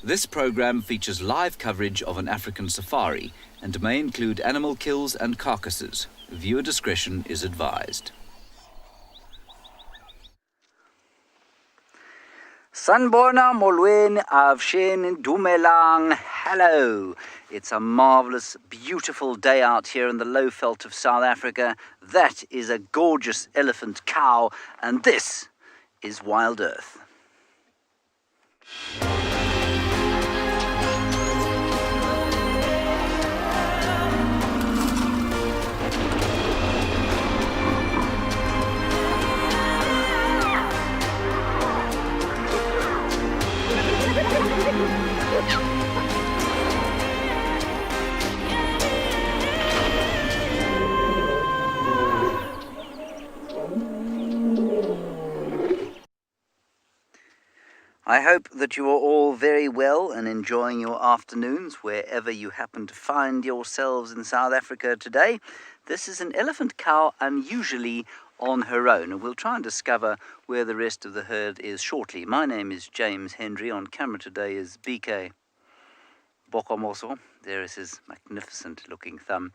This program features live coverage of an African safari and may include animal kills and carcasses. Viewer discretion is advised. Sanborna molweni avshin dumelang. Hello. It's a marvellous, beautiful day out here in the low veld of South Africa. That is a gorgeous elephant cow, and this is Wild Earth. I hope that you are all very well and enjoying your afternoons wherever you happen to find yourselves in South Africa today. This is an elephant cow unusually on her own, and we'll try and discover where the rest of the herd is shortly. My name is James Hendry. On camera today is BK Bokomoso. There is his magnificent looking thumb,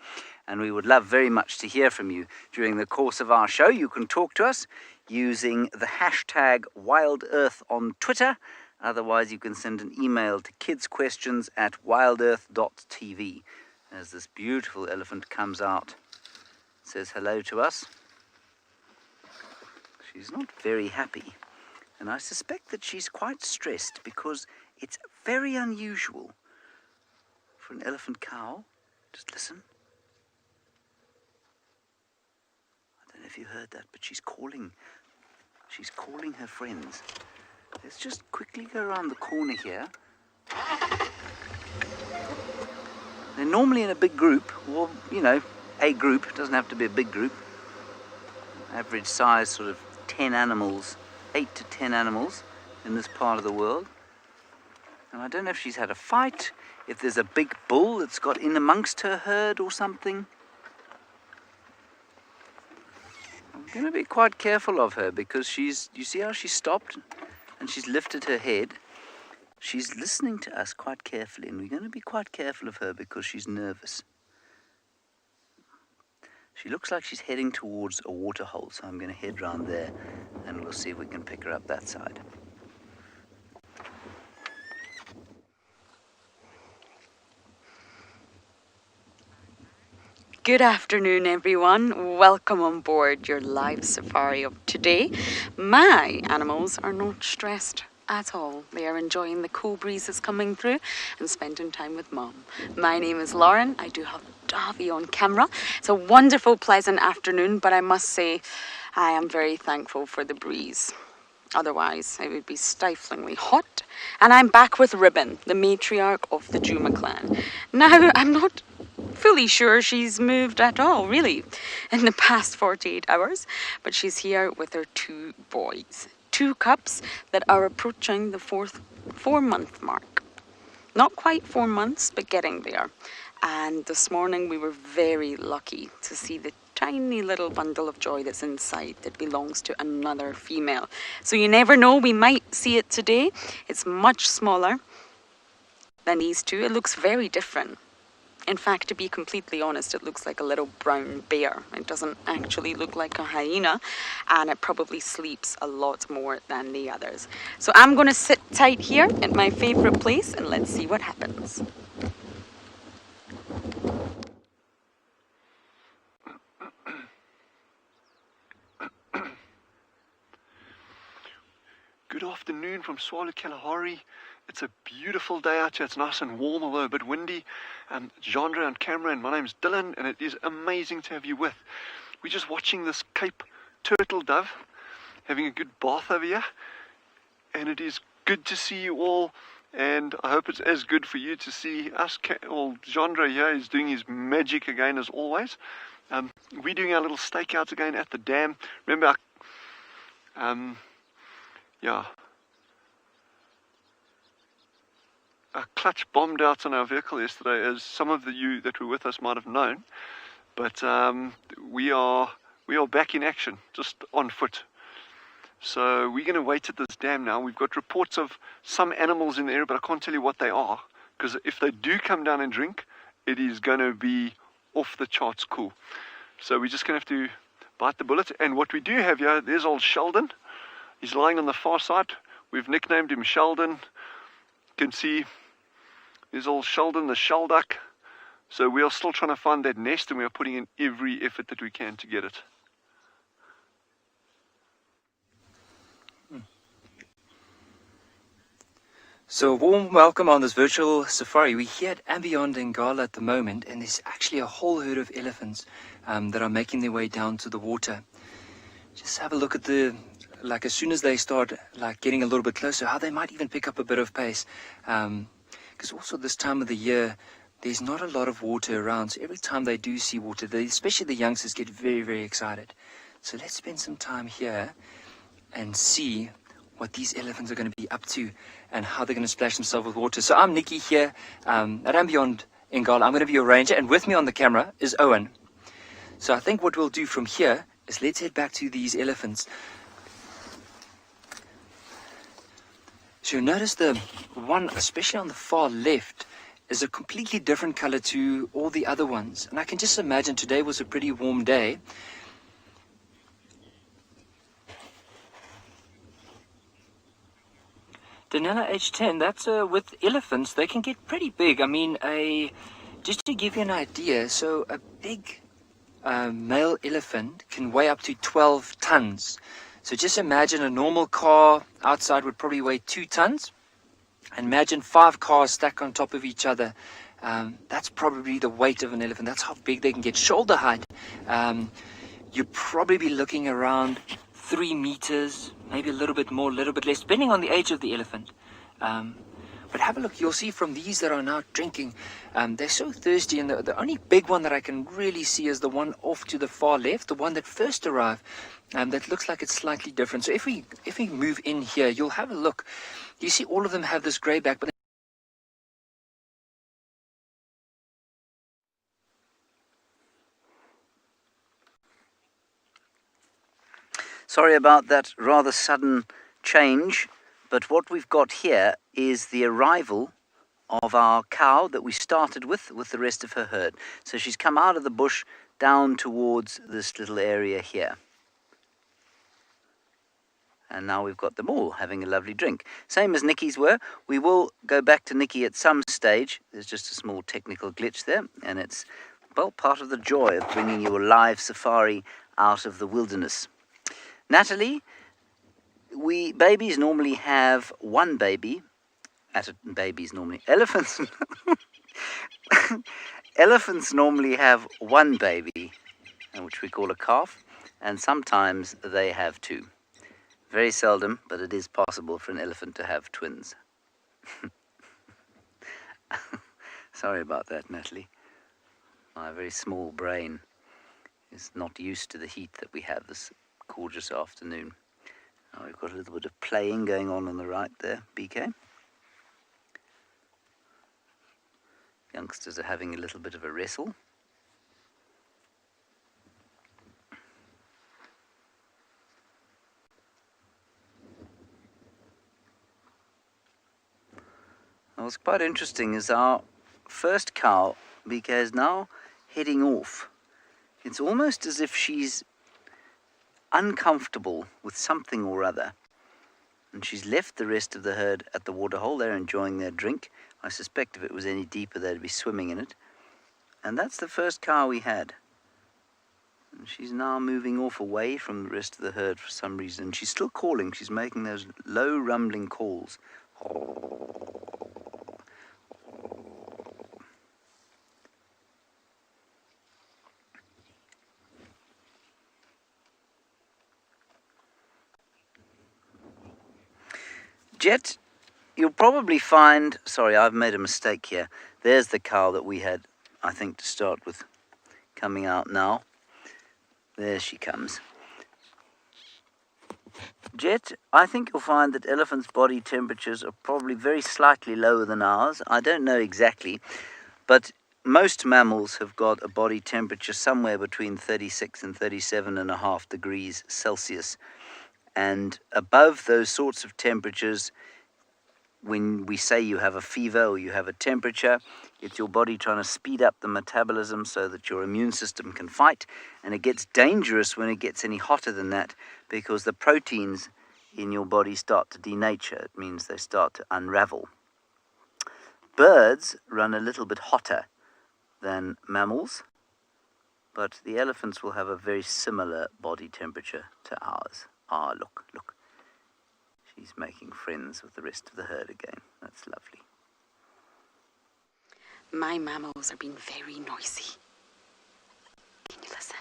and we would love very much to hear from you during the course of our show. You can talk to us using the hashtag WildEarth on Twitter. Otherwise, you can send an email to kidsequestions@wildearth.tv. As this beautiful elephant comes out, says hello to us. She's not very happy, and I suspect that she's quite stressed because it's very unusual for an elephant cow. Just listen. I don't know if you heard that, but she's calling her friends. Let's just quickly go around the corner here. They're normally in a big group, or, you know, a group. It doesn't have to be a big group. Average size, sort of 10 animals, 8 to 10 animals in this part of the world. And I don't know if she's had a fight, if there's a big bull that's got in amongst her herd or something. I'm going to be quite careful of her because you see how she stopped and she's lifted her head. She's listening to us quite carefully, and we're going to be quite careful of her because she's nervous. She looks like she's heading towards a water hole, so I'm going to head round there and we'll see if we can pick her up that side. Good afternoon, everyone. Welcome on board your live safari of today. My animals are not stressed at all. They are enjoying the cool breezes coming through and spending time with Mom. My name is Lauren. I do have Davy on camera. It's a wonderful, pleasant afternoon, but I must say I am very thankful for the breeze. Otherwise, it would be stiflingly hot. And I'm back with Ribbon, the matriarch of the Juma clan. Now, I'm not fully sure she's moved at all, really, in the past 48 hours, but she's here with her 2 boys. 2 cubs that are approaching the 4-month mark. Not quite 4 months, but getting there. And this morning we were very lucky to see the tiny little bundle of joy that's inside that belongs to another female. So you never know, we might see it today. It's much smaller than these 2. It looks very different. In fact, to be completely honest, it looks like a little brown bear. It doesn't actually look like a hyena, and it probably sleeps a lot more than the others. So I'm going to sit tight here at my favorite place and let's see what happens. Good afternoon from Tswalu Kalahari. It's a beautiful day out here. It's nice and warm, although a bit windy. Genre on camera, and my name's Dylan, and it is amazing to have you with. We're just watching this Cape turtle dove having a good bath over here, and it is good to see you all, and I hope it's as good for you to see us. Genre here is doing his magic again as always. We're doing our little stakeouts again at the dam. Remember, our clutch bombed out on our vehicle yesterday, as some of you that were with us might have known. But we are back in action, just on foot. So we're going to wait at this dam now. We've got reports of some animals in the area, but I can't tell you what they are, because if they do come down and drink, it is going to be off the charts cool. So we're just going to have to bite the bullet. And what we do have here, there's old Sheldon. He's lying on the far side. We've nicknamed him Sheldon. You can see there's old Sheldon, the shell duck. So we are still trying to find that nest, and we are putting in every effort that we can to get it. So a warm welcome on this virtual safari. We're here at Beyond Ngala at the moment, and there's actually a whole herd of elephants that are making their way down to the water. Just have a look at as soon as they start getting a little bit closer, how they might even pick up a bit of pace. Because also this time of the year, there's not a lot of water around. So every time they do see water, especially the youngsters, get very, very excited. So let's spend some time here and see what these elephants are going to be up to and how they're going to splash themselves with water. So I'm Nikki here at Beyond Ngala. I'm going to be your ranger, and with me on the camera is Owen. So I think what we'll do from here is let's head back to these elephants. So you'll notice the one, especially on the far left, is a completely different color to all the other ones. And I can just imagine today was a pretty warm day. Danella H10, that's with elephants, they can get pretty big. I mean, just to give you an idea, so a big male elephant can weigh up to 12 tons. So just imagine a normal car outside would probably weigh 2 tons. And imagine 5 cars stacked on top of each other. That's probably the weight of an elephant. That's how big they can get. Shoulder height, you'd probably be looking around 3 meters, maybe a little bit more, a little bit less, depending on the age of the elephant. But have a look. You'll see from these that are now drinking, they're so thirsty. And the only big one that I can really see is the one off to the far left, the one that first arrived. That looks like it's slightly different. So if we move in here, you'll have a look. You see all of them have this grey back, but Sorry about that rather sudden change, but what we've got here is the arrival of our cow that we started with the rest of her herd. So she's come out of the bush down towards this little area here. And now we've got them all having a lovely drink. Same as Nikki's were. We will go back to Nikki at some stage. There's just a small technical glitch there, and it's, well, part of the joy of bringing you a live safari out of the wilderness. Natalie, babies normally have one baby. Elephants. Elephants normally have one baby, which we call a calf, and sometimes they have 2. Very seldom, but it is possible for an elephant to have twins. Sorry about that, Natalie. My very small brain is not used to the heat that we have this gorgeous afternoon. Now we've got a little bit of playing going on the right there, BK. Youngsters are having a little bit of a wrestle. What's quite interesting is our first cow, BK, is now heading off. It's almost as if she's uncomfortable with something or other. And she's left the rest of the herd at the waterhole. They're enjoying their drink. I suspect if it was any deeper, they'd be swimming in it. And that's the first cow we had. And she's now moving off away from the rest of the herd for some reason. She's still calling. She's making those low rumbling calls. Jet, you'll probably find, sorry, I've made a mistake here. There's the cow that we had, I think, to start with, coming out now. There she comes. Jet, I think you'll find that elephants' body temperatures are probably very slightly lower than ours. I don't know exactly, but most mammals have got a body temperature somewhere between 36 and 37.5 degrees Celsius. And above those sorts of temperatures, when we say you have a fever or you have a temperature, it's your body trying to speed up the metabolism so that your immune system can fight. And it gets dangerous when it gets any hotter than that, because the proteins in your body start to denature. It means they start to unravel. Birds run a little bit hotter than mammals, but the elephants will have a very similar body temperature to ours. Ah, look. She's making friends with the rest of the herd again. That's lovely. My mammals are being very noisy. Can you listen?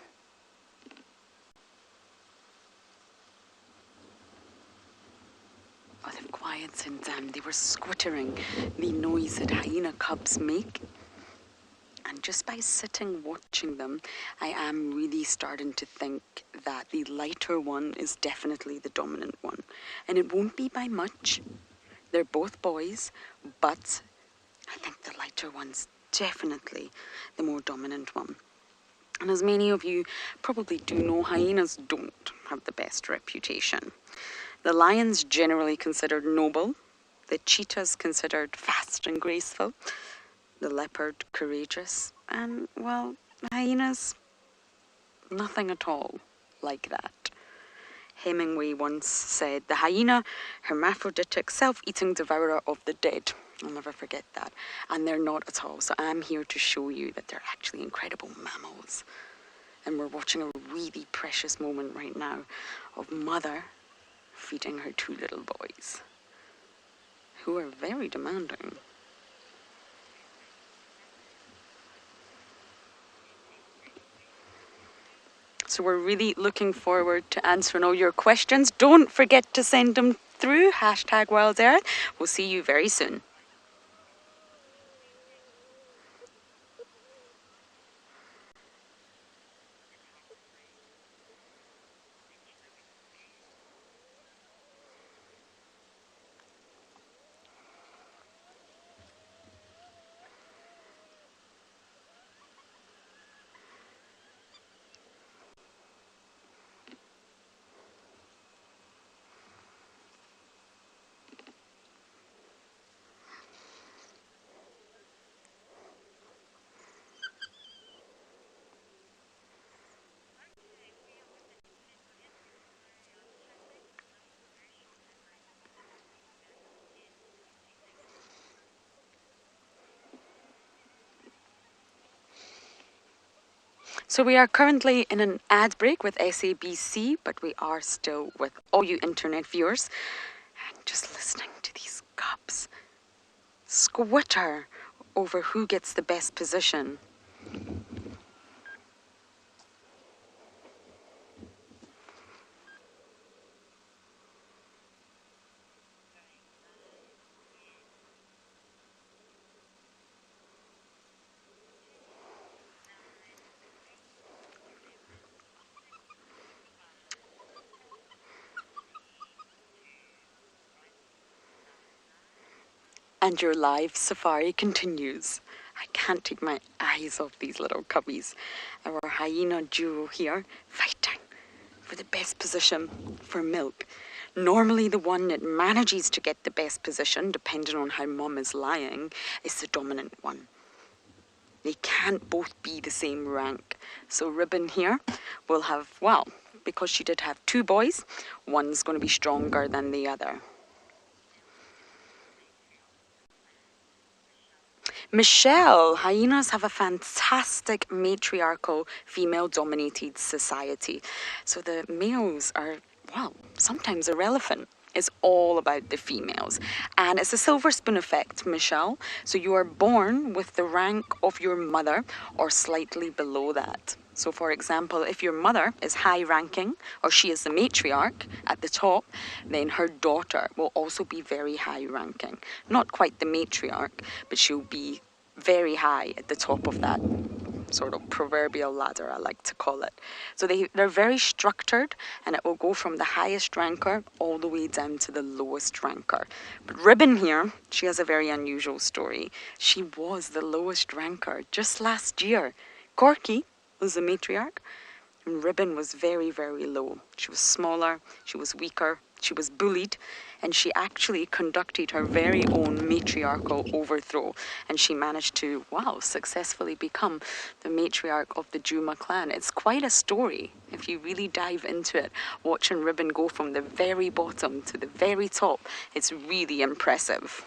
Oh, they've quieted since they were squittering, the noise that hyena cubs make. And just by sitting watching them, I am really starting to think that the lighter one is definitely the dominant one. And it won't be by much. They're both boys, but I think the lighter one's definitely the more dominant one. And as many of you probably do know, hyenas don't have the best reputation. The lion's generally considered noble, the cheetah's considered fast and graceful, the leopard courageous, and, well, hyenas, nothing at all like that. Hemingway once said, "The hyena, hermaphroditic, self-eating devourer of the dead." I'll never forget that. And they're not at all. So I'm here to show you that they're actually incredible mammals. And we're watching a really precious moment right now of mother feeding her two little boys, who are very demanding. So we're really looking forward to answering all your questions. Don't forget to send them through, #WildEarth. We'll see you very soon. So we are currently in an ad break with SABC, but we are still with all you internet viewers. And just listening to these cubs squitter over who gets the best position. And your live safari continues. I can't take my eyes off these little cubbies. Our hyena duo here fighting for the best position for milk. Normally the one that manages to get the best position, depending on how mum is lying, is the dominant one. They can't both be the same rank. So Ribbon here will have, well, because she did have two boys, one's going to be stronger than the other. Michelle, hyenas have a fantastic matriarchal female-dominated society. So the males are, well, sometimes irrelevant. It's all about the females. And it's a silver spoon effect, Michelle. So you are born with the rank of your mother or slightly below that. So for example, if your mother is high ranking or she is the matriarch at the top, then her daughter will also be very high ranking. Not quite the matriarch, but she'll be very high at the top of that sort of proverbial ladder, I like to call it. So they're very structured, and it will go from the highest ranker all the way down to the lowest ranker. But Ribbon here, she has a very unusual story. She was the lowest ranker just last year. Corky was the matriarch. And Ribbon was very, very low. She was smaller, she was weaker, she was bullied, and she actually conducted her very own matriarchal overthrow. And she managed to, wow, successfully become the matriarch of the Juma clan. It's quite a story if you really dive into it. Watching Ribbon go from the very bottom to the very top, it's really impressive.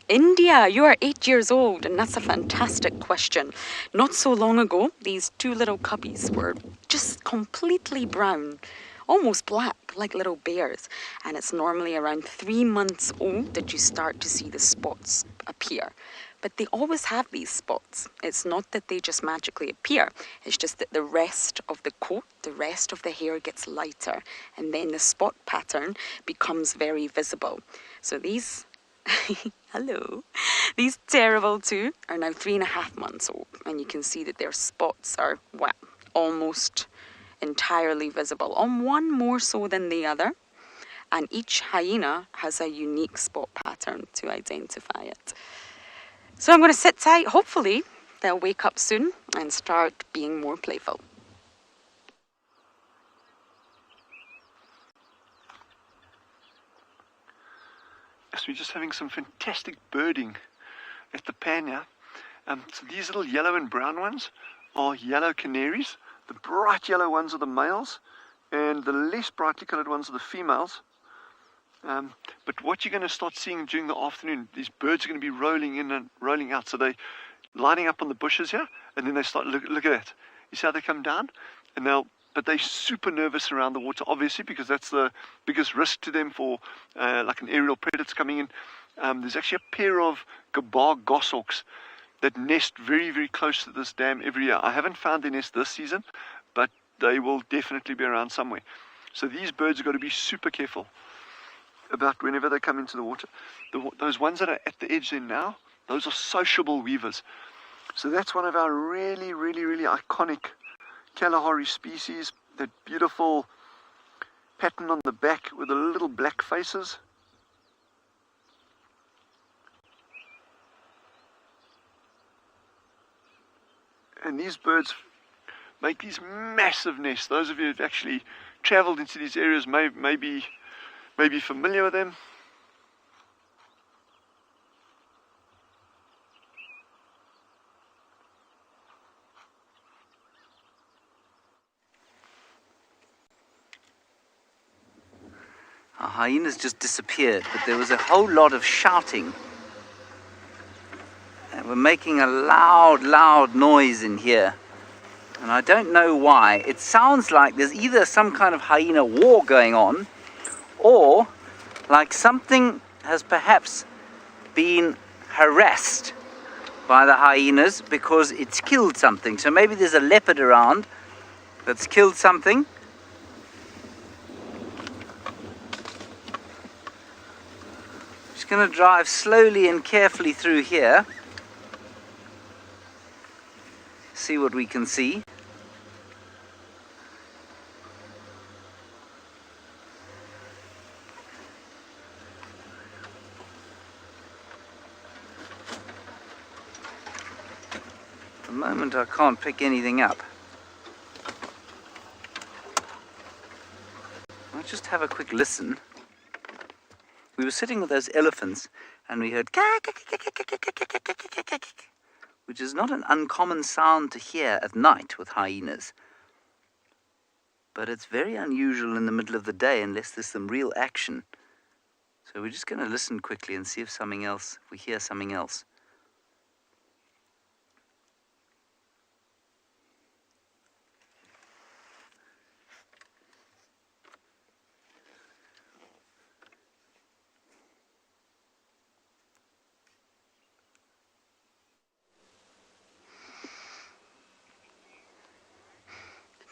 India, you are 8 years old, and that's a fantastic question. Not so long ago, these two little cubbies were just completely brown, almost black, like little bears. And it's normally around 3 months old that you start to see the spots appear. But they always have these spots. It's not that they just magically appear. It's just that the rest of the coat, the rest of the hair gets lighter, and then the spot pattern becomes very visible. So these... Hello. These terrible two are now 3.5 months old, and you can see that their spots are, well, almost entirely visible, on one more so than the other, and each hyena has a unique spot pattern to identify it. So I'm going to sit tight. Hopefully they'll wake up soon and start being more playful. We're just having some fantastic birding at the pan here. So these little yellow and brown ones are yellow canaries. The bright yellow ones are the males, and the less brightly colored ones are the females. But what you're going to start seeing during the afternoon, these birds are going to be rolling in and rolling out. So they're lining up on the bushes here, and then they start, look at that. You see how they come down? But they're super nervous around the water, obviously, because that's the biggest risk to them for like an aerial predator coming in. There's actually a pair of gabar goshawks that nest very, very close to this dam every year. I haven't found their nest this season, but they will definitely be around somewhere. So these birds have got to be super careful about whenever they come into the water. Those ones that are at the edge there now, those are sociable weavers. So that's one of our really, really, really iconic Kalahari species, that beautiful pattern on the back with the little black faces. And these birds make these massive nests. Those of you who've actually traveled into these areas may be familiar with them. Our hyenas just disappeared, but there was a whole lot of shouting. And we're making a loud noise in here. And I don't know why. It sounds like there's either some kind of hyena war going on, or like something has perhaps been harassed by the hyenas because it's killed something. So maybe there's a leopard around that's killed something. Just going to drive slowly and carefully through here. See what we can see. At the moment I can't pick anything up. I'll just have a quick listen. We were sitting with those elephants and we heard which is not an uncommon sound to hear at night with hyenas. But it's very unusual in the middle of the day unless there's some real action. So we're just going to listen quickly and see if we hear something else.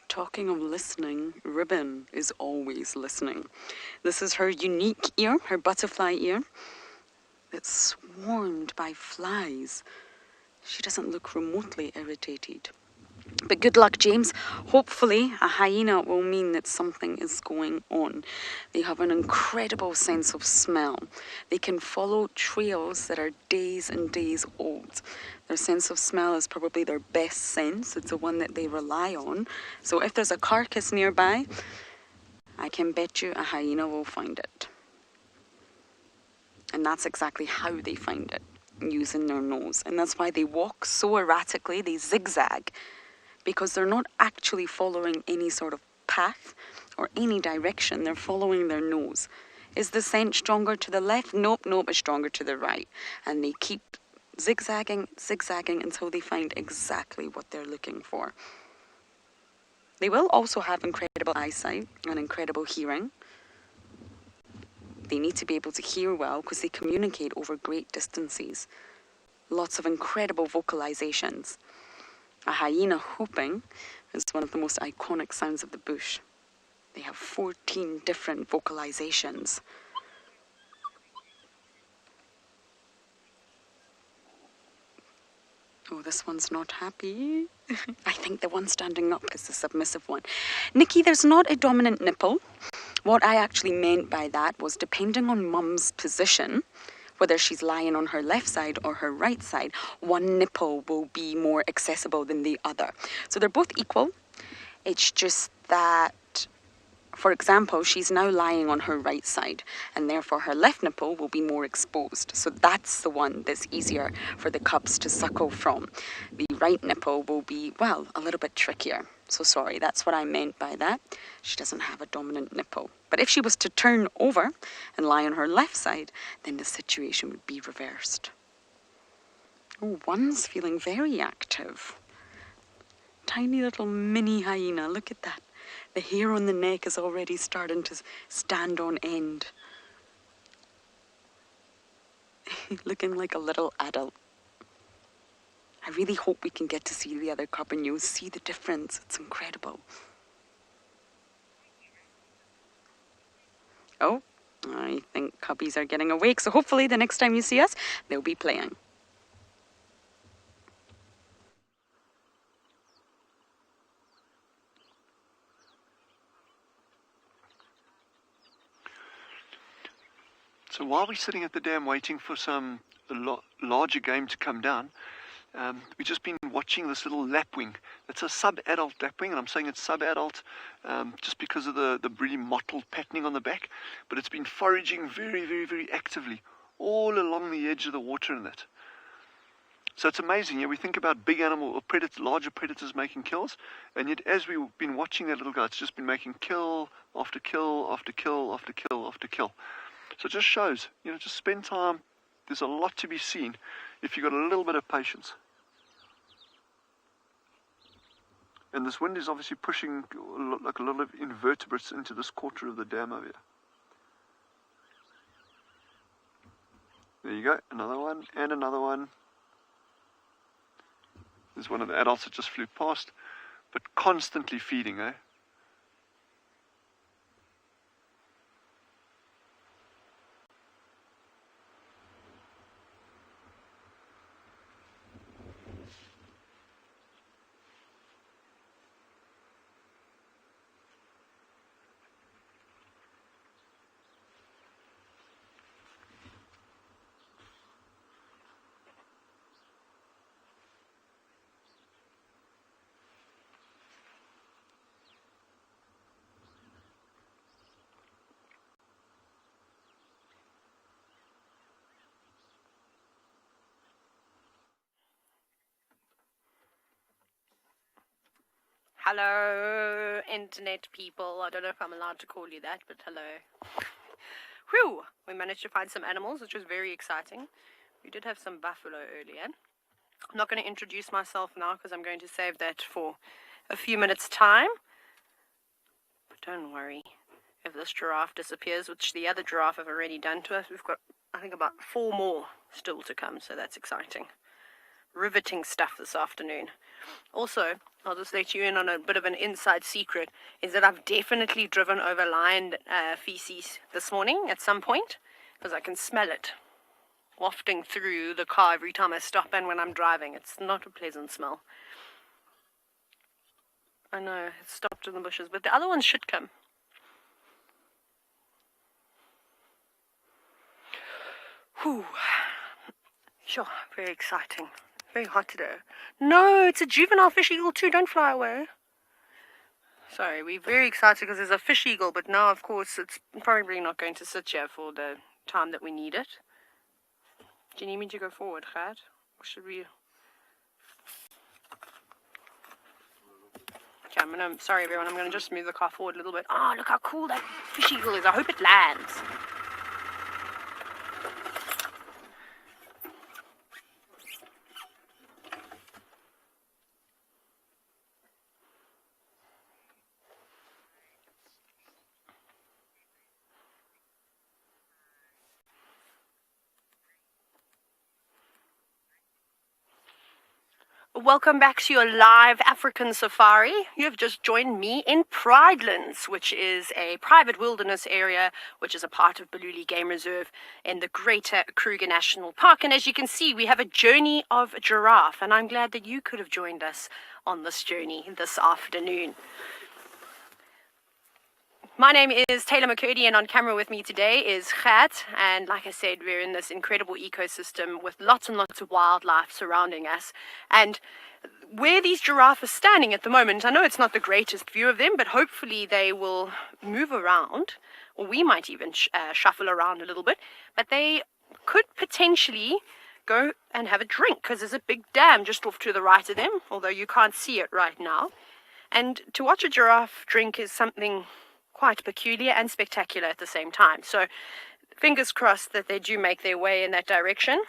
Talking of listening, Ribbon is always listening. This is her unique ear, her butterfly ear. It's swarmed by flies. She doesn't look remotely irritated. But good luck, James. Hopefully a hyena will mean that something is going on. They have an incredible sense of smell. They can follow trails that are days and days old. Their sense of smell is probably their best sense. It's the one that they rely on. So if there's a carcass nearby, I can bet you a hyena will find it. And that's exactly how they find it, using their nose. And that's why they walk so erratically, they zigzag, because they're not actually following any sort of path or any direction. They're following their nose. Is the scent stronger to the left? Nope, it's stronger to the right. And they keep zigzagging until they find exactly what they're looking for. They will also have incredible eyesight and incredible hearing. They need to be able to hear well because they communicate over great distances. Lots of incredible vocalizations. A hyena whooping is one of the most iconic sounds of the bush. They have 14 different vocalizations. Oh, this one's not happy. I think the one standing up is the submissive one. Nikki, there's not a dominant nipple. What I actually meant by that was depending on mum's position, whether she's lying on her left side or her right side, one nipple will be more accessible than the other. So they're both equal. It's just that, for example, she's now lying on her right side, and therefore her left nipple will be more exposed. So that's the one that's easier for the cubs to suckle from. The right nipple will be, well, a little bit trickier. So sorry, that's what I meant by that. She doesn't have a dominant nipple. But if she was to turn over and lie on her left side, then the situation would be reversed. Oh, one's feeling very active. Tiny little mini hyena, look at that. The hair on the neck is already starting to stand on end. Looking like a little adult. I really hope we can get to see the other cub and you'll see the difference. It's incredible. Oh, I think cubbies are getting awake, so hopefully the next time you see us, they'll be playing. So while we're sitting at the dam waiting for some larger game to come down, we've just been watching this little lapwing. It's a sub-adult lapwing, and I'm saying it's sub-adult just because of the really mottled patterning on the back, but it's been foraging very, very, very actively all along the edge of the water in that. So it's amazing. Yeah, we think about big animal or larger predators making kills, and yet as we've been watching that little guy, it's just been making kill after kill after kill after kill after kill. So it just shows, just spend time. There's a lot to be seen if you've got a little bit of patience. And this wind is obviously pushing like a lot of invertebrates into this quarter of the dam over here. There you go, another one and another one. There's one of the adults that just flew past, but constantly feeding, eh? Hello, internet people. I don't know if I'm allowed to call you that, but hello. Whew! We managed to find some animals, which was very exciting. We did have some buffalo earlier. I'm not going to introduce myself now because I'm going to save that for a few minutes' time. But don't worry. If this giraffe disappears, which the other giraffe have already done to us, we've got, I think, about 4 more still to come, so that's exciting. Riveting stuff this afternoon. Also, I'll just let you in on a bit of an inside secret, is that I've definitely driven over lion feces this morning at some point, because I can smell it wafting through the car every time I stop and when I'm driving. It's not a pleasant smell. I know, it stopped in the bushes, but the other ones should come. Whew. Sure, very exciting. Very hot today. No, it's a juvenile fish eagle too. Don't fly away. Sorry, we're very excited because there's a fish eagle, but now, of course, it's probably not going to sit here for the time that we need it. Do you need me to go forward, Gert? Or should we... Okay, sorry everyone, I'm going to just move the car forward a little bit. Oh, look how cool that fish eagle is. I hope it lands. Welcome back to your live African safari. You have just joined me in Pridelands, which is a private wilderness area, which is a part of Baluli Game Reserve in the Greater Kruger National Park. And as you can see, we have a journey of giraffe, and I'm glad that you could have joined us on this journey this afternoon. My name is Taylor McCurdy, and on camera with me today is Gert. And like I said, we're in this incredible ecosystem with lots and lots of wildlife surrounding us. And where these giraffes are standing at the moment, I know it's not the greatest view of them, but hopefully they will move around, or we might even shuffle around a little bit. But they could potentially go and have a drink, because there's a big dam just off to the right of them, although you can't see it right now. And to watch a giraffe drink is something quite peculiar and spectacular at the same time. So fingers crossed that they do make their way in that direction.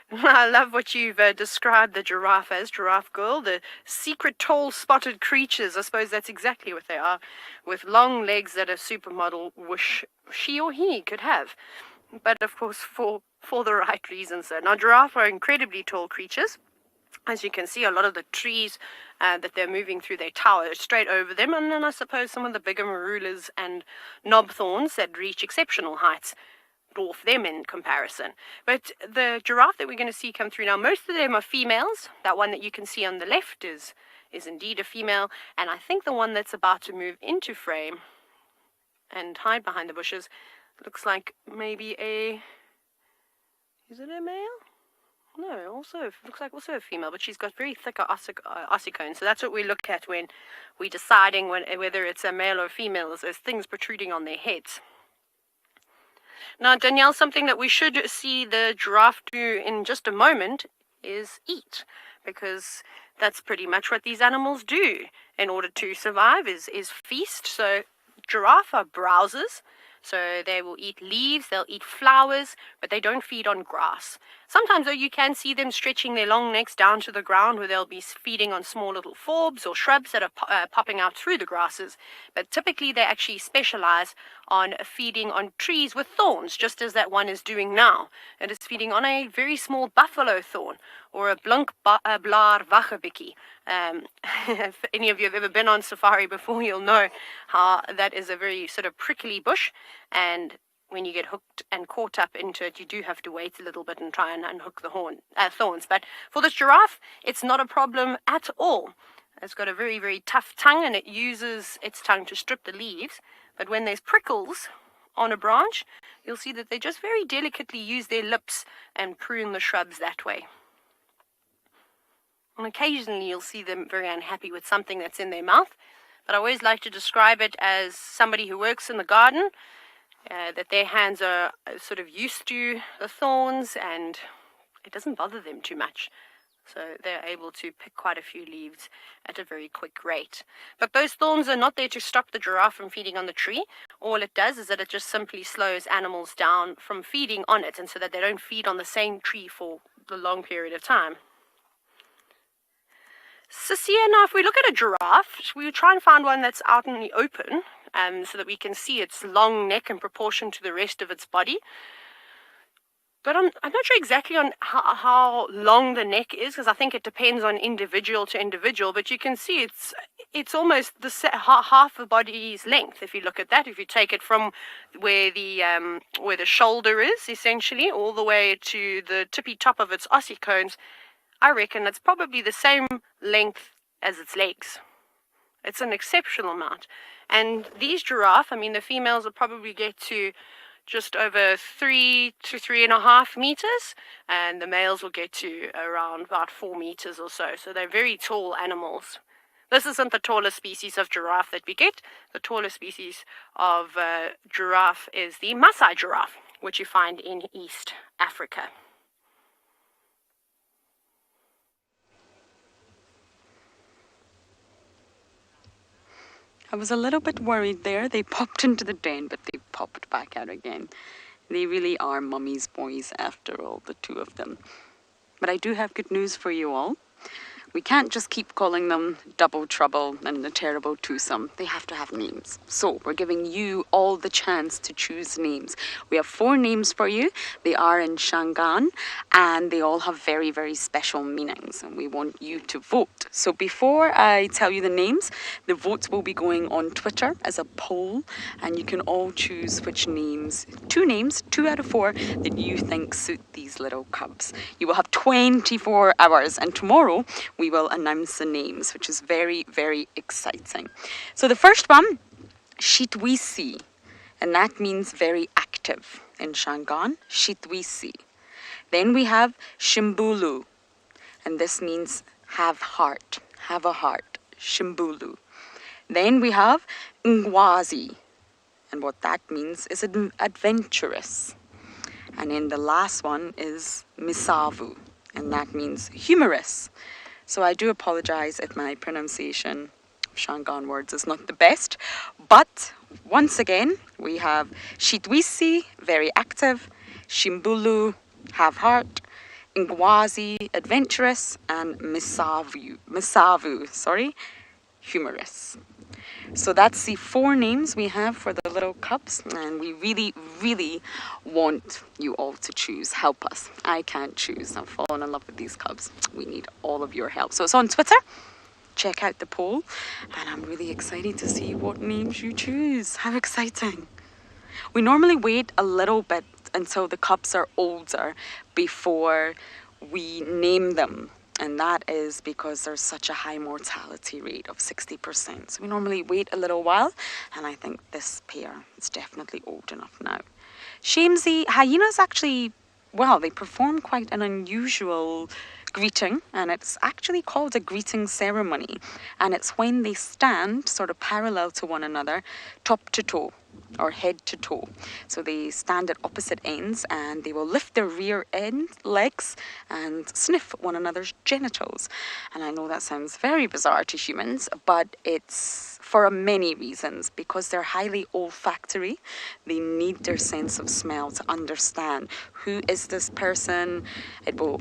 I love what you've described the giraffe as, Giraffe Girl, the secret tall spotted creatures. I suppose that's exactly what they are, with long legs that a supermodel wish she or he could have. But of course for the right reasons. So now giraffe are incredibly tall creatures. As you can see, a lot of the trees that they're moving through, they tower straight over them. And then I suppose some of the bigger marulas and knob thorns that reach exceptional heights dwarf them in comparison. But the giraffe that we're going to see come through now, most of them are females. That one that you can see on the left is indeed a female. And I think the one that's about to move into frame and hide behind the bushes looks like maybe is it a male? No, also looks like also a female, but she's got very thick ossicones. So that's what we look at when we're deciding whether it's a male or female, is those things protruding on their heads. Now, Danielle, something that we should see the giraffe do in just a moment is eat, because that's pretty much what these animals do in order to survive, is feast. So giraffe are browsers. So they will eat leaves, they'll eat flowers, but they don't feed on grass. Sometimes, though, you can see them stretching their long necks down to the ground, where they'll be feeding on small little forbs or shrubs that are popping out through the grasses. But typically they actually specialize on feeding on trees with thorns, just as that one is doing now. It is feeding on a very small buffalo thorn, or a blaar wachabikkie. If any of you have ever been on safari before, you'll know how that is a very sort of prickly bush, and when you get hooked and caught up into it, you do have to wait a little bit and try and unhook the thorns. But for this giraffe, it's not a problem at all. It's got a very, very tough tongue, and it uses its tongue to strip the leaves. But when there's prickles on a branch, you'll see that they just very delicately use their lips and prune the shrubs that way. And occasionally you'll see them very unhappy with something that's in their mouth. But I always like to describe it as somebody who works in the garden, that their hands are sort of used to the thorns and it doesn't bother them too much. So they're able to pick quite a few leaves at a very quick rate. But those thorns are not there to stop the giraffe from feeding on the tree. All it does is that it just simply slows animals down from feeding on it, and so that they don't feed on the same tree for a long period of time. Sisia, now if we look at a giraffe, we try and find one that's out in the open, so that we can see its long neck in proportion to the rest of its body. But I'm not sure exactly on how long the neck is, because I think it depends on individual to individual. But you can see it's almost half the body's length. If you look at that, if you take it from where the shoulder is, essentially, all the way to the tippy top of its ossicones, I reckon it's probably the same length as its legs. It's an exceptional amount. And these giraffe, I mean, the females will probably get to just over 3 to 3.5 meters, and the males will get to around about 4 meters or so. So they're very tall animals. This isn't the tallest species of giraffe that we get. The tallest species of giraffe is the Maasai giraffe, which you find in East Africa. I was a little bit worried there. They popped into the den, but they popped back out again. They really are mummy's boys after all, the two of them. But I do have good news for you all. We can't just keep calling them Double Trouble and the Terrible Twosome. They have to have names. So we're giving you all the chance to choose names. We have 4 names for you. They are in Shangaan and they all have very, very special meanings. And we want you to vote. So before I tell you the names, the votes will be going on Twitter as a poll. And you can all choose which names, 2 names, 2 out of 4, that you think suit these little cubs. You will have 24 hours. And tomorrow, we will announce the names, which is very, very exciting. So the first one, Shitwisi, and that means very active in Shangaan, Shitwisi. Then we have Shimbulu, and this means have heart, have a heart, Shimbulu. Then we have Ngwazi, and what that means is adventurous. And then the last one is Misavu, and that means humorous. So I do apologize if my pronunciation of Shangaan words is not the best. But once again, we have Shitwisi, very active, Shimbulu, have heart, Ngwazi, adventurous, and Misavu, humorous. So that's the 4 names we have for the little cubs, and we really, really want you all to choose. Help us. I can't choose. I've fallen in love with these cubs. We need all of your help. So it's on Twitter. Check out the poll, and I'm really excited to see what names you choose. How exciting. We normally wait a little bit until the cubs are older before we name them. And that is because there's such a high mortality rate of 60%. So we normally wait a little while, and I think this pair is definitely old enough now. Shamesy, hyenas actually, well, they perform quite an unusual greeting, and it's actually called a greeting ceremony. And it's when they stand sort of parallel to one another, top to toe, or head to toe. So they stand at opposite ends and they will lift their rear end legs and sniff one another's genitals. And I know that sounds very bizarre to humans, but it's for many reasons. Because they're highly olfactory, they need their sense of smell to understand who is this person.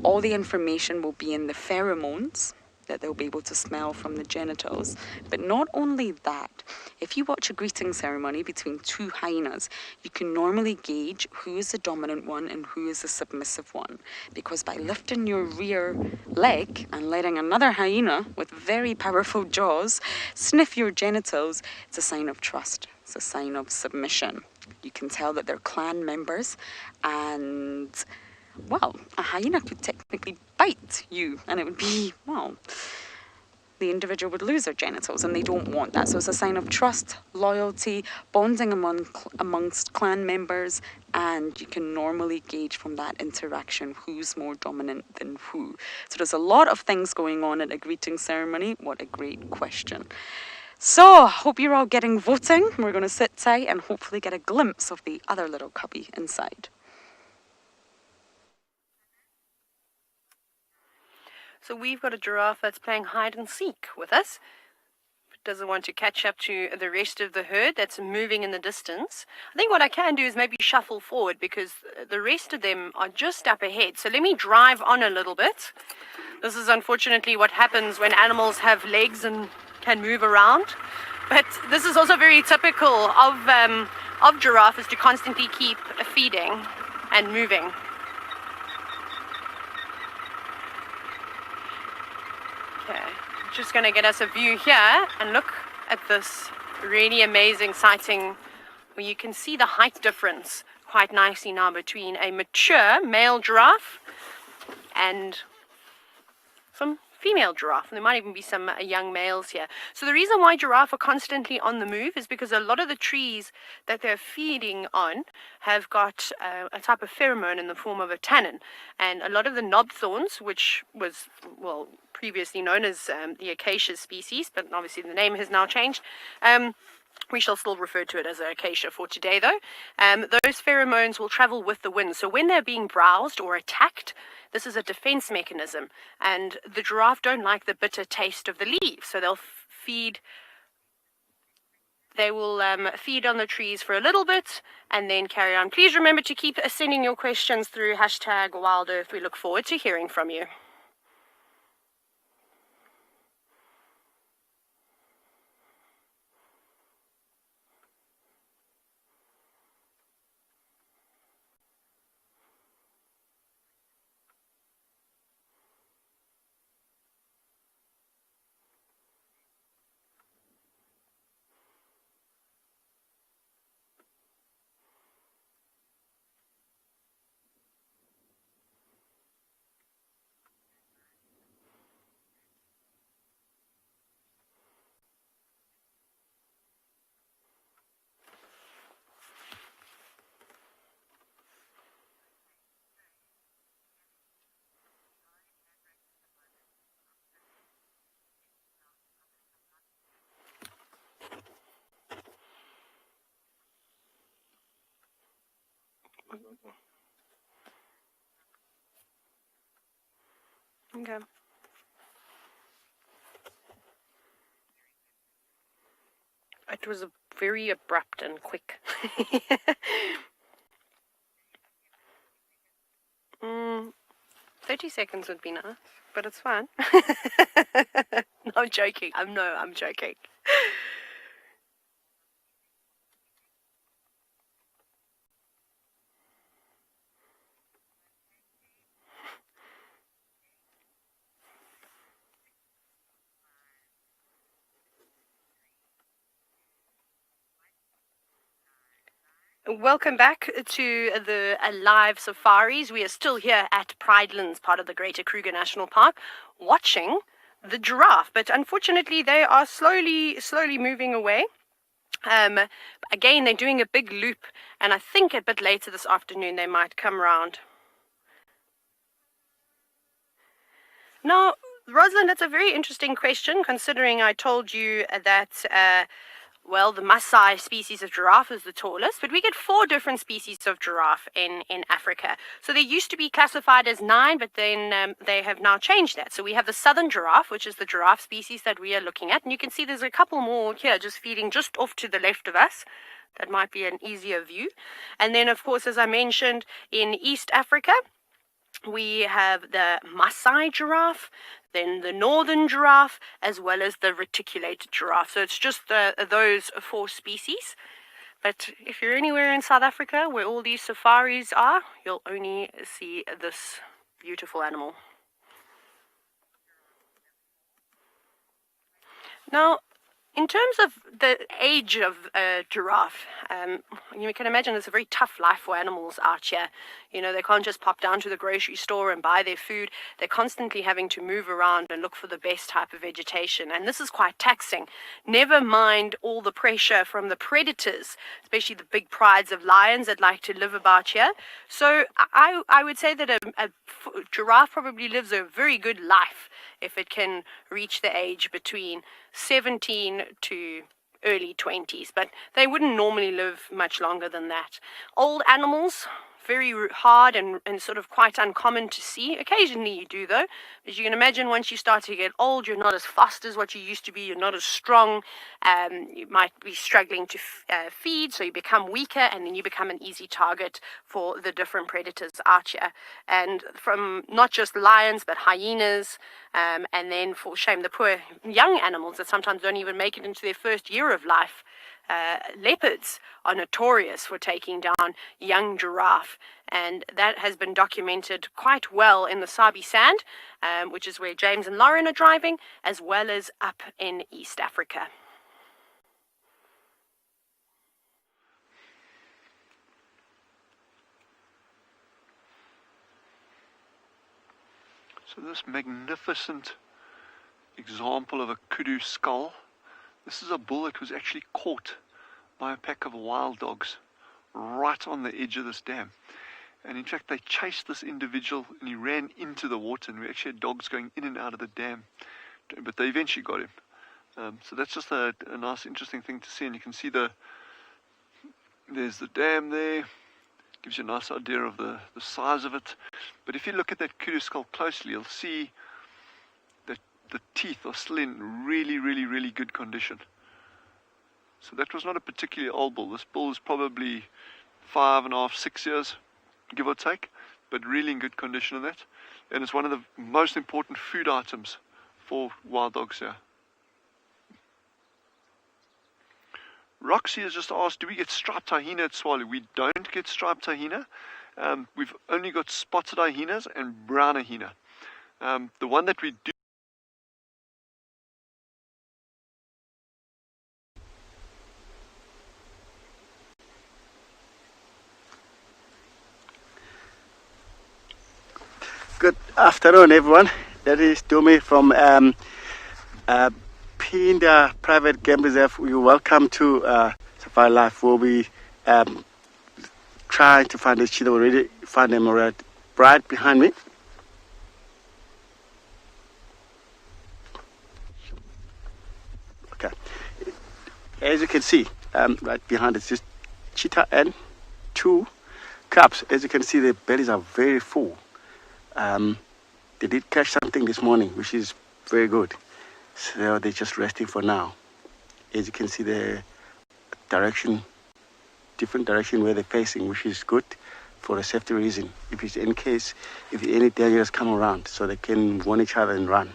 All the information will be in the pheromones that they'll be able to smell from the genitals. But not only that, if you watch a greeting ceremony between 2 hyenas, you can normally gauge who is the dominant one and who is the submissive one. Because by lifting your rear leg and letting another hyena with very powerful jaws sniff your genitals, it's a sign of trust. It's a sign of submission. You can tell that they're clan members, and well, a hyena could technically bite you, and it would be, well, the individual would lose their genitals, and they don't want that. So it's a sign of trust, loyalty, bonding amongst clan members, and you can normally gauge from that interaction who's more dominant than who. So there's a lot of things going on at a greeting ceremony. What a great question. So, hope you're all getting voting. We're going to sit tight and hopefully get a glimpse of the other little cubby inside. So we've got a giraffe that's playing hide and seek with us. It doesn't want to catch up to the rest of the herd that's moving in the distance. I think what I can do is maybe shuffle forward because the rest of them are just up ahead. So let me drive on a little bit. This is unfortunately what happens when animals have legs and can move around. But this is also very typical of giraffe, is to constantly keep feeding and moving. Okay, just going to get us a view here and look at this really amazing sighting where you can see the height difference quite nicely now between a mature male giraffe and some female giraffe, and there might even be some young males here. So the reason why giraffe are constantly on the move is because a lot of the trees that they're feeding on have got a type of pheromone in the form of a tannin, and a lot of the knobthorns, which was, well, previously known as the acacia species, but obviously the name has now changed. We shall still refer to it as an acacia for today, though. Those pheromones will travel with the wind. So when they're being browsed or attacked, this is a defense mechanism. And the giraffe don't like the bitter taste of the leaves. So they'll feed. They will feed on the trees for a little bit and then carry on. Please remember to keep sending your questions through #WildEarth. We look forward to hearing from you. Okay. It was very abrupt and quick. 30 seconds would be nice, but it's fine. No, I'm joking. I'm joking. Welcome back to the live safaris. We are still here at Pridelands, part of the Greater Kruger National Park, watching the giraffe. But unfortunately, they are slowly moving away. Again, they're doing a big loop, and I think a bit later this afternoon they might come round. Now, Rosalind, that's a very interesting question, considering I told you that well, the Maasai species of giraffe is the tallest, but we get 4 different species of giraffe in Africa. So they used to be classified as 9, but then they have now changed that. So we have the southern giraffe, which is the giraffe species that we are looking at. And you can see there's a couple more here just feeding just off to the left of us. That might be an easier view. And then, of course, as I mentioned, in East Africa, we have the Maasai giraffe, then the northern giraffe, as well as the reticulated giraffe. So it's just those 4 species. But if you're anywhere in South Africa where all these safaris are, you'll only see this beautiful animal. Now, in terms of the age of a giraffe, you can imagine it's a very tough life for animals out here. You know, they can't just pop down to the grocery store and buy their food. They're constantly having to move around and look for the best type of vegetation. And this is quite taxing. Never mind all the pressure from the predators, especially the big prides of lions that like to live about here. So I would say that a giraffe probably lives a very good life if it can reach the age between 17 to early 20s, but they wouldn't normally live much longer than that. Old animals, very hard and sort of quite uncommon to see. Occasionally you do, though. As you can imagine, once you start to get old, you're not as fast as what you used to be. You're not as strong. You might be struggling to feed, so you become weaker, and then you become an easy target for the different predators out here. And from not just lions, but hyenas, and then, for shame, the poor young animals that sometimes don't even make it into their first year of life. Leopards are notorious for taking down young giraffe, and that has been documented quite well in the Sabi Sand, which is where James and Lauren are driving, as well as up in East Africa. So So this magnificent example of a kudu skull. This is a bull that was actually caught by a pack of wild dogs right on the edge of this dam. And in fact, they chased this individual and he ran into the water, and we actually had dogs going in and out of the dam. But they eventually got him. So that's just a nice, interesting thing to see. And you can see there's the dam there. Gives you a nice idea of the size of it. But if you look at that kudu skull closely, you'll see that the teeth are still in really, really, really good condition. So that was not a particularly old bull. This bull is probably 5.5, 6 years, give or take, but really in good condition in that. And it's one of the most important food items for wild dogs here. Roxy has just asked, do we get striped hyena at Tswalu? We don't get striped hyena. We've only got spotted hyenas and brown hyena. The one that we do. Good afternoon, everyone. That is Domi from Pinda Private Game Reserve. You're welcome to Tswalu Live. We'll be trying to find the cheetah. Already found them right behind me. Okay. As you can see, right behind it's just cheetah and 2 cubs. As you can see, their bellies are very full. They did catch something this morning, which is very good. So they're just resting for now. As you can see, the direction, different direction where they're facing, which is good for a safety reason. If any dangers come around, so they can warn each other and run,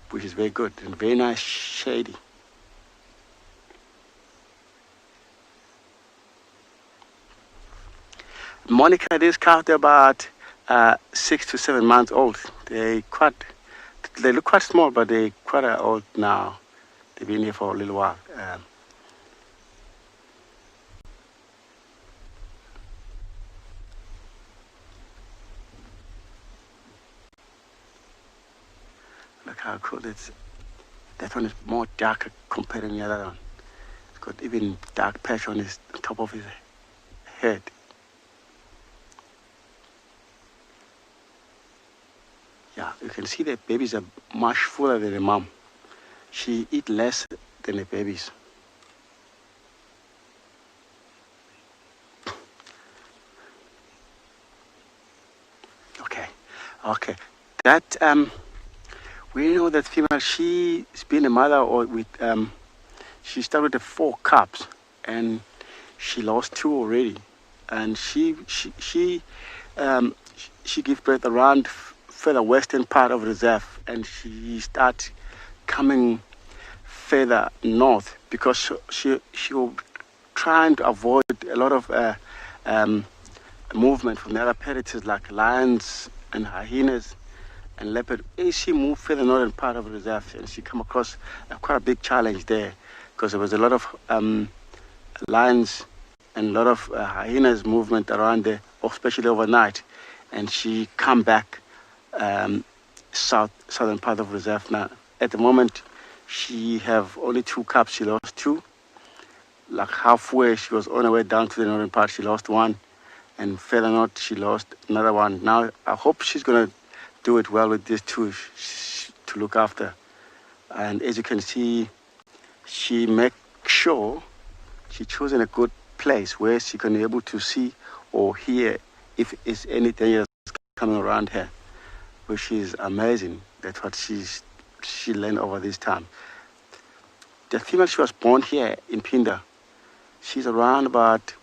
which is very good and very nice, shady. Monica, this cow, they're about 6 to 7 months old. They look quite small, but they're quite old now. They've been here for a little while. Look how cool it is. That one is more darker compared to the other one. It's got even dark patch on his top of his head. Yeah, you can see the babies are much fuller than the mom. She eats less than the babies. Okay. That we know that female. She's been a mother, or with she started with 4 cubs, and she lost 2 already, and she gave birth around further western part of the reserve, and she started coming further north because she was trying to avoid a lot of movement from the other predators like lions and hyenas and leopard. As she moved further northern part of the reserve, and she come across quite a big challenge there because there was a lot of lions and a lot of hyenas movement around there, especially overnight, and she come back southern part of reserve now. At the moment, she have only 2 cubs. She lost 2. Like halfway, she was on her way down to the northern part. She lost 1, and further north, she lost another 1. Now, I hope she's gonna do it well with these 2 to look after. And as you can see, she make sure she chosen a good place where she can be able to see or hear if it's any danger coming around her, which is amazing. That's what she learned over this time. The female, she was born here in Pinda. She's around about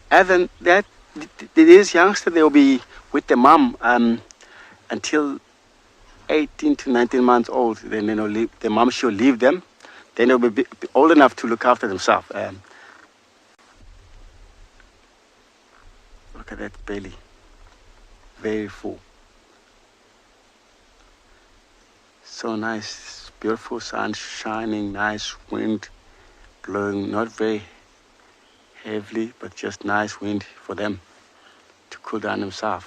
and then that these youngsters, they'll be with the mom until 18 to 19 months old. Then the mom she'll leave them. Then they'll be old enough to look after themselves. Look at that belly, very full. So nice, beautiful sun shining, nice wind blowing not very heavily, but just nice wind for them to cool down themselves.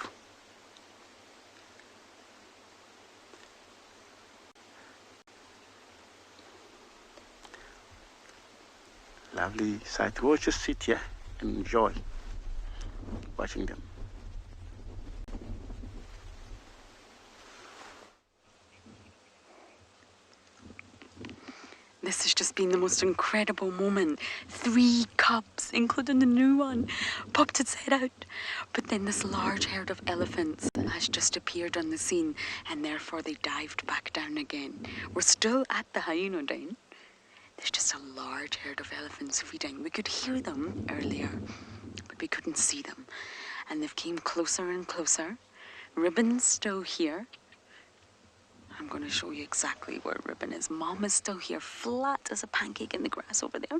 Lovely sight. We'll just sit here and enjoy watching them. This has just been the most incredible moment. 3 cubs, including the new one, popped its head out. But then this large herd of elephants has just appeared on the scene, and therefore they dived back down again. We're still at the hyena den. There's just a large herd of elephants feeding. We could hear them earlier, but we couldn't see them. And they've came closer and closer. Ribbon's still here. I'm going to show you exactly where Ribbon is. Mom is still here, flat as a pancake in the grass over there,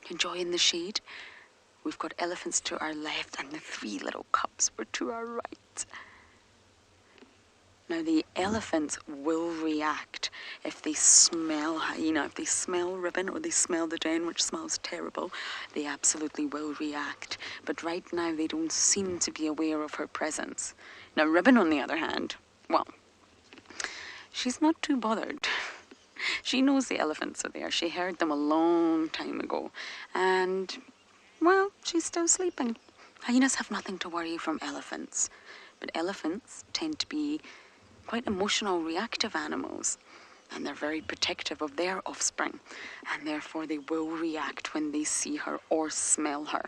enjoying the shade. We've got elephants to our left, and the 3 little cubs were to our right. Now, the elephants will react if they smell hyena, if they smell Ribbon or they smell the den, which smells terrible. They absolutely will react. But right now, they don't seem to be aware of her presence. Now, Ribbon, on the other hand, well, she's not too bothered. She knows the elephants are there. She heard them a long time ago. And, well, she's still sleeping. Hyenas have nothing to worry from elephants. But elephants tend to be quite emotional, reactive animals. And they're very protective of their offspring. And therefore they will react when they see her or smell her.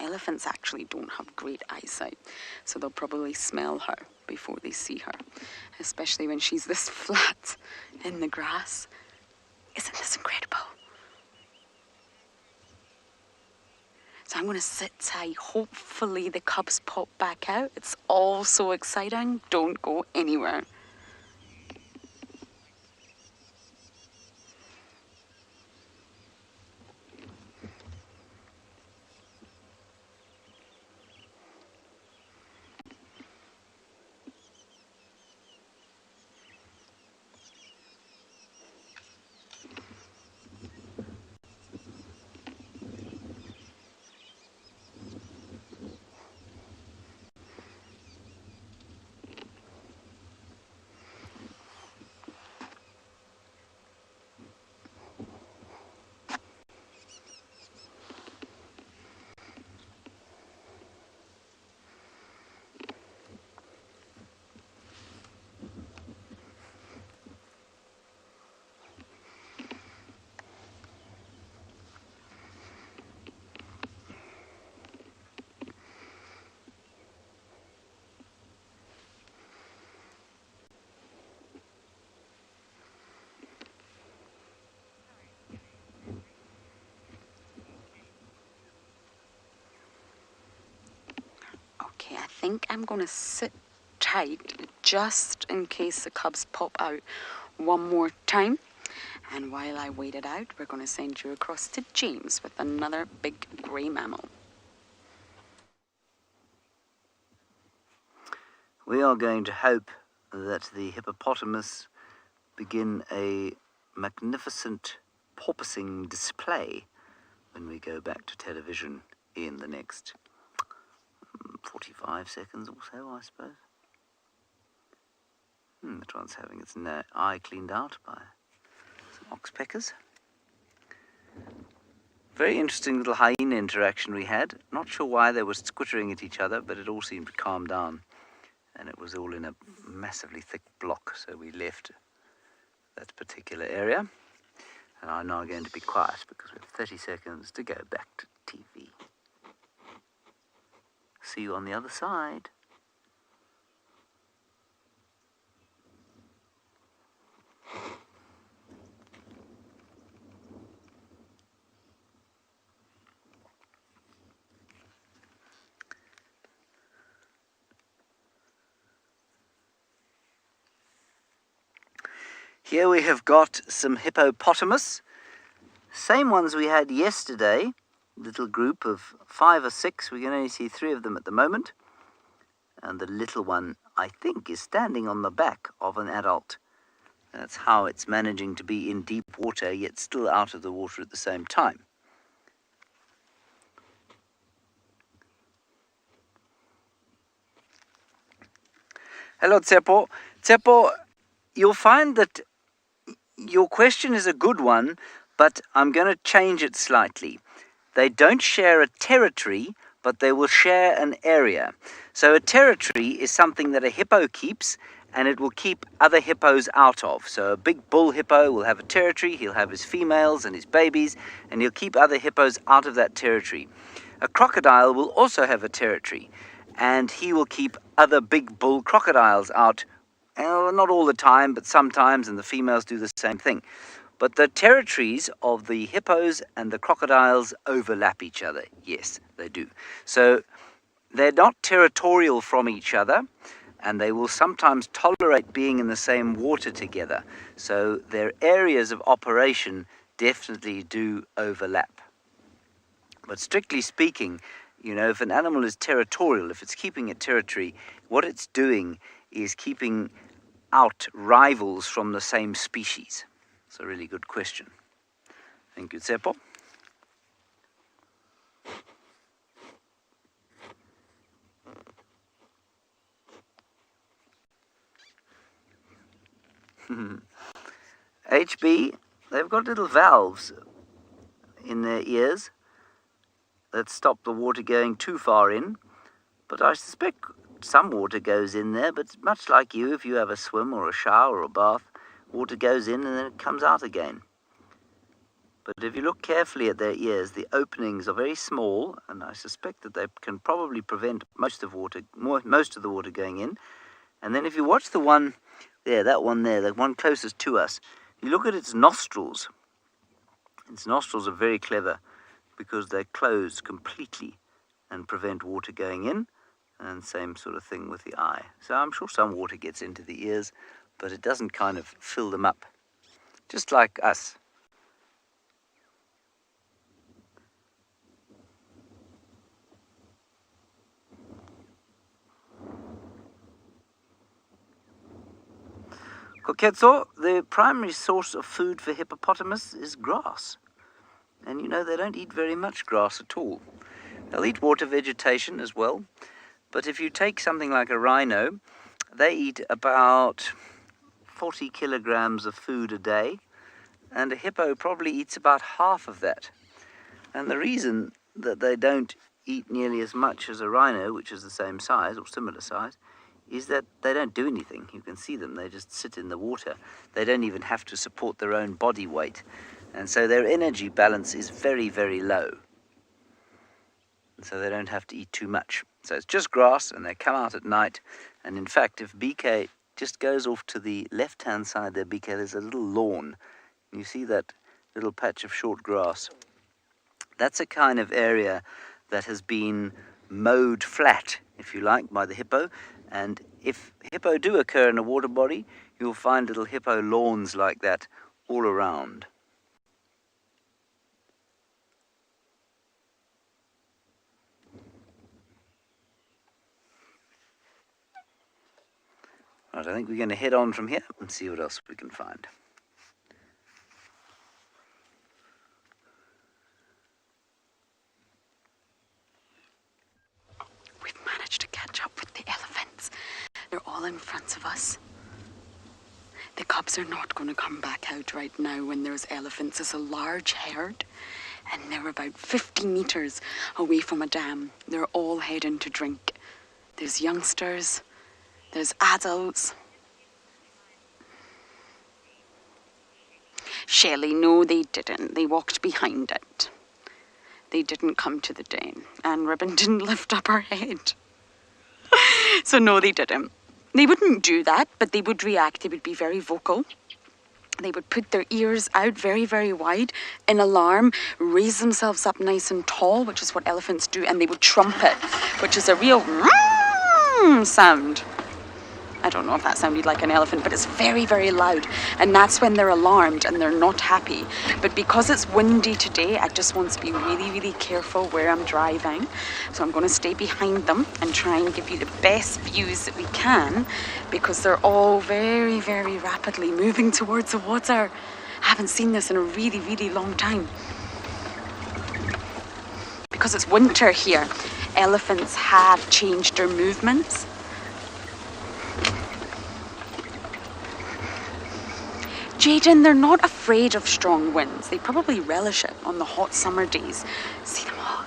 Elephants actually don't have great eyesight, so they'll probably smell her before they see her, especially when she's this flat in the grass. Isn't this incredible? So I'm going to sit tight. Hopefully the cubs pop back out. It's all so exciting. Don't go anywhere. Okay, I think I'm going to sit tight just in case the cubs pop out one more time. And while I wait it out, we're going to send you across to James with another big grey mammal. We are going to hope that the hippopotamus begin a magnificent porpoising display when we go back to television in the next 45 seconds or so, I suppose. The one's having its eye cleaned out by some oxpeckers. Very interesting little hyena interaction we had. Not sure why they were squittering at each other, but it all seemed to calm down. And it was all in a massively thick block, so we left that particular area. And I'm now going to be quiet because we have 30 seconds to go back to TV. See you on the other side. Here we have got some hippopotamus, same ones we had yesterday, little group of 5 or 6. We can only see 3 of them at the moment. And the little one, I think, is standing on the back of an adult That's how it's managing to be in deep water, yet still out of the water at the same time. Hello, Tsepo. Tsepo, you'll find that your question is a good one, but I'm going to change it slightly. They don't share a territory, but they will share an area. So a territory is something that a hippo keeps, and it will keep other hippos out of. So a big bull hippo will have a territory, he'll have his females and his babies, and he'll keep other hippos out of that territory. A crocodile will also have a territory, and he will keep other big bull crocodiles out, not all the time, but sometimes, and the females do the same thing. But the territories of the hippos and the crocodiles overlap each other. Yes, they do. So they're not territorial from each other, and they will sometimes tolerate being in the same water together. So their areas of operation definitely do overlap. But strictly speaking, you know, if an animal is territorial, if it's keeping a territory, what it's doing is keeping out rivals from the same species. It's a really good question. Thank you, Tsepo. HB, they've got little valves in their ears that stop the water going too far in, but I suspect some water goes in there, but much like you, if you have a swim or a shower or a bath, water goes in and then it comes out again. But if you look carefully at their ears, the openings are very small, and I suspect that they can probably prevent most of the water going in. And then if you watch the one there, that one there, the one closest to us, you look at its nostrils. Its nostrils are very clever because they're closed completely and prevent water going in, and same sort of thing with the eye. So I'm sure some water gets into the ears, but it doesn't kind of fill them up, just like us. Koketso, the primary source of food for hippopotamus is grass. And you know, they don't eat very much grass at all. They'll eat water vegetation as well. But if you take something like a rhino, they eat about 40 kilograms of food a day. And a hippo probably eats about half of that. And the reason that they don't eat nearly as much as a rhino, which is the same size or similar size, is that they don't do anything. You can see them, they just sit in the water. They don't even have to support their own body weight. And so their energy balance is very, very low. And so they don't have to eat too much. So it's just grass, and they come out at night. And in fact, if BK just goes off to the left-hand side there, BK, there's a little lawn. You see that little patch of short grass? That's a kind of area that has been mowed flat, if you like, by the hippo. And if hippo do occur in a water body, you'll find little hippo lawns like that all around. Right, I think we're going to head on from here and see what else we can find. We've managed to catch up with the elephants. They're all in front of us. The cubs are not going to come back out right now when there's elephants. It's a large herd, and they're about 50 meters away from a dam. They're all heading to drink. There's youngsters, there's adults. Shelley, no, they didn't. They walked behind it. They didn't come to the den, and Ribbon didn't lift up her head. So no, they didn't. They wouldn't do that, but they would react. They would be very vocal. They would put their ears out very, very wide in alarm, raise themselves up nice and tall, which is what elephants do, and they would trumpet, which is a real sound. I don't know if that sounded like an elephant, but it's very, very loud. And that's when they're alarmed and they're not happy. But because it's windy today, I just want to be really, really careful where I'm driving. So I'm going to stay behind them and try and give you the best views that we can, because they're all very, very rapidly moving towards the water. I haven't seen this in a really, really long time. Because it's winter here, elephants have changed their movements. Jaden, they're not afraid of strong winds. They probably relish it on the hot summer days. See them all.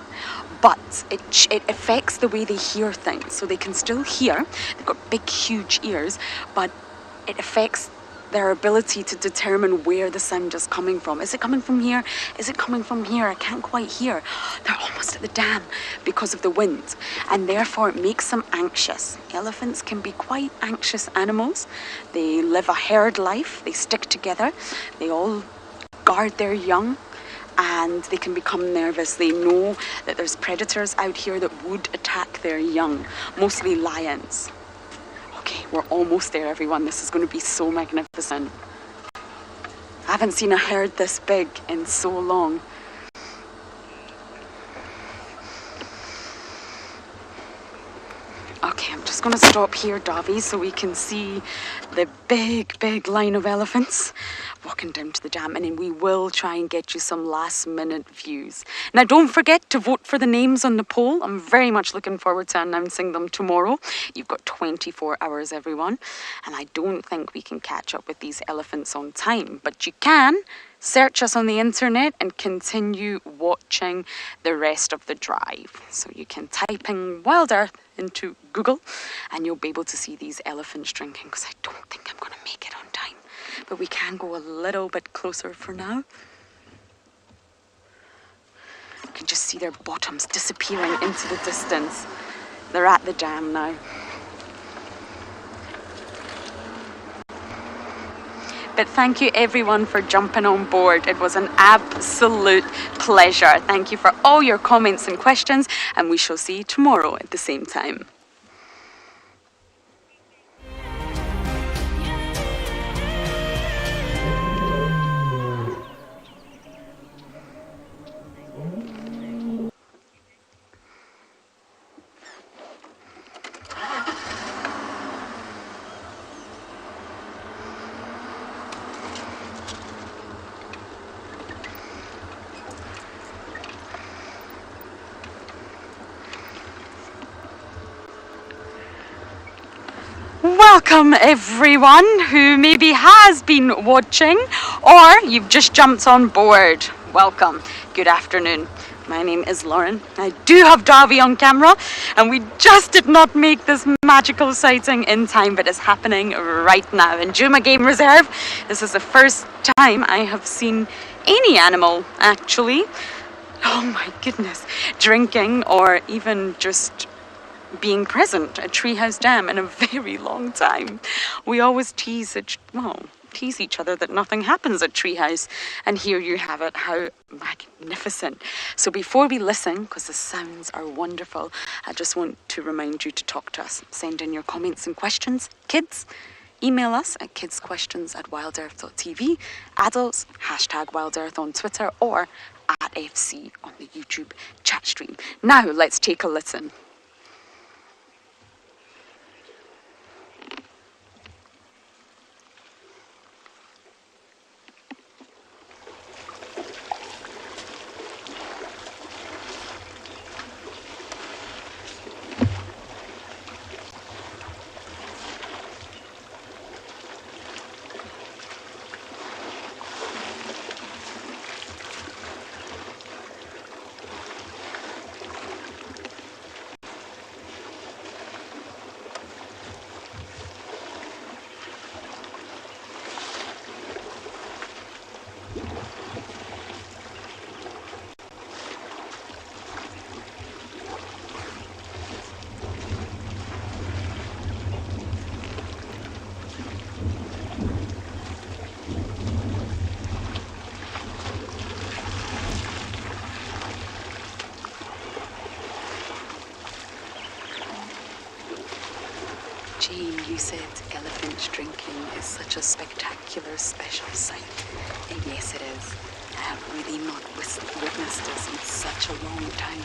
But it affects the way they hear things. So they can still hear. They've got big, huge ears, but it affects their ability to determine where the sound is coming from. Is it coming from here? Is it coming from here? I can't quite hear. They're almost at the dam because of the wind, and therefore it makes them anxious. Elephants can be quite anxious animals. They live a herd life. They stick together. They all guard their young, and they can become nervous. They know that there's predators out here that would attack their young, mostly lions. Okay, we're almost there, everyone. This is going to be so magnificent. I haven't seen a herd this big in so long. Okay, I'm just going to stop here, Davy, so we can see the big, big line of elephants walking down to the dam, and then we will try and get you some last minute views. Now, don't forget to vote for the names on the poll. I'm very much looking forward to announcing them tomorrow. You've got 24 hours, everyone, and I don't think we can catch up with these elephants on time, but you can search us on the internet and continue watching the rest of the drive. So you can type in Wild Earth into Google and you'll be able to see these elephants drinking, because I don't think I'm going to make it on time. But we can go a little bit closer for now. You can just see their bottoms disappearing into the distance. They're at the dam now. But thank you everyone for jumping on board. It was an absolute pleasure. Thank you for all your comments and questions, and we shall see you tomorrow at the same time. Welcome everyone who maybe has been watching or you've just jumped on board. Welcome. Good afternoon. My name is Lauren. I do have Davy on camera, and we just did not make this magical sighting in time, but it's happening right now in Tswalu Game Reserve. This is the first time I have seen any animal actually, oh my goodness, drinking or even just being present at Treehouse Dam in a very long time. We always tease each other that nothing happens at Treehouse, and here you have it. How magnificent. So before we listen, because the sounds are wonderful, I just want to remind you to talk to us. Send in your comments and questions. Kids, email us at kidsquestions@wildearth.tv. Adults, #WildEarth on Twitter, or @FC on the YouTube chat stream. Now let's take a listen. Jane, you said elephant drinking is such a spectacular, special sight. And yes, it is. I have really not witnessed this in such a long time.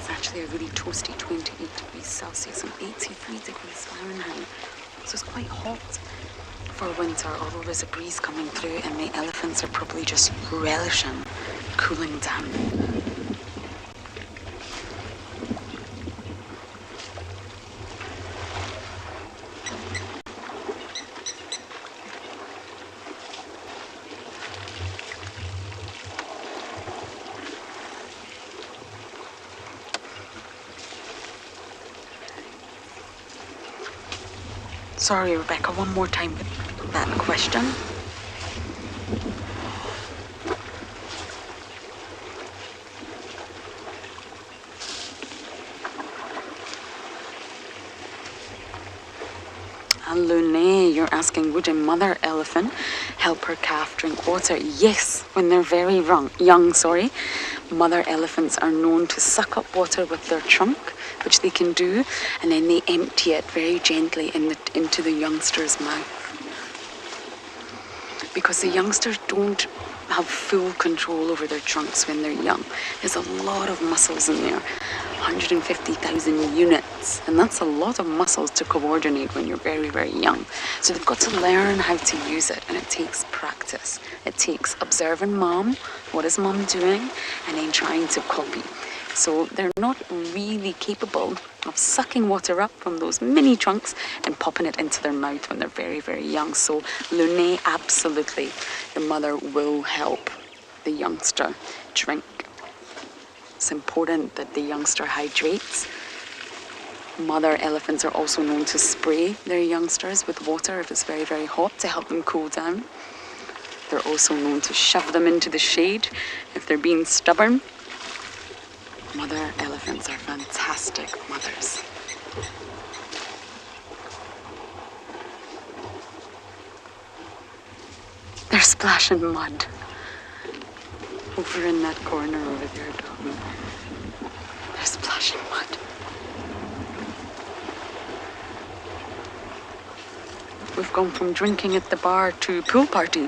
Actually a really toasty 28 degrees Celsius and 83 degrees Fahrenheit. So it's quite hot for winter, although there's a breeze coming through and the elephants are probably just relishing cooling down. Sorry, Rebecca, one more time with that question. And Lune, you're asking, would a mother elephant help her calf drink water? Yes, when they're very young, mother elephants are known to suck up water with their trunk, which they can do, and then they empty it very gently into the youngster's mouth. Because the youngsters don't have full control over their trunks when they're young. There's a lot of muscles in there, 150,000 units, and that's a lot of muscles to coordinate when you're very, very young. So they've got to learn how to use it, and it takes practice. It takes observing mom, what is mom doing, and then trying to copy. So they're not really capable of sucking water up from those mini trunks and popping it into their mouth when they're very, very young. So Lune, absolutely, the mother will help the youngster drink. It's important that the youngster hydrates. Mother elephants are also known to spray their youngsters with water if it's very, very hot to help them cool down. They're also known to shove them into the shade if they're being stubborn. Mother elephants are fantastic mothers. They're splashing mud. Over in that corner over there, darling. They're splashing mud. We've gone from drinking at the bar to pool party.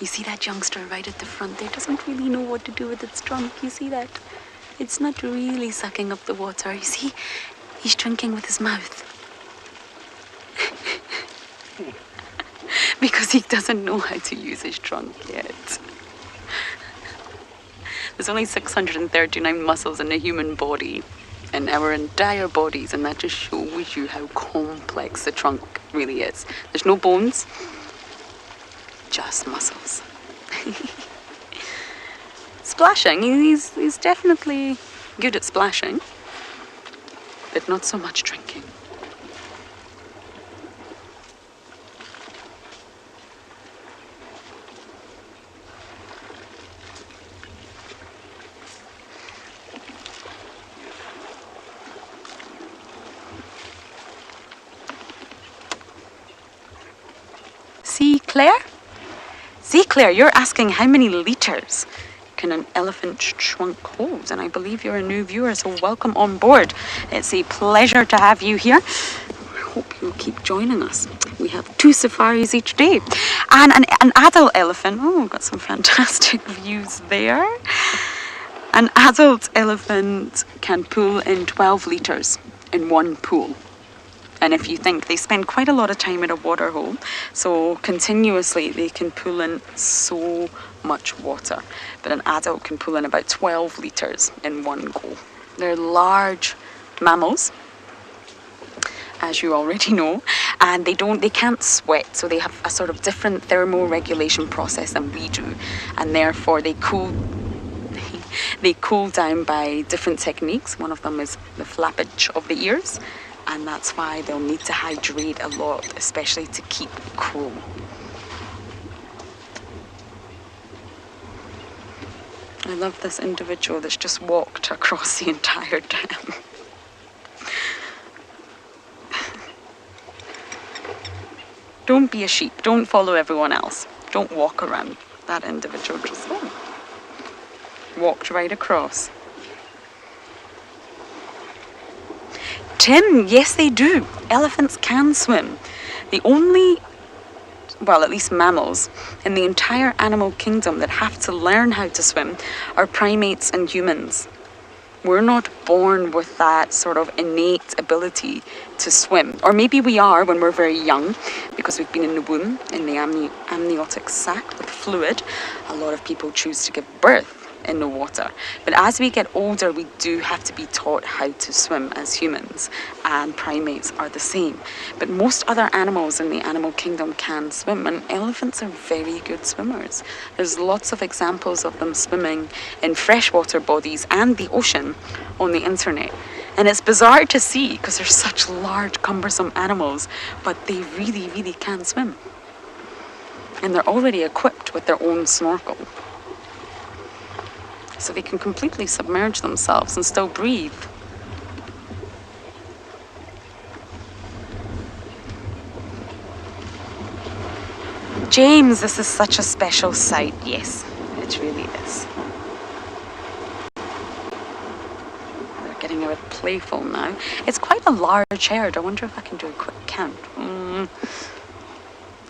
You see that youngster right at the front there doesn't really know what to do with its trunk. You see that? It's not really sucking up the water. You see, he's drinking with his mouth. Because he doesn't know how to use his trunk yet. There's only 639 muscles in the human body, in our entire bodies, and that just shows you how complex the trunk really is. There's no bones. Just muscles. Splashing, he's definitely good at splashing, but not so much drinking. See, Claire, you're asking how many litres can an elephant trunk hold? And I believe you're a new viewer, so welcome on board. It's a pleasure to have you here. I hope you'll keep joining us. We have 2 safaris each day. And an adult elephant, oh, got some fantastic views there. An adult elephant can pull in 12 litres in one pool. And if you think, they spend quite a lot of time at a water hole, so continuously they can pull in so much water. But an adult can pull in about 12 litres in one go. They're large mammals, as you already know, and they can't sweat, so they have a sort of different thermoregulation process than we do, and therefore they cool They cool down by different techniques. One of them is the flappage of the ears, and that's why they'll need to hydrate a lot, especially to keep cool. I love this individual that's just walked across the entire dam. Don't be a sheep. Don't follow everyone else. Don't walk around. That individual just walked right across. Tim, yes they do. Elephants can swim. The only, well, at least mammals in the entire animal kingdom that have to learn how to swim are primates and humans. We're not born with that sort of innate ability to swim. Or maybe we are when we're very young, because we've been in the womb, in the amniotic sac with fluid. A lot of people choose to give birth in the water. But as we get older, we do have to be taught how to swim as humans, and primates are the same. But most other animals in the animal kingdom can swim, and elephants are very good swimmers. There's lots of examples of them swimming in freshwater bodies and the ocean on the internet. And it's bizarre to see because they're such large, cumbersome animals, but they really, really can swim. And they're already equipped with their own snorkel. So they can completely submerge themselves and still breathe. James, this is such a special sight. Yes, it really is. They're getting a bit playful now. It's quite a large herd. I wonder if I can do a quick count.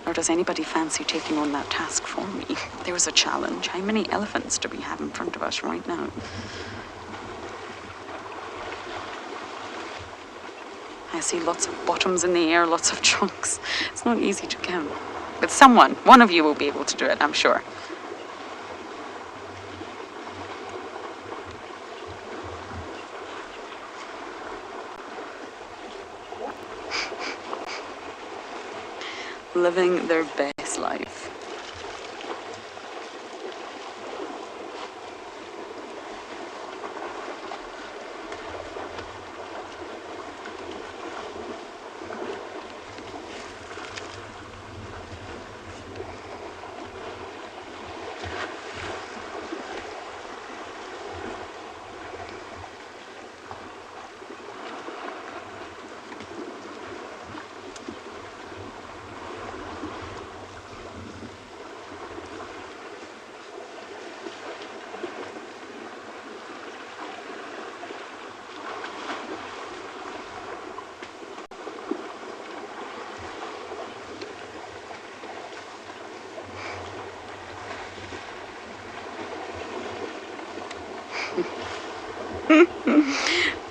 Or does anybody fancy taking on that task for me? There's a challenge. How many elephants do we have in front of us right now? I see lots of bottoms in the air, lots of trunks. It's not easy to count. But one of you will be able to do it, I'm sure. Living their best life.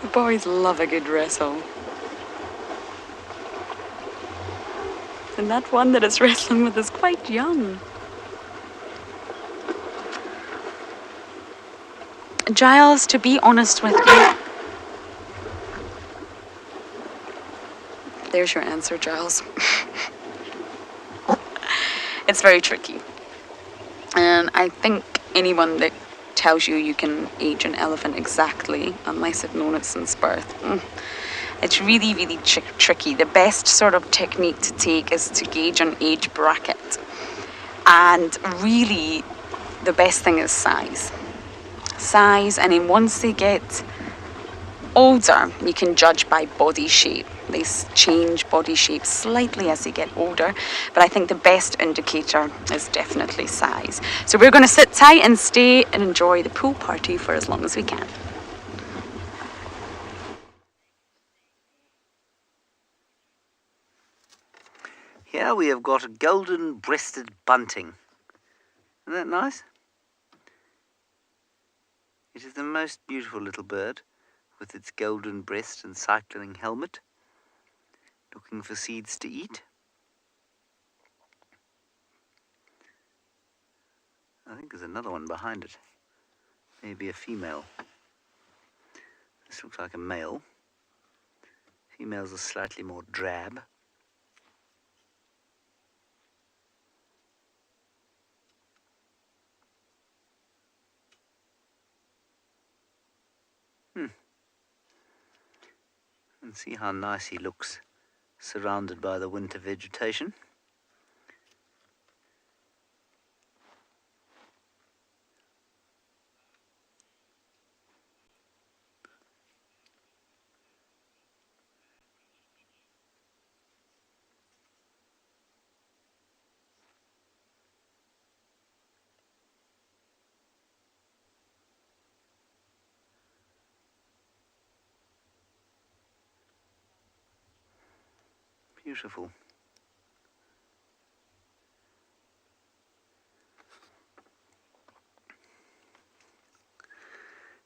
The boys love a good wrestle. And that one that it's wrestling with is quite young. Giles, to be honest with you... There's your answer, Giles. It's very tricky. And I think anyone that tells you you can age an elephant exactly, unless they've known it since birth, it's really, really tricky. The best sort of technique to take is to gauge an age bracket. And really, the best thing is size. Size, and then once they get older, you can judge by body shape. They change body shape slightly as they get older, but I think the best indicator is definitely size. So we're going to sit tight and stay and enjoy the pool party for as long as we can. Here we have got a golden-breasted bunting. Isn't that nice? It is the most beautiful little bird, with its golden breast and cycling helmet, looking for seeds to eat. I think there's another one behind it. Maybe a female. This looks like a male. Females are slightly more drab. And see how nice he looks, surrounded by the winter vegetation. Beautiful.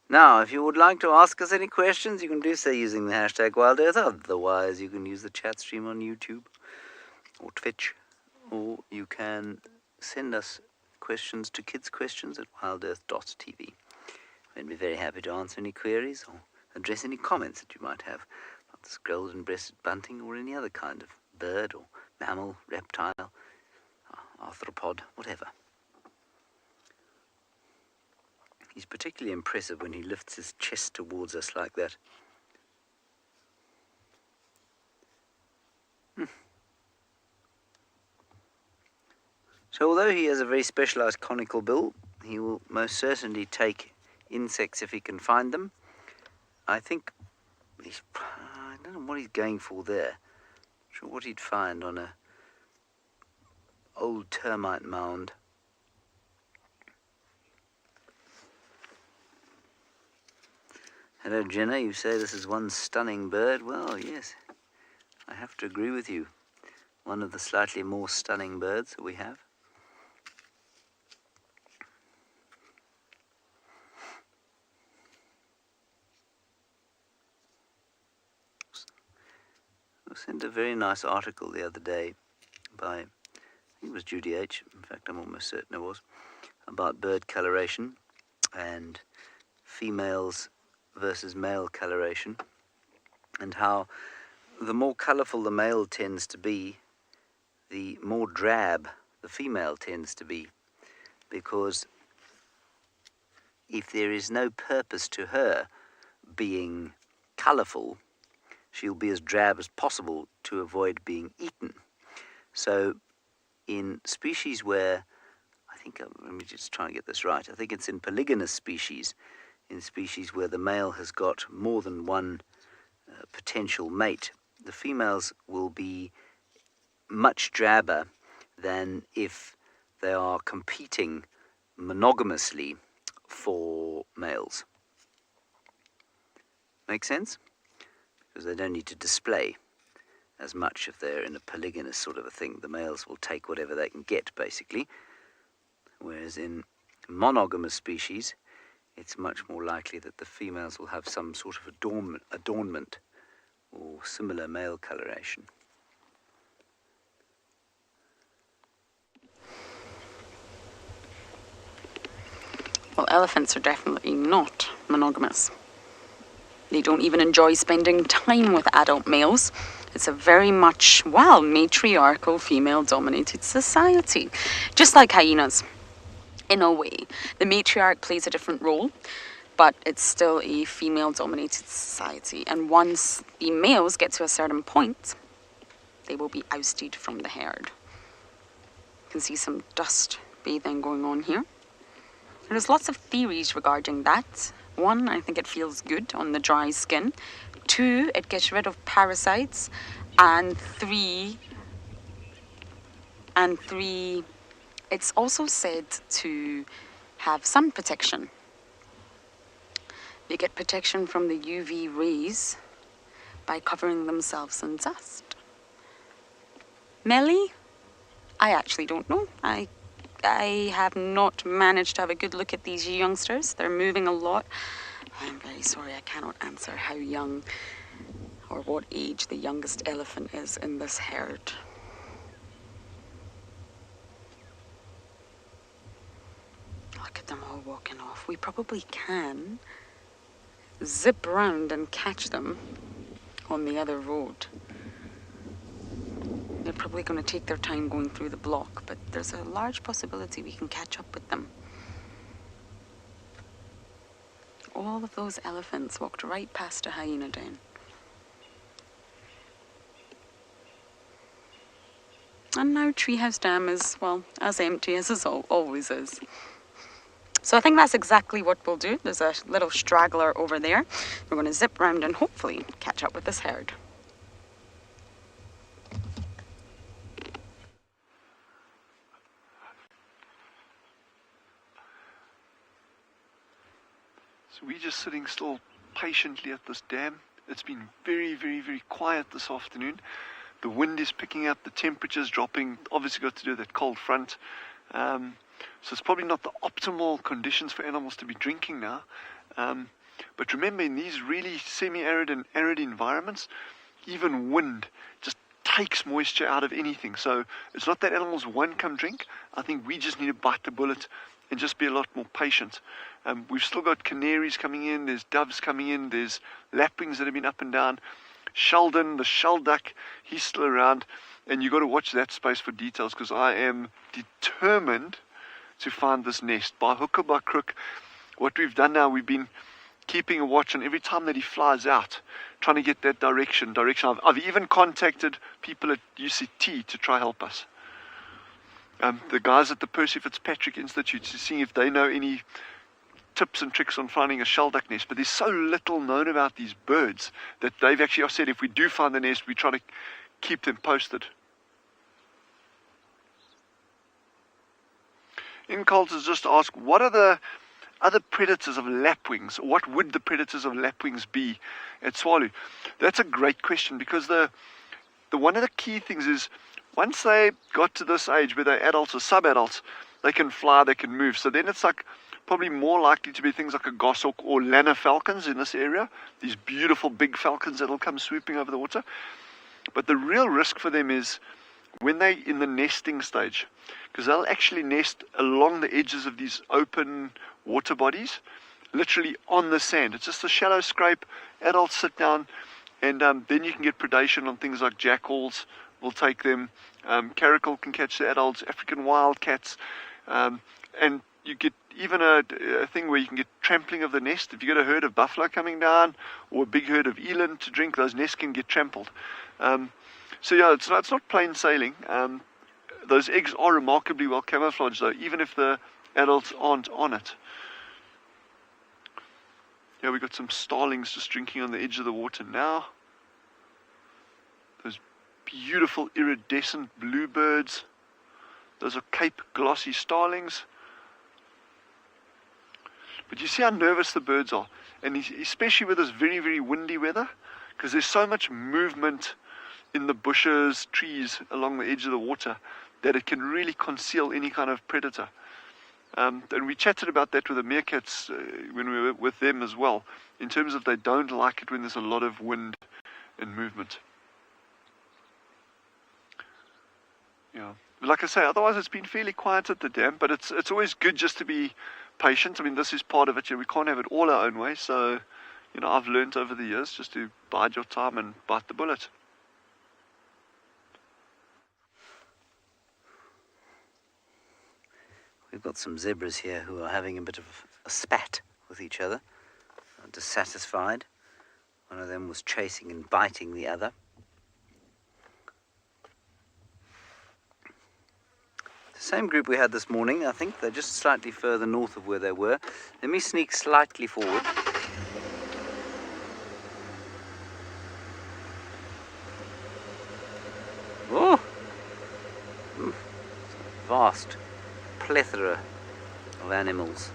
Now, if you would like to ask us any questions, you can do so using the hashtag Wild Earth. Otherwise, you can use the chat stream on YouTube or Twitch, or you can send us questions to kidsquestions@wildearth.tv. We'd be very happy to answer any queries or address any comments that you might have about this golden-breasted bunting or any other kind of bird or mammal, reptile, arthropod, whatever. He's particularly impressive when he lifts his chest towards us like that. So although he has a very specialized conical bill, he will most certainly take insects if he can find them. I think I don't know what he's going for there. Not sure what he'd find on a old termite mound. Hello, Jenna. You say this is one stunning bird. Well, yes, I have to agree with you. One of the slightly more stunning birds that we have. I sent a very nice article the other day by, I think it was Judy H. In fact, I'm almost certain it was, about bird coloration and females versus male coloration, and how the more colourful the male tends to be, the more drab the female tends to be, because if there is no purpose to her being colourful, she'll be as drab as possible to avoid being eaten. So in species where, I think, let me just try and get this right, I think it's in polygynous species, in species where the male has got more than one potential mate, the females will be much drabber than if they are competing monogamously for males. Make sense? Because they don't need to display as much if they're in a polygynous sort of a thing. The males will take whatever they can get, basically. Whereas in monogamous species, it's much more likely that the females will have some sort of adornment or similar male coloration. Well, elephants are definitely not monogamous. They don't even enjoy spending time with adult males. It's a very much, well, matriarchal, female-dominated society. Just like hyenas, in a way. The matriarch plays a different role, but it's still a female-dominated society. And once the males get to a certain point, they will be ousted from the herd. You can see some dust bathing going on here. There's lots of theories regarding that. One, I think it feels good on the dry skin. Two, it gets rid of parasites. And three, it's also said to have sun protection. They get protection from the UV rays by covering themselves in dust. Melly? I actually don't know. I have not managed to have a good look at these youngsters. They're moving a lot. I'm very sorry, I cannot answer how young or what age the youngest elephant is in this herd. Look at them all walking off. We probably can zip round and catch them on the other road. They're probably going to take their time going through the block, but there's a large possibility we can catch up with them. All of those elephants walked right past a hyena den. And now Treehouse Dam is, well, as empty as it always is. So I think that's exactly what we'll do. There's a little straggler over there. We're going to zip round and hopefully catch up with this herd. So we're just sitting still patiently at this dam. It's been very, very, very quiet this afternoon. The wind is picking up, the temperature's dropping, obviously got to do with that cold front. So it's probably not the optimal conditions for animals to be drinking now. But remember, in these really semi-arid and arid environments, even wind just takes moisture out of anything. So it's not that animals won't come drink. I think we just need to bite the bullet and just be a lot more patient. We've still got canaries coming in, there's doves coming in, there's lapwings that have been up and down. Sheldon, the shell duck, he's still around, and you've got to watch that space for details, because I am determined to find this nest. By hook or by crook, what we've done now, we've been keeping a watch on every time that he flies out, trying to get that direction. I've even contacted people at UCT to try help us. The guys at the Percy Fitzpatrick Institute, to see if they know any tips and tricks on finding a shelduck nest. But there's so little known about these birds that they've actually said if we do find the nest, we try to keep them posted. Incolt has just asked, what are the other predators of lapwings? What would the predators of lapwings be at Tswalu? That's a great question, because the one of the key things is, once they got to this age where they're adults or sub-adults, they can fly, they can move. So then it's like probably more likely to be things like a goshawk or lanner falcons in this area. These beautiful big falcons that'll come swooping over the water. But the real risk for them is when they're in the nesting stage, because they'll actually nest along the edges of these open water bodies, literally on the sand. It's just a shallow scrape. Adults sit down, and then you can get predation on things like jackals will take them. Caracal can catch the adults, African wildcats, and you get even a thing where you can get trampling of the nest. If you get a herd of buffalo coming down or a big herd of eland to drink, those nests can get trampled. So yeah, it's not plain sailing. Those eggs are remarkably well camouflaged though, even if the adults aren't on it. Yeah, we've got some starlings just drinking on the edge of the water now. Those beautiful iridescent bluebirds. Those are Cape glossy starlings. But you see how nervous the birds are, and especially with this very, very windy weather, because there's so much movement in the bushes, trees along the edge of the water, that it can really conceal any kind of predator. And we chatted about that with the meerkats when we were with them as well, in terms of they don't like it when there's a lot of wind and movement. Yeah, like I say, otherwise it's been fairly quiet at the dam, but it's always good just to be patient. I mean, this is part of it. We can't have it all our own way. So, I've learned over the years just to bide your time and bite the bullet. We've got some zebras here who are having a bit of a spat with each other, dissatisfied. One of them was chasing and biting the other. The same group we had this morning. I think they're just slightly further north of where they were. Let me sneak slightly forward. Oh! Vast plethora of animals.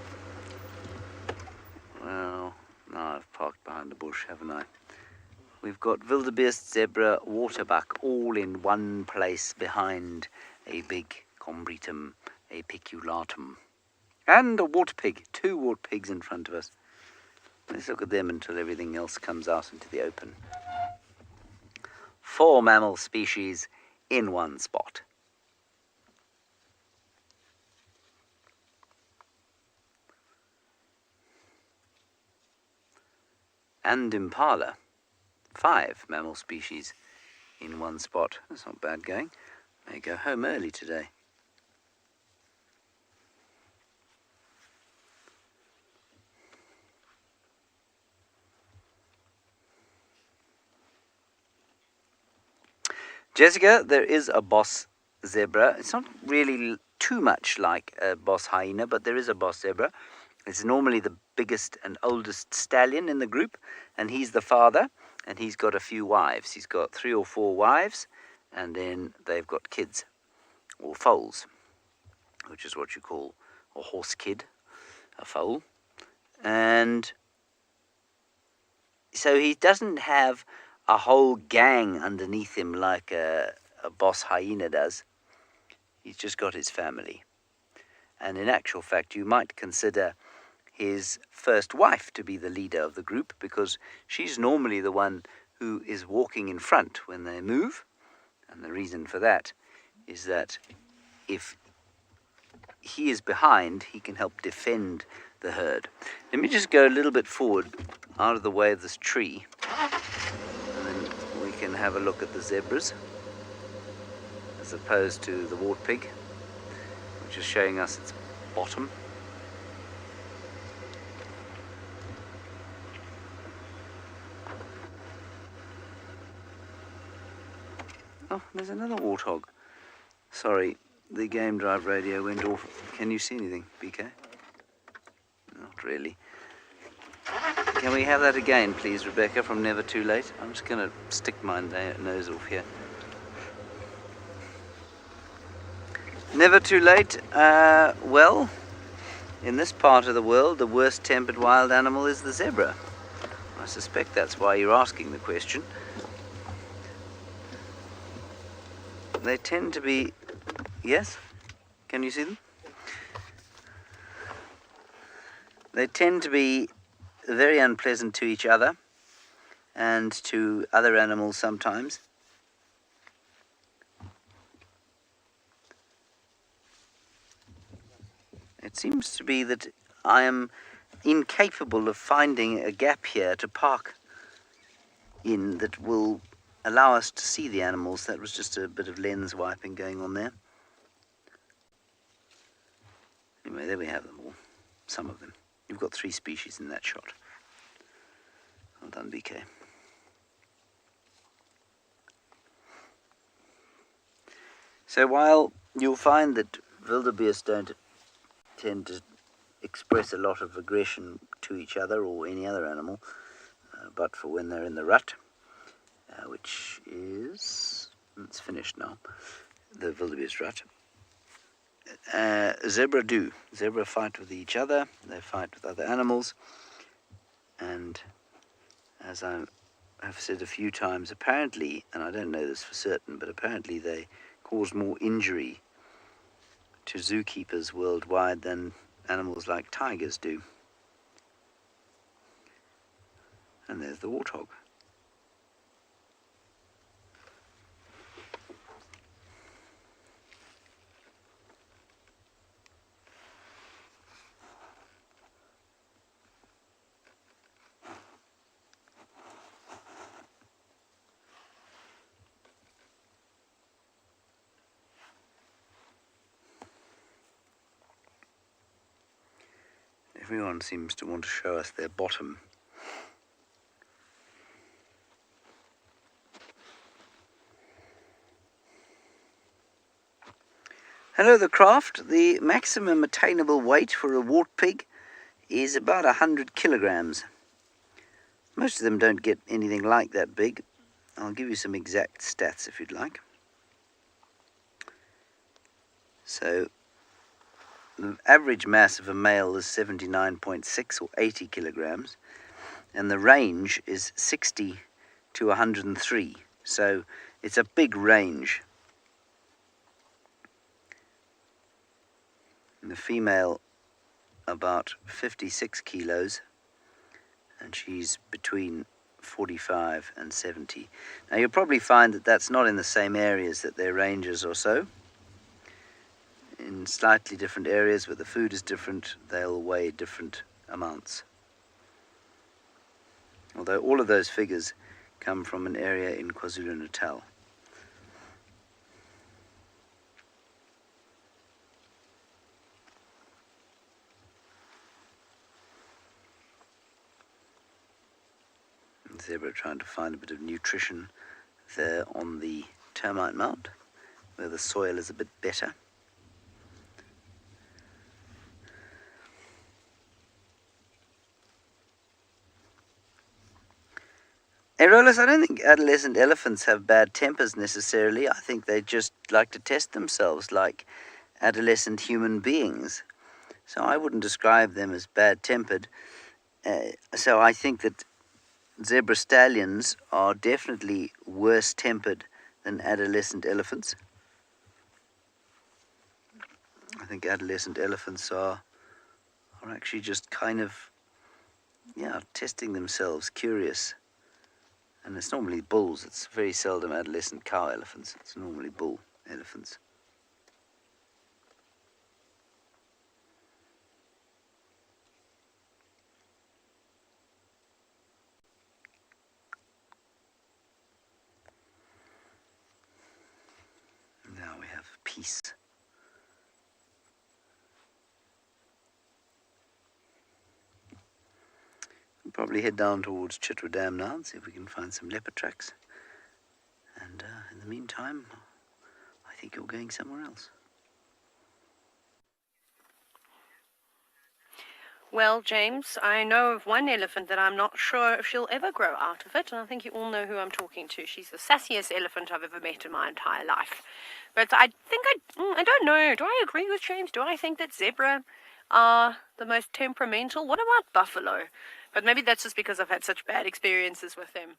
Well, now I've parked behind the bush, haven't I? We've got wildebeest, zebra, waterbuck all in one place behind a big combretum apiculatum. And a water pig, 2 water pigs in front of us. Let's look at them until everything else comes out into the open. 4 mammal species in one spot. And impala, 5 mammal species in one spot. That's not bad going. May go home early today. Jessica, there is a boss zebra. It's not really too much like a boss hyena, but there is a boss zebra. It's normally the biggest and oldest stallion in the group, and he's the father, and he's got a few wives. He's got 3 or 4 wives, and then they've got kids, or foals, which is what you call a horse kid, a foal. And so he doesn't have a whole gang underneath him like a boss hyena does. He's just got his family. And in actual fact, you might consider his first wife to be the leader of the group, because she's normally the one who is walking in front when they move. And the reason for that is that if he is behind, he can help defend the herd. Let me just go a little bit forward out of the way of this tree, and then we can have a look at the zebras as opposed to the wart pig, which is showing us its bottom. Oh, there's another warthog. Sorry, the game drive radio went off. Can you see anything, BK? Not really. Can we have that again, please, Rebecca, from Never Too Late? I'm just going to stick my nose off here. Never too late. Well, in this part of the world, the worst tempered wild animal is the zebra. I suspect that's why you're asking the question. They tend to be... Yes? Can you see them? They tend to be very unpleasant to each other and to other animals sometimes. It seems to be that I am incapable of finding a gap here to park in that will allow us to see the animals. That was just a bit of lens wiping going on there. Anyway, there we have them all. Some of them. You've got 3 species in that shot. Well done, BK. So while you'll find that wildebeest don't tend to express a lot of aggression to each other or any other animal, but for when they're in the rut, which is, it's finished now, the wildebeest rut. Zebra do. Zebra fight with each other, they fight with other animals, and as I have said a few times, apparently, and I don't know this for certain, but apparently they cause more injury to zookeepers worldwide than animals like tigers do. And there's the warthog. Everyone seems to want to show us their bottom. Hello, the craft. The maximum attainable weight for a wart pig is about 100 kilograms. Most of them don't get anything like that big. I'll give you some exact stats if you'd like. So, the average mass of a male is 79.6 or 80 kilograms, and the range is 60 to 103. So it's a big range. And the female about 56 kilos, and she's between 45 and 70. Now you'll probably find that that's not in the same areas that their ranges or so. In slightly different areas where the food is different, they'll weigh different amounts. Although all of those figures come from an area in KwaZulu-Natal. Zebra trying to find a bit of nutrition there on the termite mound, where the soil is a bit better. Aerolas, I don't think adolescent elephants have bad tempers necessarily. I think they just like to test themselves like adolescent human beings. So I wouldn't describe them as bad-tempered. So I think that zebra stallions are definitely worse-tempered than adolescent elephants. I think adolescent elephants are actually just kind of, testing themselves, curious. And it's normally bulls. It's very seldom adolescent cow elephants. It's normally bull elephants. Now we have peace. We'll probably head down towards Chitwa Dam now and see if we can find some leopard tracks. And in the meantime, I think you're going somewhere else. Well, James, I know of one elephant that I'm not sure if she'll ever grow out of it, and I think you all know who I'm talking to. She's the sassiest elephant I've ever met in my entire life. But I think I don't know. Do I agree with James? Do I think that zebra are the most temperamental? What about buffalo? But maybe that's just because I've had such bad experiences with them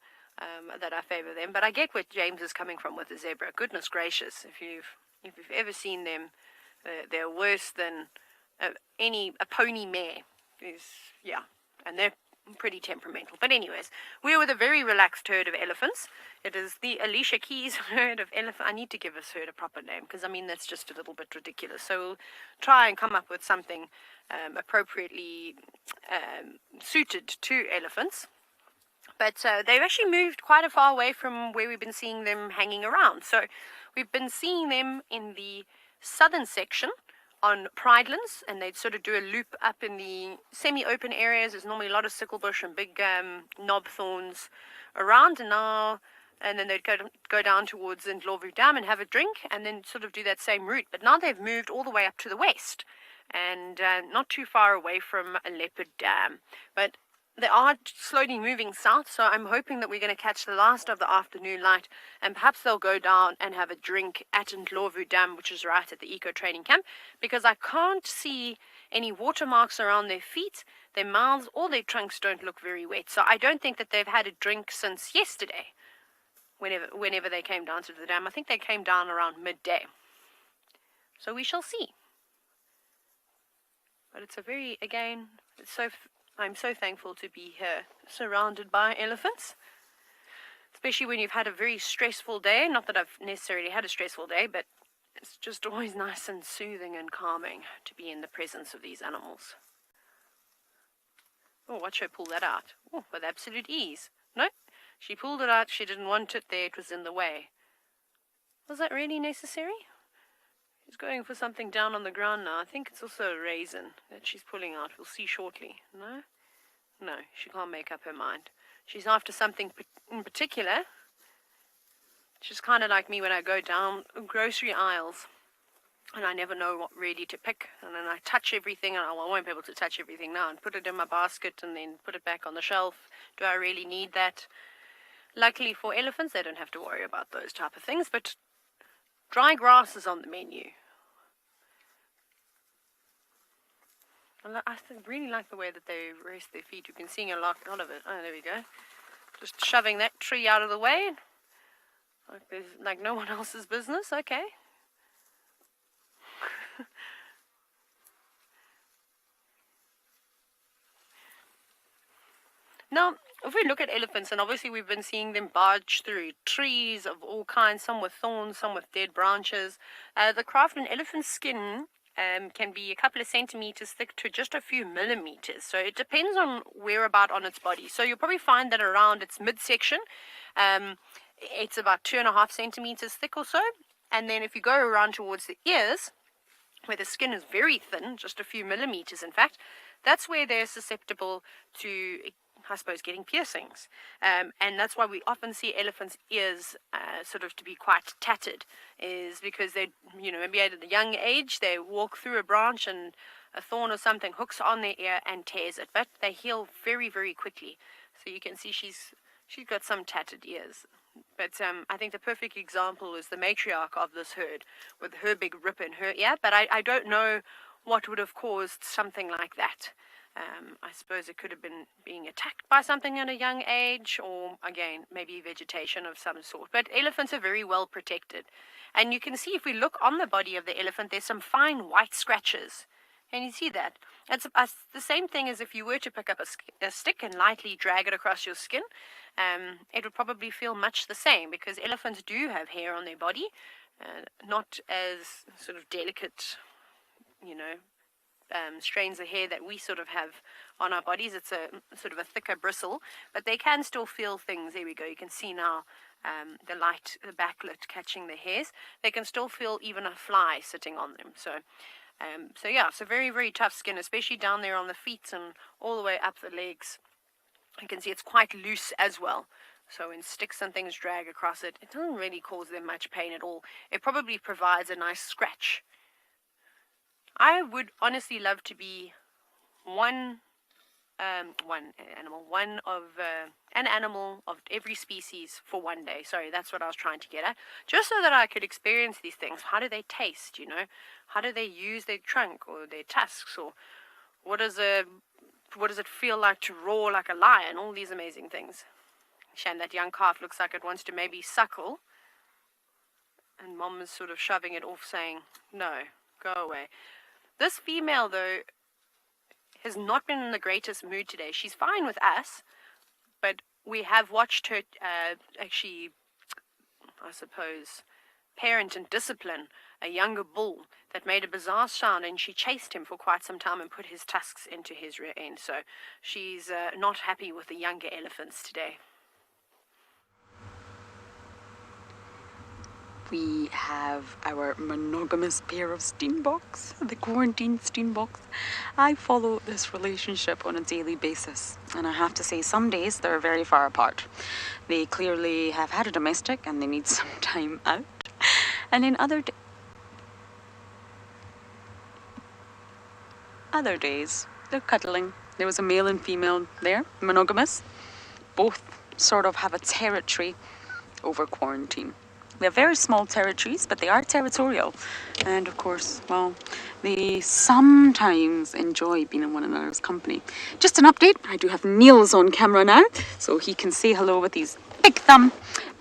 that I favor them. But I get where James is coming from with the zebra. Goodness gracious, if you've ever seen them, they're worse than a pony mare. And they're pretty temperamental. But anyways, we're with a very relaxed herd of elephants. It is the Alicia Keys herd of elephants. I need to give this herd a proper name because, that's just a little bit ridiculous. So we'll try and come up with something appropriately suited to elephants. But they've actually moved quite a far away from where we've been seeing them hanging around. So we've been seeing them in the southern section on pridelands, and they'd sort of do a loop up in the semi-open areas. There's normally a lot of sickle bush and big knob thorns around, and then they'd go down towards Ndlovu Dam and have a drink, and then sort of do that same route. But now they've moved all the way up to the west, and not too far away from a leopard dam. But they are slowly moving south, so I'm hoping that we're going to catch the last of the afternoon light, and perhaps they'll go down and have a drink at Ndlovu Dam, which is right at the eco training camp, because I can't see any watermarks around their feet, their mouths, or their trunks don't look very wet. So I don't think that they've had a drink since yesterday, whenever they came down to the dam. I think they came down around midday. So we shall see. But it's I'm so thankful to be here, surrounded by elephants, especially when you've had a very stressful day. Not that I've necessarily had a stressful day, but it's just always nice and soothing and calming to be in the presence of these animals. Oh, watch her pull that out. Oh, with absolute ease. No, she pulled it out. She didn't want it there. It was in the way. Was that really necessary? She's going for something down on the ground now. I think it's also a raisin that she's pulling out. We'll see shortly. No, she can't make up her mind. She's after something in particular. She's kind of like me when I go down grocery aisles and I never know what really to pick. And then I touch everything, and I won't be able to touch everything now, and put it in my basket and then put it back on the shelf. Do I really need that? Luckily for elephants, they don't have to worry about those type of things, but dry grass is on the menu. I really like the way that they rest their feet. You've been seeing a lot of it. Oh, there we go. Just shoving that tree out of the way. Like no one else's business. Okay. Now, if we look at elephants, and obviously we've been seeing them barge through trees of all kinds, some with thorns, some with dead branches. The craft in elephant skin can be a couple of centimeters thick to just a few millimeters. So it depends on whereabout on its body. So you'll probably find that around its midsection, it's about 2.5 centimeters thick or so. And then if you go around towards the ears, where the skin is very thin, just a few millimeters in fact, that's where they're susceptible to I suppose, getting piercings. And that's why we often see elephants' ears sort of to be quite tattered, is because they, maybe at a young age, they walk through a branch and a thorn or something hooks on their ear and tears it. But they heal very, very quickly. So you can see she's got some tattered ears. But I think the perfect example is the matriarch of this herd with her big rip in her ear. But I don't know what would have caused something like that. I suppose it could have been being attacked by something at a young age, or again, maybe vegetation of some sort. But elephants are very well protected. And you can see, if we look on the body of the elephant, there's some fine white scratches. And you see that. It's the same thing as if you were to pick up a stick and lightly drag it across your skin. It would probably feel much the same, because elephants do have hair on their body, not as sort of delicate, strains of hair that we sort of have on our bodies. It's a sort of a thicker bristle, but they can still feel things. There we go. You can see now the light, the backlit catching the hairs. They can still feel even a fly sitting on them. So yeah, it's a very, very tough skin, especially down there on the feet and all the way up the legs. You can see it's quite loose as well. So when sticks and things drag across it, it doesn't really cause them much pain at all. It probably provides a nice scratch. I would honestly love to be an animal of every species for one day. Sorry, that's what I was trying to get at. Just so that I could experience these things. How do they taste, How do they use their trunk or their tusks? Or what does it feel like to roar like a lion? All these amazing things. Shame that young calf looks like it wants to maybe suckle. And Mom is sort of shoving it off, saying, no, go away. This female, though, has not been in the greatest mood today. She's fine with us, but we have watched her actually, I suppose, parent and discipline a younger bull that made a bizarre sound, and she chased him for quite some time and put his tusks into his rear end. So she's not happy with the younger elephants today. We have our monogamous pair of steenboks, the quarantine steenboks. I follow this relationship on a daily basis, and I have to say, some days they're very far apart. They clearly have had a domestic and they need some time out. And in other days, they're cuddling. There was a male and female there, monogamous. Both sort of have a territory over quarantine. They're very small territories, but they are territorial. And of course, well, they sometimes enjoy being in one another's company. Just an update, I do have Niels on camera now, so he can say hello with his big thumb.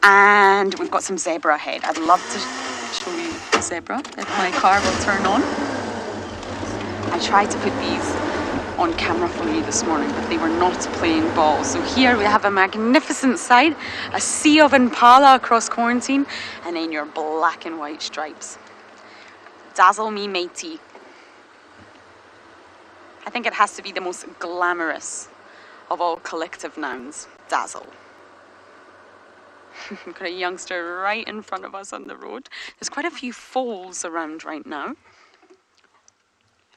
And we've got some zebra ahead. I'd love to show you the zebra, if my car will turn on. I tried to put these on camera for you this morning, but they were not playing ball. So here we have a magnificent sight, a sea of impala across quarantine, and then your black and white stripes. Dazzle me, matey. I think it has to be the most glamorous of all collective nouns. Dazzle. We've got a youngster right in front of us on the road. There's quite a few foals around right now.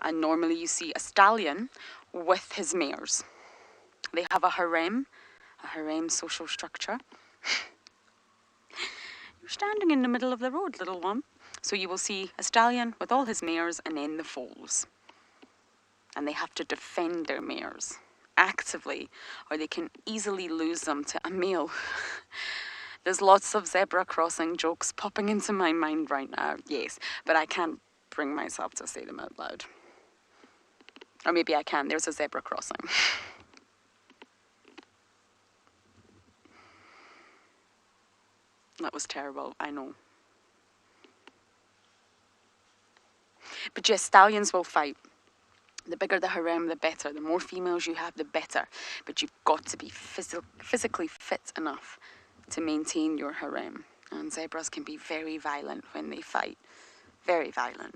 And normally you see a stallion with his mares. They have a harem social structure. You're standing in the middle of the road, little one. So you will see a stallion with all his mares and then the foals. And they have to defend their mares actively, or they can easily lose them to a male. There's lots of zebra crossing jokes popping into my mind right now, yes, but I can't bring myself to say them out loud. Or maybe I can. There's a zebra crossing. That was terrible, I know. But yes, stallions will fight. The bigger the harem, the better. The more females you have, the better. But you've got to be physically fit enough to maintain your harem. And zebras can be very violent when they fight. Very violent.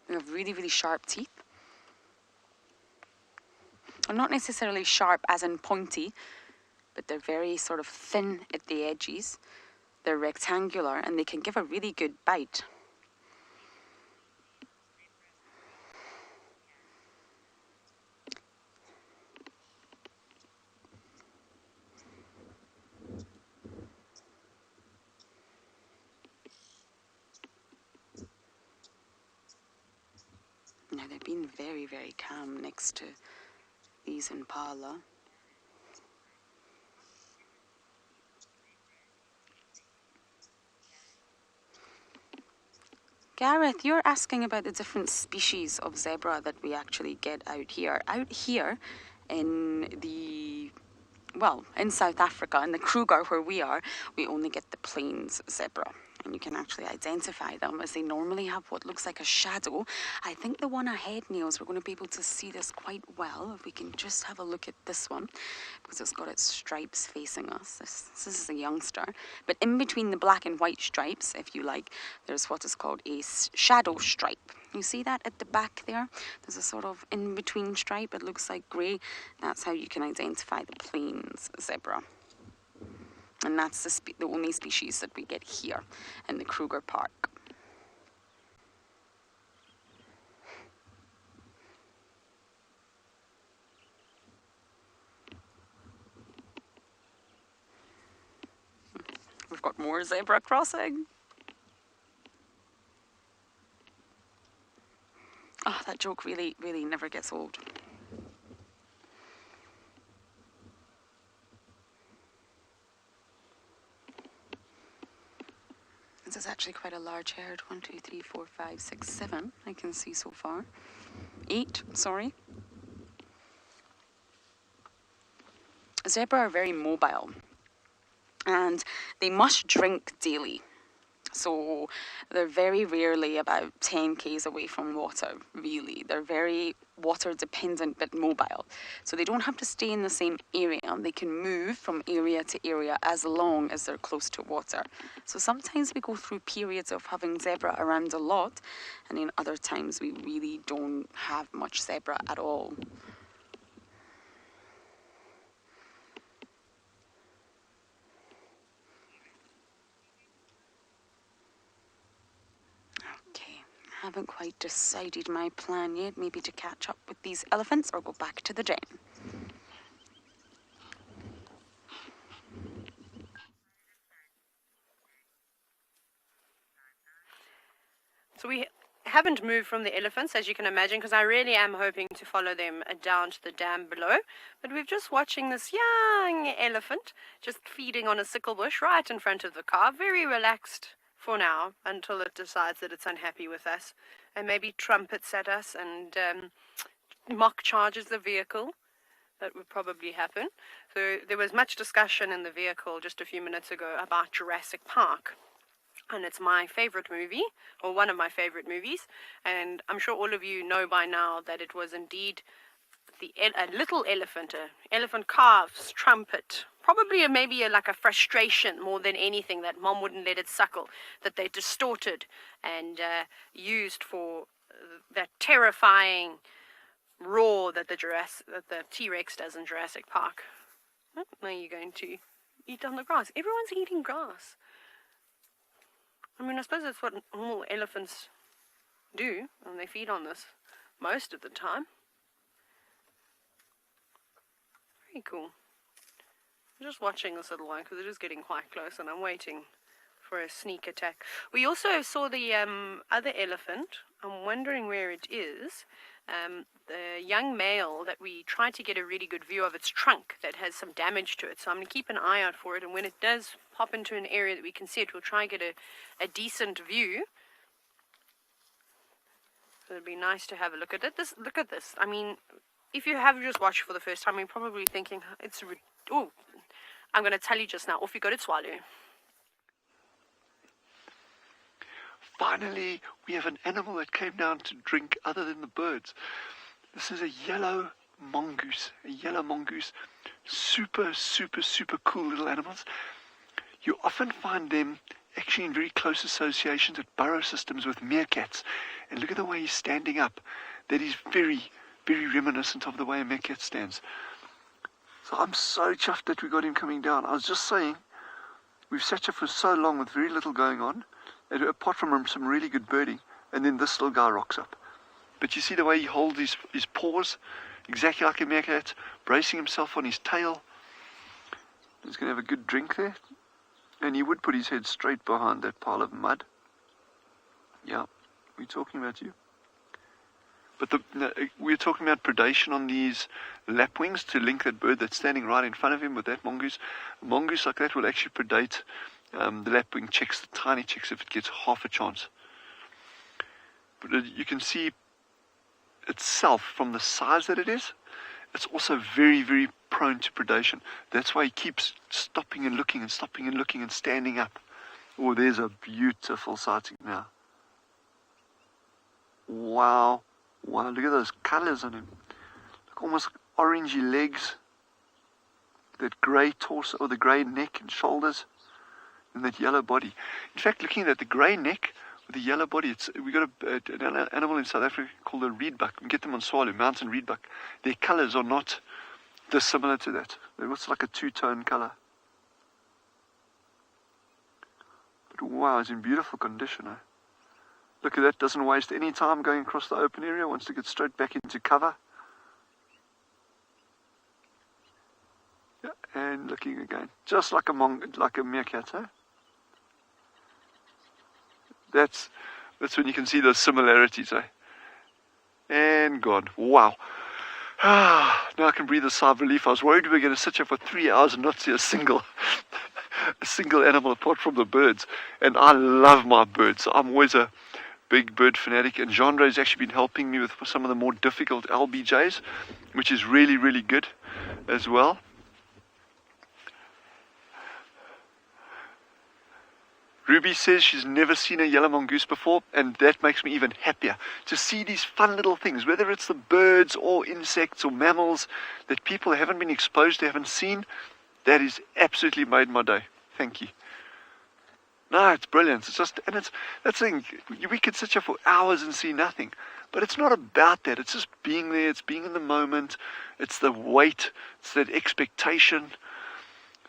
They have really, really sharp teeth. Well, not necessarily sharp as in pointy, but they're very sort of thin at the edges. They're rectangular and they can give a really good bite. being very, very calm next to these impala. Gareth, you're asking about the different species of zebra that we actually get out here. Out here in in South Africa, in the Kruger where we are, we only get the plains zebra. And you can actually identify them as they normally have what looks like a shadow. I think the one ahead, Niels, we're going to be able to see this quite well. If we can just have a look at this one, because it's got its stripes facing us. This is a youngster. But in between the black and white stripes, if you like, there's what is called a shadow stripe. You see that at the back there? There's a sort of in-between stripe. It looks like grey. That's how you can identify the plains zebra. And that's the only species that we get here in the Kruger Park. We've got more zebra crossing. Oh, that joke really, really never gets old. This is actually quite a large herd. 1, 2, 3, 4, 5, 6, 7. I can see so far. 8, sorry. Zebra are very mobile, and they must drink daily. So they're very rarely about 10 k's away from water, really. They're very water dependent but mobile. So they don't have to stay in the same area. They can move from area to area as long as they're close to water. So sometimes we go through periods of having zebra around a lot, and in other times we really don't have much zebra at all. Haven't quite decided my plan yet. Maybe to catch up with these elephants or go back to the den. So we haven't moved from the elephants, as you can imagine, because I really am hoping to follow them down to the dam below. But we're just watching this young elephant just feeding on a sickle bush right in front of the car, very relaxed for now, until it decides that it's unhappy with us and maybe trumpets at us and mock charges the vehicle. That would probably happen. So there was much discussion in the vehicle just a few minutes ago about Jurassic Park. And it's my favorite movie, or one of my favorite movies. And I'm sure all of you know by now that it was indeed a little elephant, an elephant calf's trumpet. Probably maybe like a frustration more than anything that mom wouldn't let it suckle, that they distorted and used for that terrifying roar that the T-Rex does in Jurassic Park. Oh, now you're going to eat on the grass. Everyone's eating grass. I mean, I suppose that's what normal elephants do, and they feed on this most of the time. Very cool. I'm just watching this little one because it is getting quite close, and I'm waiting for a sneak attack. We also saw the other elephant. I'm wondering where it is. The young male that we tried to get a really good view of its trunk that has some damage to it. So I'm going to keep an eye out for it, and when it does pop into an area that we can see it, we'll try and get a decent view. So it'd be nice to have a look at it. Look at this. I mean, if you have just watched for the first time, you're probably thinking, oh, I'm going to tell you just now. Off you go to Tswalu. Finally, we have an animal that came down to drink other than the birds. This is a yellow mongoose. Super, super, super cool little animals. You often find them actually in very close associations at burrow systems with meerkats. And look at the way he's standing up. That is very, very reminiscent of the way a meerkat stands. So I'm so chuffed that we got him coming down. I was just saying, we've sat here for so long with very little going on, and apart from some really good birding, and then this little guy rocks up. But you see the way he holds his paws, exactly like a meerkat, bracing himself on his tail. He's going to have a good drink there. And he would put his head straight behind that pile of mud. Yeah, we're talking about you. But we're talking about predation on these lapwings to link that bird that's standing right in front of him with that mongoose. A mongoose like that will actually predate the lapwing chicks, the tiny chicks, if it gets half a chance. But you can see itself from the size that it is, it's also very, very prone to predation. That's why he keeps stopping and looking and stopping and looking and standing up. Oh, there's a beautiful sighting now. Wow. Wow, look at those colors on him. Look, almost orangey legs. That grey torso, or the grey neck and shoulders. And that yellow body. In fact, looking at the grey neck with the yellow body, we got an animal in South Africa called a reedbuck. We get them on Tswalu, mountain reedbuck. Their colors are not dissimilar to that. They're also like a two-tone color. But wow, it's in beautiful condition, eh? Look at that, doesn't waste any time going across the open area, wants to get straight back into cover. Yeah, and looking again, just like a meerkat, eh? That's when you can see those similarities, eh? And gone. Wow. Now I can breathe a sigh of relief. I was worried we were going to sit here for 3 hours and not see a single animal apart from the birds. And I love my birds. I'm always a big bird fanatic, and Genre has actually been helping me with some of the more difficult LBJs, which is really, really good as well. Ruby says she's never seen a yellow mongoose before, and that makes me even happier to see these fun little things, whether it's the birds or insects or mammals that people haven't been exposed to, haven't seen. That has absolutely made my day. Thank you. No, it's brilliant. It's just, and that's the thing, we could sit here for hours and see nothing. But it's not about that. It's just being there. It's being in the moment. It's the wait. It's that expectation.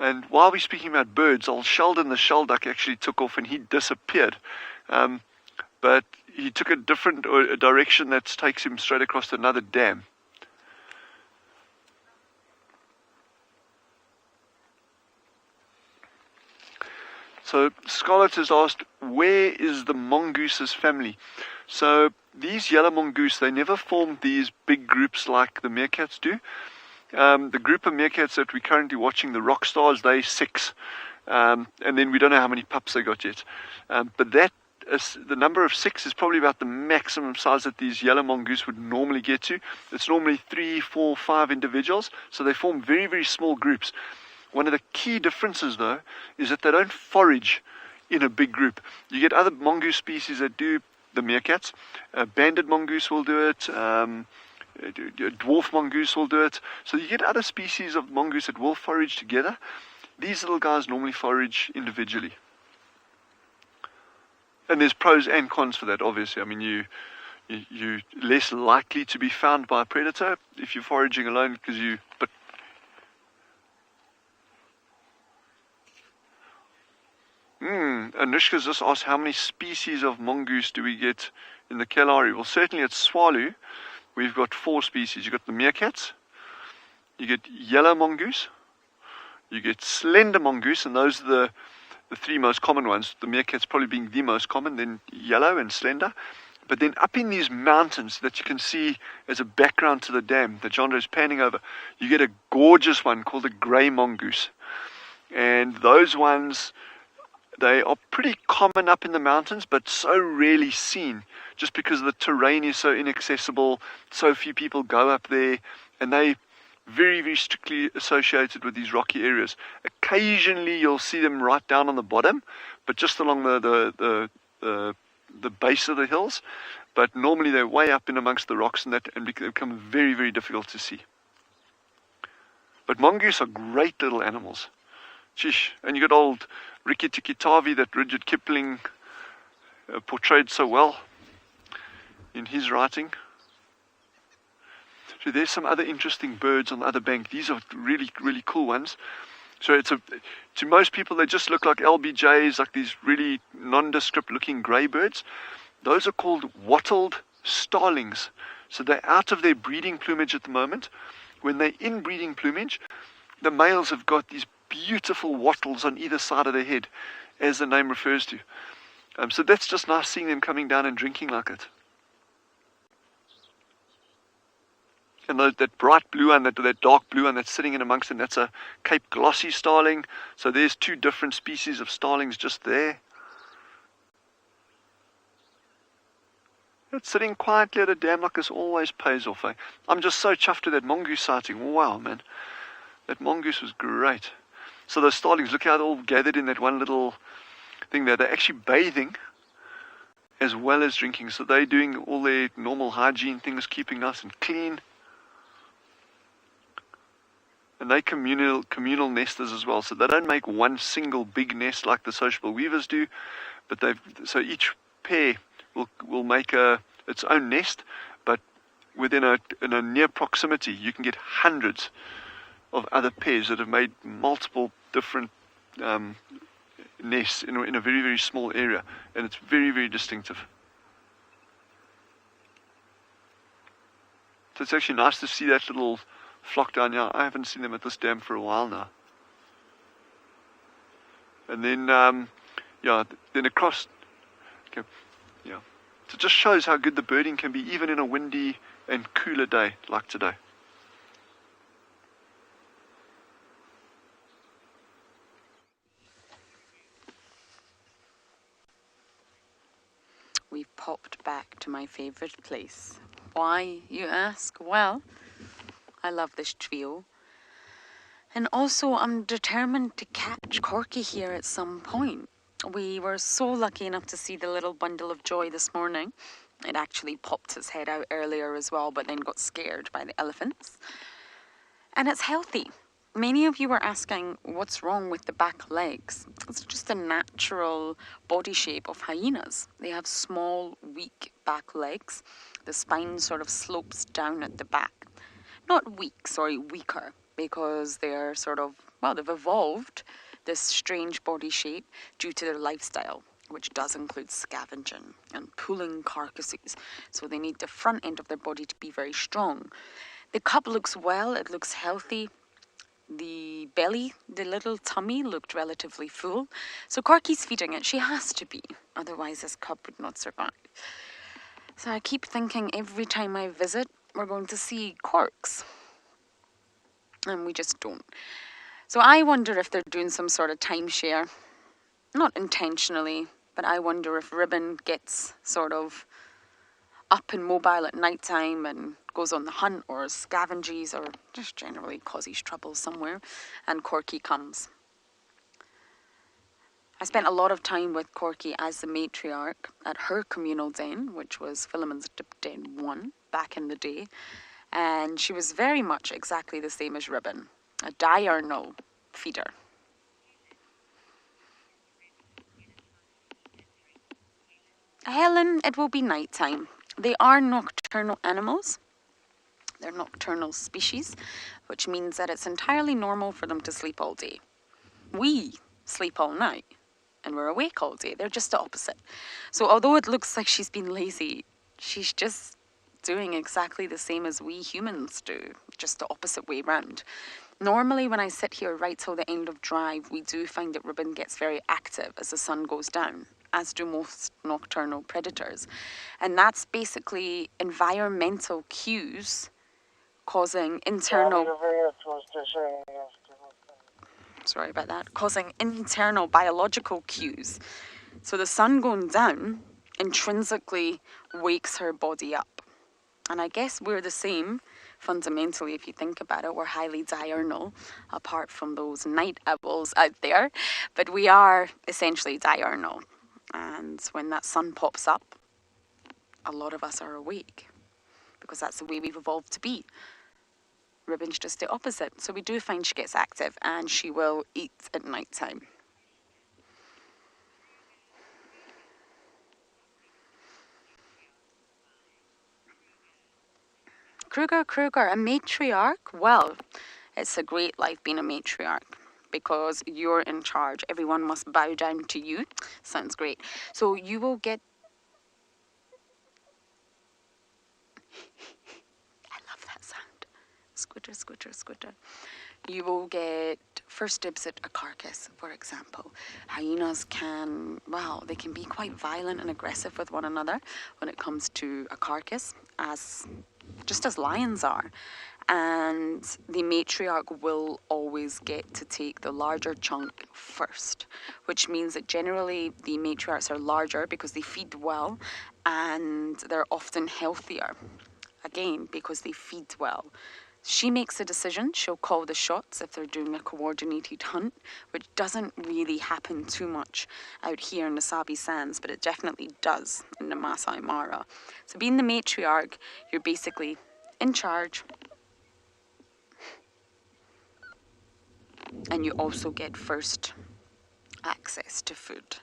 And while we're speaking about birds, old Sheldon the shelduck actually took off and he disappeared. But he took a different direction that takes him straight across to another dam. So Scarlett has asked, where is the mongoose's family? So these yellow mongoose, they never formed these big groups like the meerkats do. The group of meerkats that we're currently watching, the rock stars, they're 6. And then we don't know how many pups they got yet. But that is, the number of 6 is probably about the maximum size that these yellow mongoose would normally get to. It's normally 3, 4, 5 individuals. So they form very, very small groups. One of the key differences, though, is that they don't forage in a big group. You get other mongoose species that do, the meerkats. Banded mongoose will do it. Dwarf mongoose will do it. So you get other species of mongoose that will forage together. These little guys normally forage individually. And there's pros and cons for that, obviously. I mean, you're less likely to be found by a predator if you're foraging alone, because but Anushka's just asked, how many species of mongoose do we get in the Kalahari? Well, certainly at Tswalu, we've got 4 species. You've got the meerkats, you get yellow mongoose, you get slender mongoose, and those are the 3 most common ones. The meerkats probably being the most common, then yellow and slender. But then up in these mountains that you can see as a background to the dam that Genre is panning over, you get a gorgeous one called a grey mongoose. And those ones, they are pretty common up in the mountains, but so rarely seen, just because the terrain is so inaccessible, so few people go up there, and they very, very strictly associated with these rocky areas. Occasionally you'll see them right down on the bottom, but just along the base of the hills. But normally they're way up in amongst the rocks and that, and become very, very difficult to see. But mongoose are great little animals. Sheesh. And you got old Rikki Tikki Tavi that Rudyard Kipling portrayed so well in his writing. So there's some other interesting birds on the other bank. These are really, really cool ones. So to most people, they just look like LBJs, like these really nondescript looking grey birds. Those are called wattled starlings. So they're out of their breeding plumage at the moment. When they're in breeding plumage, the males have got these beautiful wattles on either side of their head, as the name refers to. So that's just nice seeing them coming down and drinking like it. And that bright blue one, that dark blue one that's sitting in amongst them, that's a Cape glossy starling. So there's two different species of starlings just there. It's sitting quietly at a dam like this always pays off. Eh? I'm just so chuffed with that mongoose sighting. Wow, man. That mongoose was great. So those starlings, look how they're all gathered in that one little thing there. They're actually bathing as well as drinking. So they're doing all their normal hygiene things, keeping nice and clean. And they're communal nesters as well. So they don't make one single big nest like the sociable weavers do, but so each pair will make its own nest, but within a near proximity, you can get hundreds of other pairs that have made multiple different nests in a very, very small area, and it's very, very distinctive. So it's actually nice to see that little flock down here. I haven't seen them at this dam for a while now. And then, then across, okay, yeah. So it just shows how good the birding can be, even in a windy and cooler day like today. We've popped back to my favourite place. Why, you ask? Well, I love this trio. And also, I'm determined to catch Corky here at some point. We were so lucky enough to see the little bundle of joy this morning. It actually popped its head out earlier as well, but then got scared by the elephants. And it's healthy. Many of you were asking what's wrong with the back legs. It's just a natural body shape of hyenas. They have small, weak back legs. The spine sort of slopes down at the back. Not weak, sorry, weaker, because they're sort of, well, they've evolved this strange body shape due to their lifestyle, which does include scavenging and pulling carcasses. So they need the front end of their body to be very strong. The cub looks well, it looks healthy. The belly, the little tummy looked relatively full. So Corky's feeding it. She has to be. Otherwise this cub would not survive. So I keep thinking every time I visit, we're going to see corks. And we just don't. So I wonder if they're doing some sort of timeshare. Not intentionally, but I wonder if Ribbon gets sort of up and mobile at night time and goes on the hunt or scavenges or just generally causes trouble somewhere, and Corky comes. I spent a lot of time with Corky as the matriarch at her communal den, which was Philemon's Dip Den 1 back in the day, and she was very much exactly the same as Ribbon, a diurnal feeder. Helen, it will be nighttime. They are nocturnal animals. They're nocturnal species, which means that it's entirely normal for them to sleep all day. We sleep all night, and we're awake all day. They're just the opposite. So although it looks like she's been lazy, she's just doing exactly the same as we humans do, just the opposite way round. Normally when I sit here right till the end of drive, we do find that Ribbon gets very active as the sun goes down, as do most nocturnal predators. And that's basically environmental cues causing internal... Sorry about that. Causing internal biological cues. So the sun going down intrinsically wakes her body up. And I guess we're the same, fundamentally, if you think about it. We're highly diurnal, apart from those night owls out there. But we are essentially diurnal. And when that sun pops up, a lot of us are awake, because that's the way we've evolved to be. Ribbon's just the opposite. So we do find she gets active, and she will eat at night time. Kruger, a matriarch? Well, it's a great life being a matriarch, because you're in charge. Everyone must bow down to you. Sounds great. So you will get... I love that sound. Squitter, squitter, squitter. You will get first dibs at a carcass, for example. Hyenas can, well, they can be quite violent and aggressive with one another when it comes to a carcass, as just as lions are. And the matriarch will always get to take the larger chunk first, which means that generally the matriarchs are larger because they feed well, and they're often healthier, again, because they feed well. She makes the decision, she'll call the shots if they're doing a coordinated hunt, which doesn't really happen too much out here in the Sabi Sands, but it definitely does in the Masai Mara. So being the matriarch, you're basically in charge, and you also get first access to food.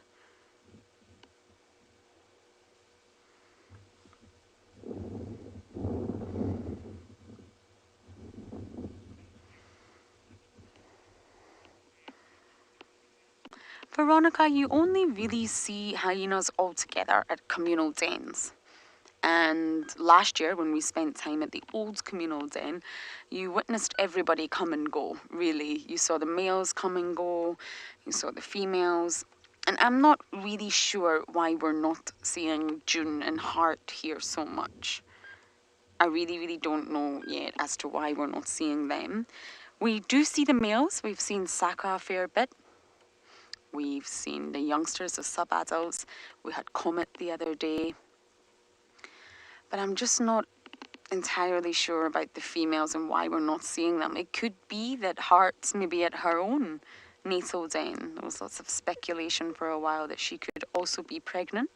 Veronica, you only really see hyenas all together at communal dens. And last year, when we spent time at the old communal den, you witnessed everybody come and go, really. You saw the males come and go, you saw the females. And I'm not really sure why we're not seeing June and Hart here so much. I really don't know yet as to why we're not seeing them. We do see the males. We've seen Saka a fair bit. We've seen the youngsters, the sub-adults. We had Comet the other day. But I'm just not entirely sure about the females and why we're not seeing them. It could be that Hart's maybe at her own natal den. There was lots of speculation for a while that she could also be pregnant.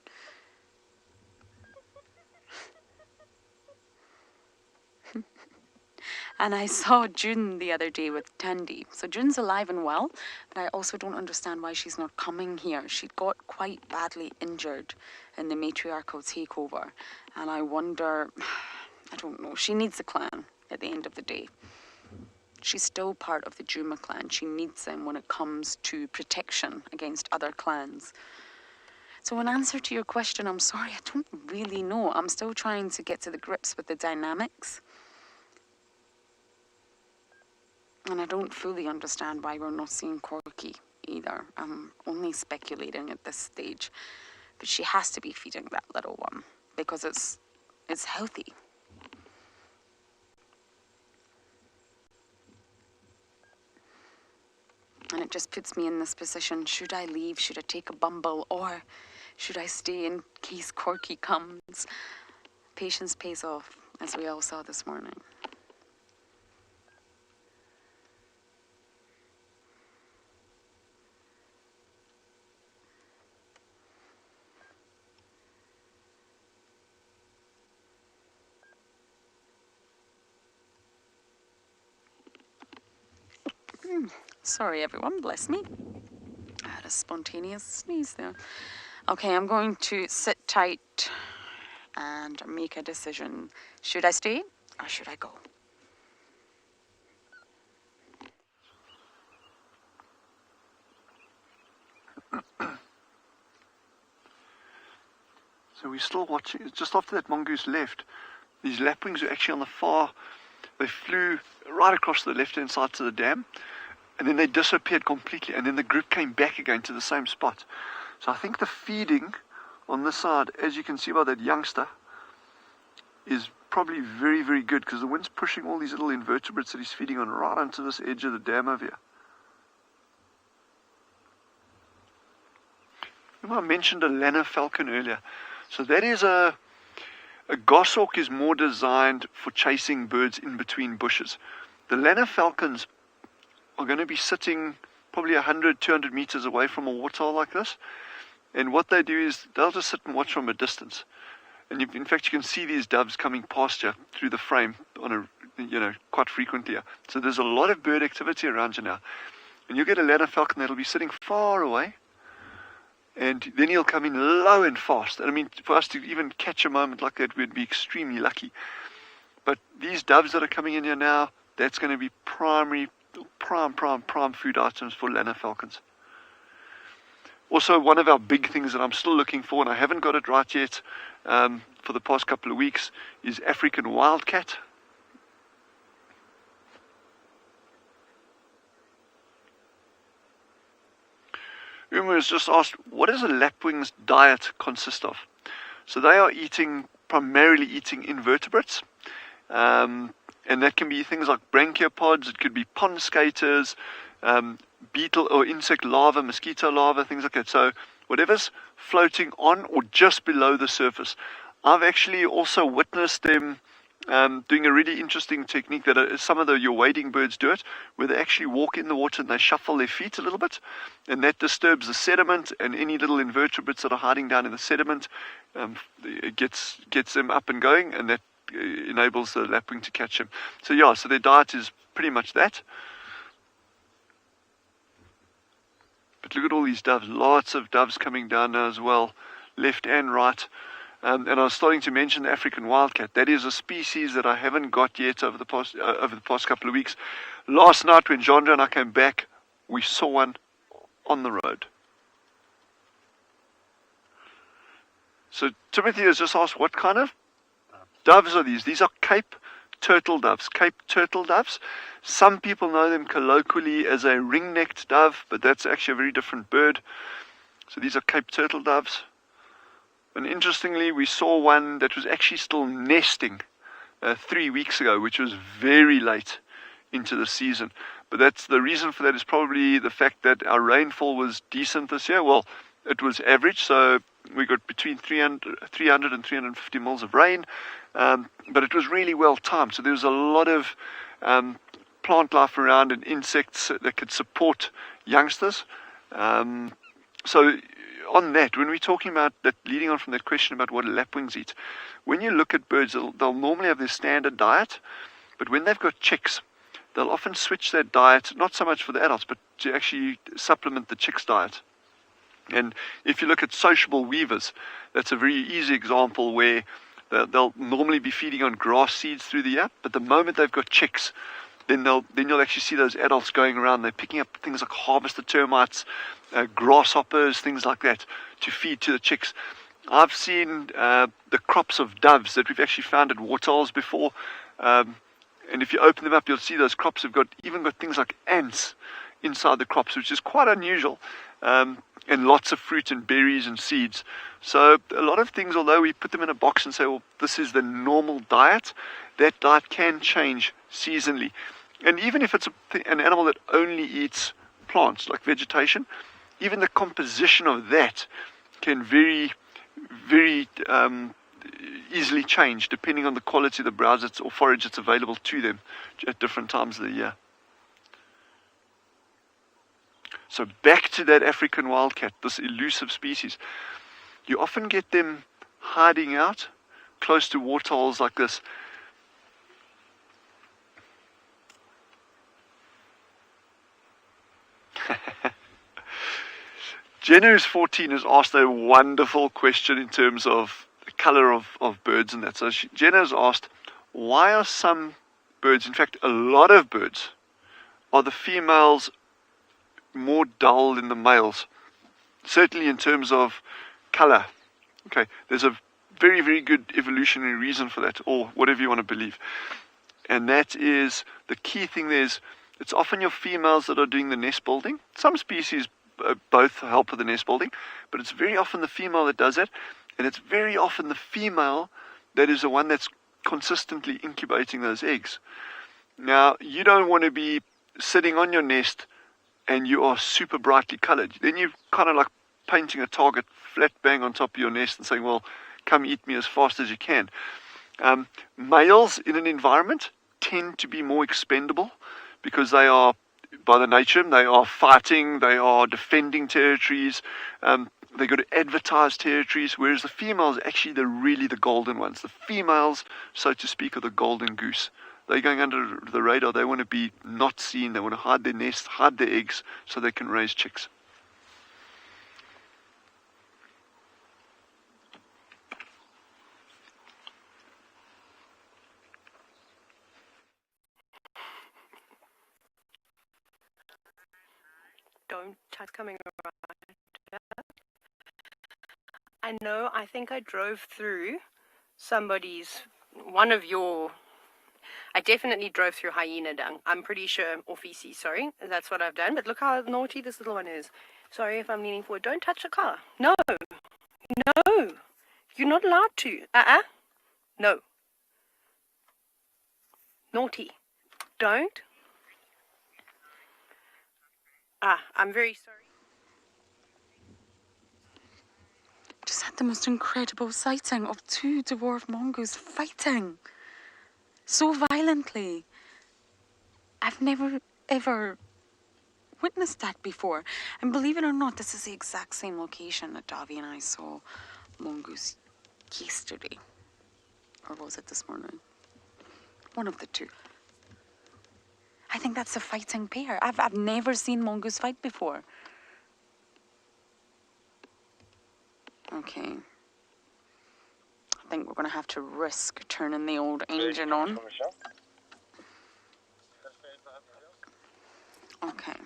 And I saw June the other day with Tandy. So June's alive and well, but I also don't understand why she's not coming here. She got quite badly injured in the matriarchal takeover. And I wonder, I don't know, she needs a clan at the end of the day. She's still part of the Juma clan. She needs them when it comes to protection against other clans. So in answer to your question, I'm sorry, I don't really know. I'm still trying to get to the grips with the dynamics. And I don't fully understand why we're not seeing Corky either. I'm only speculating at this stage. But she has to be feeding that little one because it's healthy. And it just puts me in this position. Should I leave? Should I take a bumble? Or should I stay in case Corky comes? Patience pays off, as we all saw this morning. Sorry, everyone. Bless me. I had a spontaneous sneeze there. Okay, I'm going to sit tight and make a decision. Should I stay or should I go? So we're still watching. Just after that mongoose left, these lapwings were actually on the far. They flew right across the left-hand side to the dam, and then they disappeared completely, and then the group came back again to the same spot. So I think the feeding on this side, as you can see by that youngster, is probably very, very good because the wind's pushing all these little invertebrates that he's feeding on right onto this edge of the dam over here. I mentioned a lanner falcon earlier. So that is a goshawk is more designed for chasing birds in between bushes. The lanner falcons are going to be sitting probably 100, 200 meters away from a waterhole like this. And what they do is they'll just sit and watch from a distance. And in fact, you can see these doves coming past you through the frame on quite frequently. So there's a lot of bird activity around you now. And you'll get a lanner falcon that'll be sitting far away. And then he'll come in low and fast. And I mean, for us to even catch a moment like that, we'd be extremely lucky. But these doves that are coming in here now, that's going to be prime food items for lanner falcons. Also, one of our big things that I'm still looking for, and I haven't got it right yet for the past couple of weeks, is African wildcat. Uma has just asked, what does a lapwing's diet consist of? So they are primarily eating invertebrates, And that can be things like brachiopods, it could be pond skaters, beetle or insect larvae, mosquito larvae, things like that. So whatever's floating on or just below the surface. I've actually also witnessed them doing a really interesting technique that some of your wading birds do it, where they actually walk in the water and they shuffle their feet a little bit, and that disturbs the sediment and any little invertebrates that are hiding down in the sediment. It gets them up and going, and that enables the lapwing to catch them. So yeah, so their diet is pretty much that. But look at all these doves, lots of doves coming down now as well, left and right. And I was starting to mention the African wildcat. That is a species that I haven't got yet over the past couple of weeks. Last night when Jandra and I came back, we saw one on the road. So Timothy has just asked, what kind of doves are these? These are Cape turtle doves. Cape turtle doves. Some people know them colloquially as a ring-necked dove, but that's actually a very different bird. So these are Cape turtle doves. And interestingly, we saw one that was actually still nesting 3 weeks ago, which was very late into the season. But that's the reason for that is probably the fact that our rainfall was decent this year. Well, it was average, so we got between 300 and 350 mils of rain, but it was really well timed. So there was a lot of plant life around and insects that could support youngsters. So on that, when we're talking about that, leading on from that question about what lapwings eat, when you look at birds, they'll normally have their standard diet, but when they've got chicks, they'll often switch their diet, not so much for the adults, but to actually supplement the chicks' diet. And if you look at sociable weavers, that's a very easy example where they'll normally be feeding on grass seeds through the year, but the moment they've got chicks, then you'll actually see those adults going around. They're picking up things like harvester termites, grasshoppers, things like that, to feed to the chicks. I've seen the crops of doves that we've actually found at waterholes before, and if you open them up, you'll see those crops have even got things like ants inside the crops, which is quite unusual. And lots of fruit and berries and seeds. So a lot of things, although we put them in a box and say, well, this is the normal diet, that diet can change seasonally. And even if it's an animal that only eats plants, like vegetation, even the composition of that can very, very easily change depending on the quality of the browse or forage that's available to them at different times of the year. So back to that African wildcat, this elusive species. You often get them hiding out close to waterholes like this. Jenna, who's 14, has asked a wonderful question in terms of the color of birds and that. So Jenna has asked, why are some birds, in fact a lot of birds, are the females more dull than the males? Certainly in terms of color. Okay, there's a very, very good evolutionary reason for that, or whatever you want to believe. And that is, the key thing there is, it's often your females that are doing the nest building. Some species both help with the nest building, but it's very often the female that does it, and it's very often the female that is the one that's consistently incubating those eggs. Now, you don't want to be sitting on your nest and you are super brightly colored. Then you're kind of like painting a target flat bang on top of your nest and saying, well, come eat me as fast as you can. Males in an environment tend to be more expendable because they are, by the nature, they are fighting, they are defending territories, they got to advertise territories, whereas the females are actually really the golden ones. The females, so to speak, are the golden goose. They're going under the radar. They want to be not seen. They want to hide their nests, hide their eggs, so they can raise chicks. Don't chat coming around. I know, I think I drove through I definitely drove through hyena dung. I'm pretty sure, or feces, sorry. That's what I've done. But look how naughty this little one is. Sorry if I'm leaning forward. Don't touch the car. No. No. You're not allowed to. No. Naughty. Don't. I'm very sorry. Just had the most incredible sighting of 2 dwarf mongoose fighting so violently. I've never ever witnessed that before. And believe it or not, this is the exact same location that Davi and I saw mongoose yesterday. Or was it this morning? One of the two. I think that's a fighting pair. I've never seen mongoose fight before. Okay. I think we're going to have to risk turning the old engine on. Okay.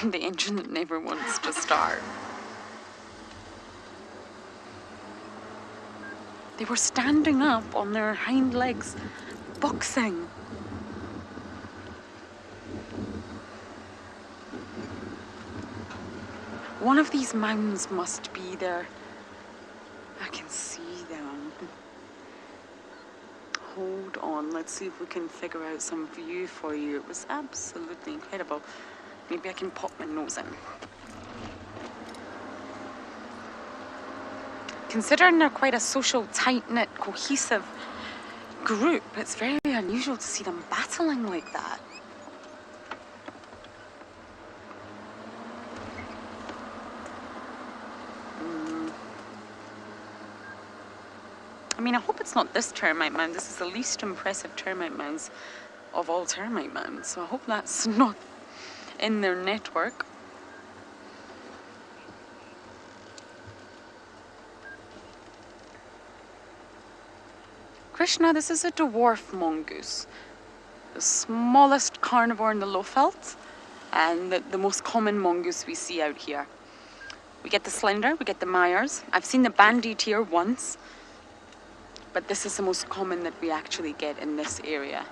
The engine that never wants to start. They were standing up on their hind legs, boxing. One of these mounds must be there. I can see them. Hold on, let's see if we can figure out some view for you. It was absolutely incredible. Maybe I can pop my nose in. Considering they're quite a social, tight-knit, cohesive group, it's very unusual to see them battling like that. I mean, I hope it's not this termite mound. This is the least impressive termite mounds of all termite mounds. So I hope that's not in their network. Krishna, this is a dwarf mongoose. The smallest carnivore in the Lowveld and the most common mongoose we see out here. We get the slender, we get the Myers. I've seen the banded here once, but this is the most common that we actually get in this area.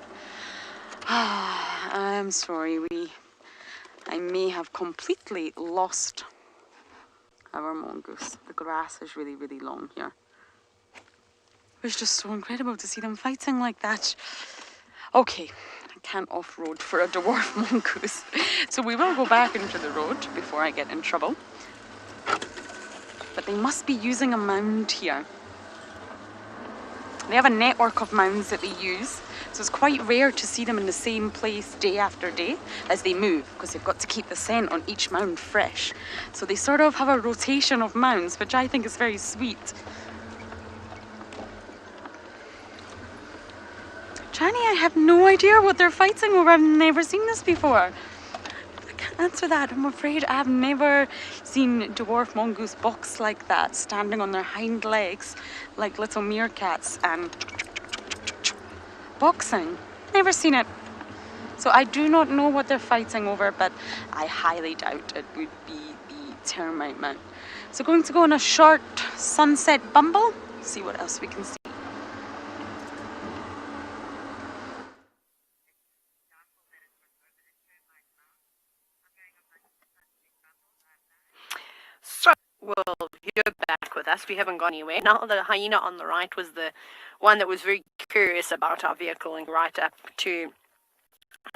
I'm sorry, I may have completely lost our mongoose. The grass is really, really long here. It was just so incredible to see them fighting like that. Okay, I can't off-road for a dwarf mongoose. So we will go back into the road before I get in trouble. But they must be using a mound here. They have a network of mounds that they use, so it's quite rare to see them in the same place day after day as they move, because they've got to keep the scent on each mound fresh. So they sort of have a rotation of mounds, which I think is very sweet. Johnny, I have no idea what they're fighting over. I've never seen this before. I can't answer that. I'm afraid I've never seen dwarf mongoose box like that, standing on their hind legs like little meerkats and boxing. Never seen it. So I do not know what they're fighting over, but I highly doubt it would be the termite mound. So going to go on a short sunset bumble, see what else we can see. So, well, you're back with us. We haven't gone anywhere. Now, the hyena on the right was the one that was very curious about our vehicle and right up to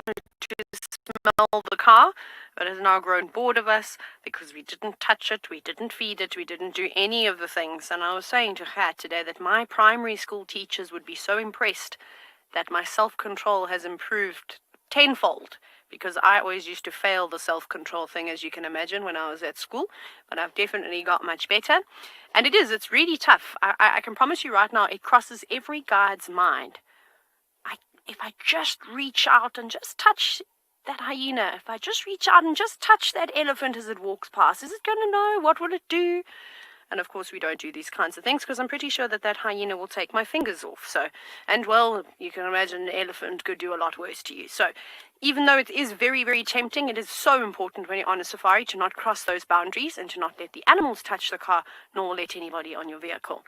smell the car, but has now grown bored of us because we didn't touch it, we didn't feed it, we didn't do any of the things. And I was saying to Kat today that my primary school teachers would be so impressed that my self-control has improved tenfold, because I always used to fail the self-control thing, as you can imagine, when I was at school, but I've definitely got much better. And it's really tough. I can promise you right now, it crosses every guide's mind. If I just reach out and just touch that hyena, if I just reach out and just touch that elephant as it walks past, is it going to know? What will it do? And of course we don't do these kinds of things because I'm pretty sure that hyena will take my fingers off. So, and well, you can imagine an elephant could do a lot worse to you. So even though it is very, very tempting, it is so important when you're on a safari to not cross those boundaries and to not let the animals touch the car, nor let anybody on your vehicle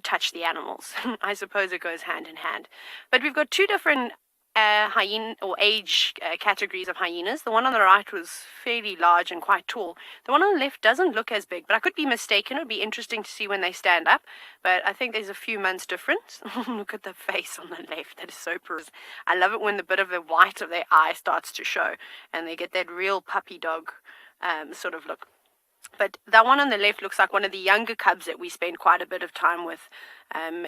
touch the animals. I suppose it goes hand in hand. But we've got two different hyena or age categories of hyenas. The one on the right was fairly large and quite tall. The one on the left doesn't look as big, but I could be mistaken. It would be interesting to see when they stand up. But I think there's a few months difference. Look at the face on the left. That is so pretty. I love it when the bit of the white of their eye starts to show and they get that real puppy dog sort of look. But that one on the left looks like one of the younger cubs that we spent quite a bit of time with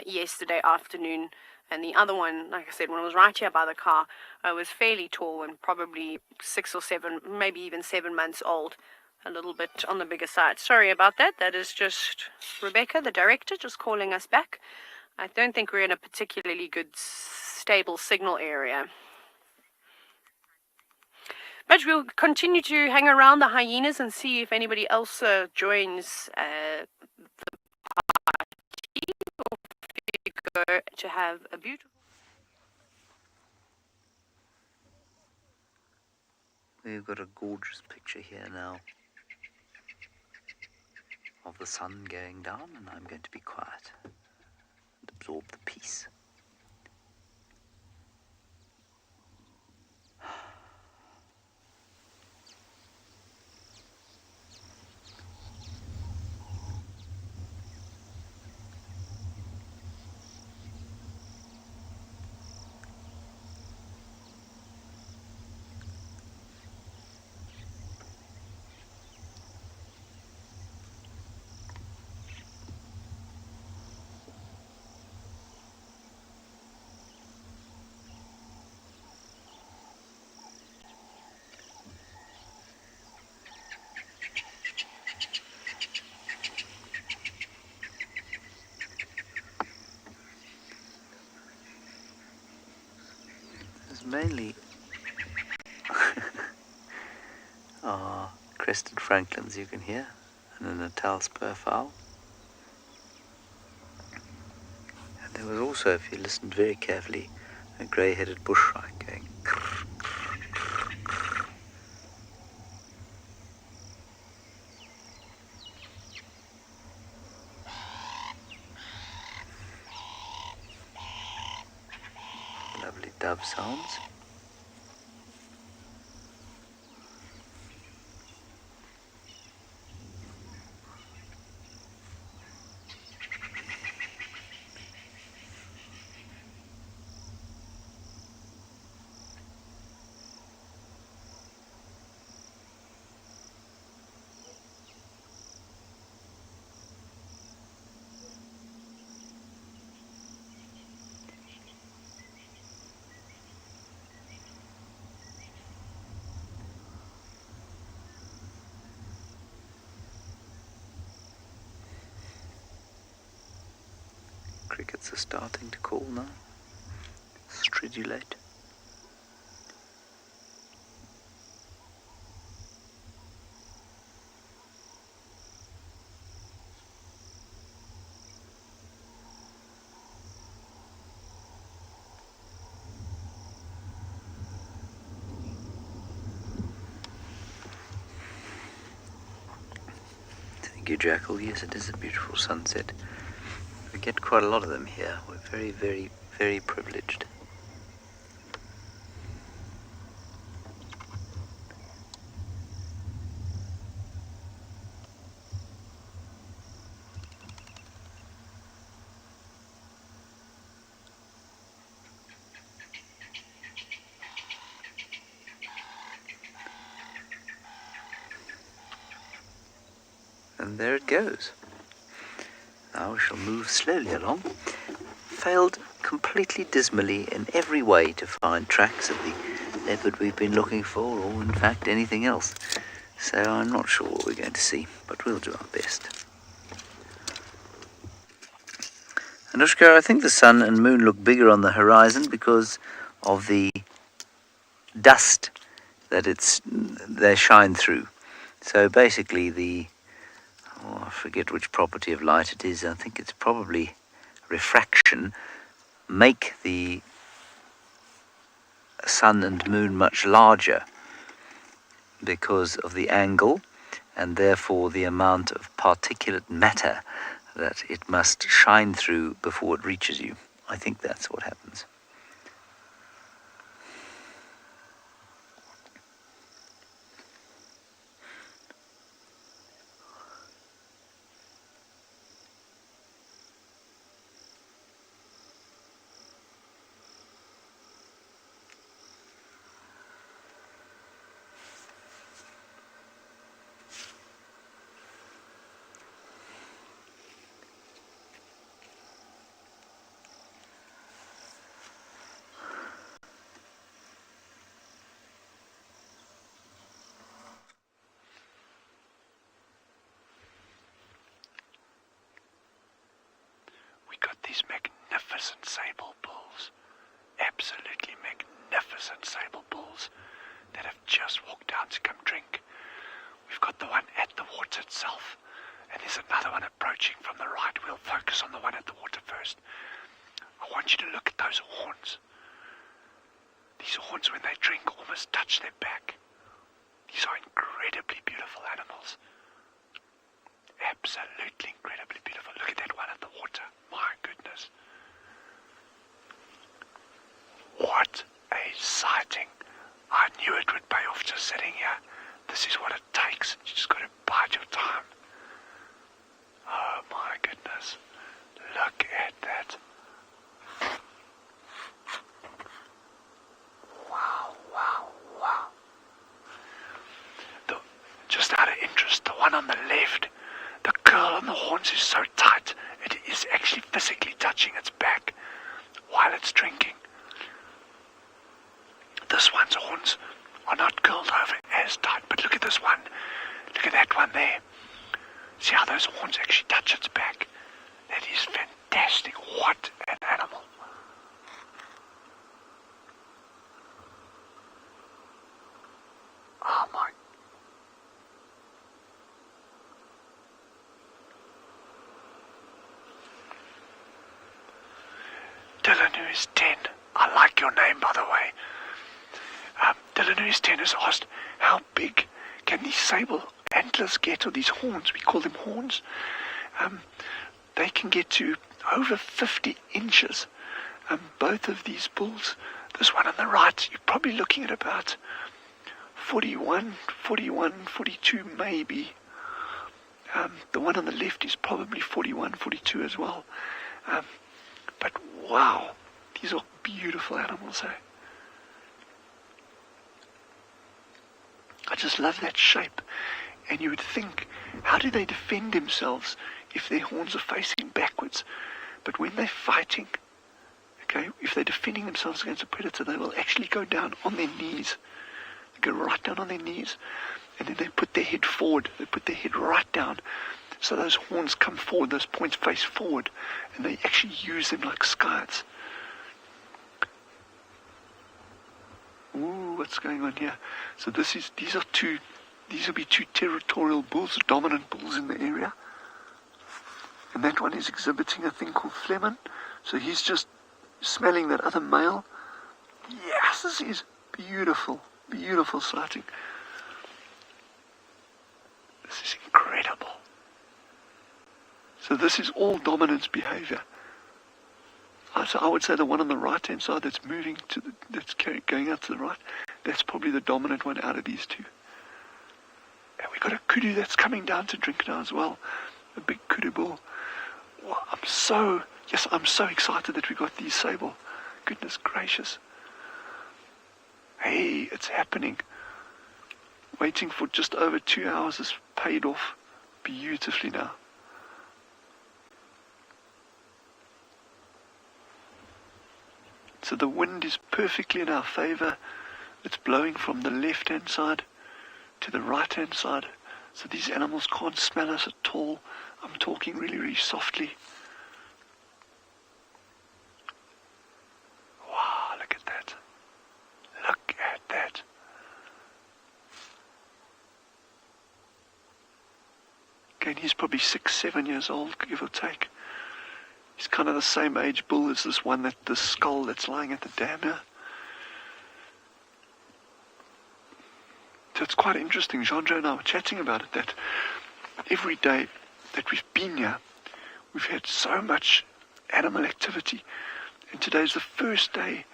yesterday afternoon. And the other one, like I said, when I was right here by the car, was fairly tall and probably 6 or 7, maybe even 7 months old. A little bit on the bigger side. Sorry about that. That is just Rebecca, the director, just calling us back. I don't think we're in a particularly good, stable signal area. But we'll continue to hang around the hyenas and see if anybody else joins the party. Or go to have a beautiful... We've got a gorgeous picture here now of the sun going down, and I'm going to be quiet and absorb the peace. Mainly crested francolins you can hear, and a Natal spurfowl. And there was also, if you listened very carefully, a grey-headed bushshrike going krr, krr, krr, krr. Lovely dove sounds. Crickets are starting to call now, stridulate. Thank you, Jackal. Yes, it is a beautiful sunset. We get quite a lot of them here. We're very, very, very privileged. And there it goes. Now we shall move slowly along. Failed completely dismally in every way to find tracks of the leopard we've been looking for, or in fact anything else. So I'm not sure what we're going to see, but we'll do our best. Anushka, I think the sun and moon look bigger on the horizon because of the dust that they shine through. So basically I forget which property of light it is. I think it's probably refraction, make the sun and moon much larger because of the angle and therefore the amount of particulate matter that it must shine through before it reaches you. I think that's what happens. magnificent sable bulls. Absolutely magnificent sable bulls that have just walked down to come drink. We've got the one at the water itself, and there's another one approaching from the right. We'll focus on the one at the water first. I want you to look at those horns. These horns, when they drink, almost touch their back. These are incredibly beautiful animals. Absolutely incredibly beautiful. Look at that one at the water. My goodness. What a sighting. I knew it would pay off just sitting here. This is what it takes. You just got to bide your time. Oh my goodness. Look at that. Wow, wow, wow. Just out of interest, the one on the left, the curl on the horns is so tight, it is actually physically touching its back while it's drinking. This one's horns are not curled over as tight, but look at this one. Look at that one there. See how those horns actually touch its back? That is fantastic. What an animal. Oh my. Dylan, who is 10. I like your name, by the way. Dylan, who is 10, has asked, how big can these sable antlers get, or these horns? We call them horns. They can get to over 50 inches. Both of these bulls, this one on the right, you're probably looking at about 41, 42 maybe. The one on the left is probably 41, 42 as well. But wow, these are beautiful animals, eh? I just love that shape. And you would think, how do they defend themselves if their horns are facing backwards? But when they're fighting, okay, if they're defending themselves against a predator, they will actually go down on their knees. They go right down on their knees, and then they put their head forward. They put their head right down, so those horns come forward, those points face forward, and they actually use them like scythes. Ooh, what's going on here? So these will be two territorial bulls, dominant bulls in the area. And that one is exhibiting a thing called phlegm. So he's just smelling that other male. Yes, this is beautiful, beautiful sighting. This is incredible. So this is all dominance behavior. So I would say the one on the right-hand side that's moving going out to the right, that's probably the dominant one out of these two. And we've got a kudu that's coming down to drink now as well, a big kudu bull. Well, I'm so excited that we got these sable. Goodness gracious. Hey, it's happening. Waiting for just over 2 hours has paid off beautifully now. So the wind is perfectly in our favor. It's blowing from the left-hand side to the right-hand side. So these animals can't smell us at all. I'm talking really, really softly. Wow, look at that. Look at that. Again, he's probably 6-7 years old, give or take. He's kind of the same age bull as this one, the skull that's lying at the dam here. So it's quite interesting. Jean-Joe and I were chatting about it, that every day that we've been here, we've had so much animal activity. And today's the first day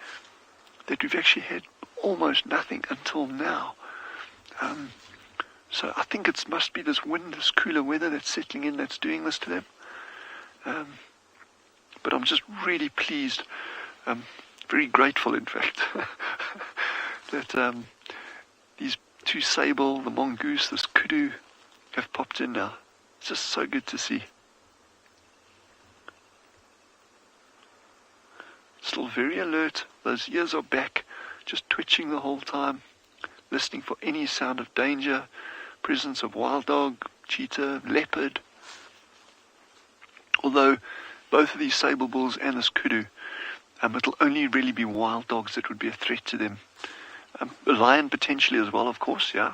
that we've actually had almost nothing until now. So I think it must be this wind, this cooler weather that's settling in, that's doing this to them. But I'm just really pleased, very grateful in fact, that these two sable, the mongoose, this kudu, have popped in now. It's just so good to see. Still very alert, those ears are back, just twitching the whole time, listening for any sound of danger, presence of wild dog, cheetah, leopard. Although both of these sable bulls and this kudu It'll only really be wild dogs that would be a threat to them. A lion potentially as well, of course, yeah.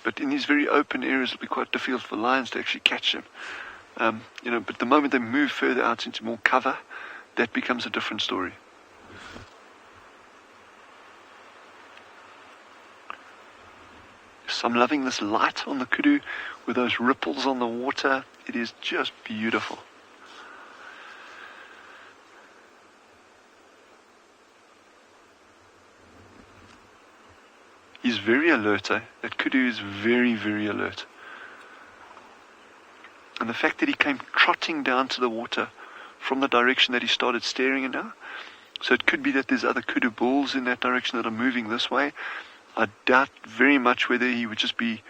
But in these very open areas, it'll be quite difficult for lions to actually catch them. But the moment they move further out into more cover, that becomes a different story. So I'm loving this light on the kudu with those ripples on the water. It is just beautiful. He's very alert, eh? That kudu is very, very alert. And the fact that he came trotting down to the water from the direction that he started staring in now, so it could be that there's other kudu bulls in that direction that are moving this way. I doubt very much whether he would just be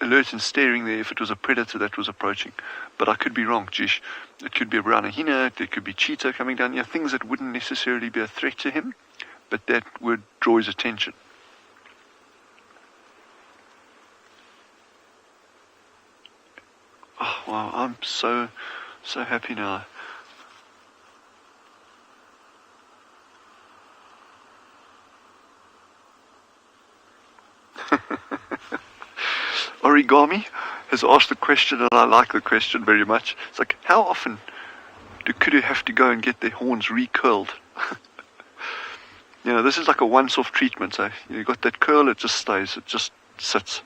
alert and staring there if it was a predator that was approaching. But I could be wrong, Jish. It could be a brown hyena, there could be cheetah coming down. Yeah, things that wouldn't necessarily be a threat to him, but that would draw his attention. Oh, wow, I'm so happy now. Origami has asked the question, and I like the question very much. It's like, how often do kudu have to go and get their horns recurled? This is like a once-off treatment. So you got that curl, it just stays, it just sits.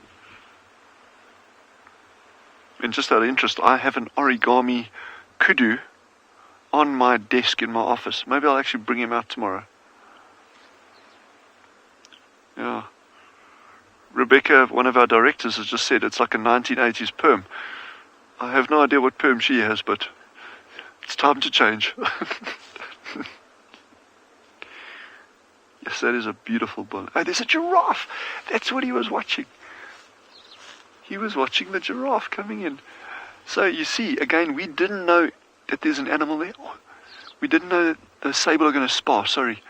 And just out of interest, I have an origami kudu on my desk in my office. Maybe I'll actually bring him out tomorrow. Yeah. Rebecca, one of our directors, has just said it's like a 1980s perm. I have no idea what perm she has, but it's time to change. Yes, that is a beautiful bull. Oh, there's a giraffe. That's what he was watching. He was watching the giraffe coming in. So you see, again, we didn't know that there's an animal there. We didn't know that the sable are going to spar. Sorry,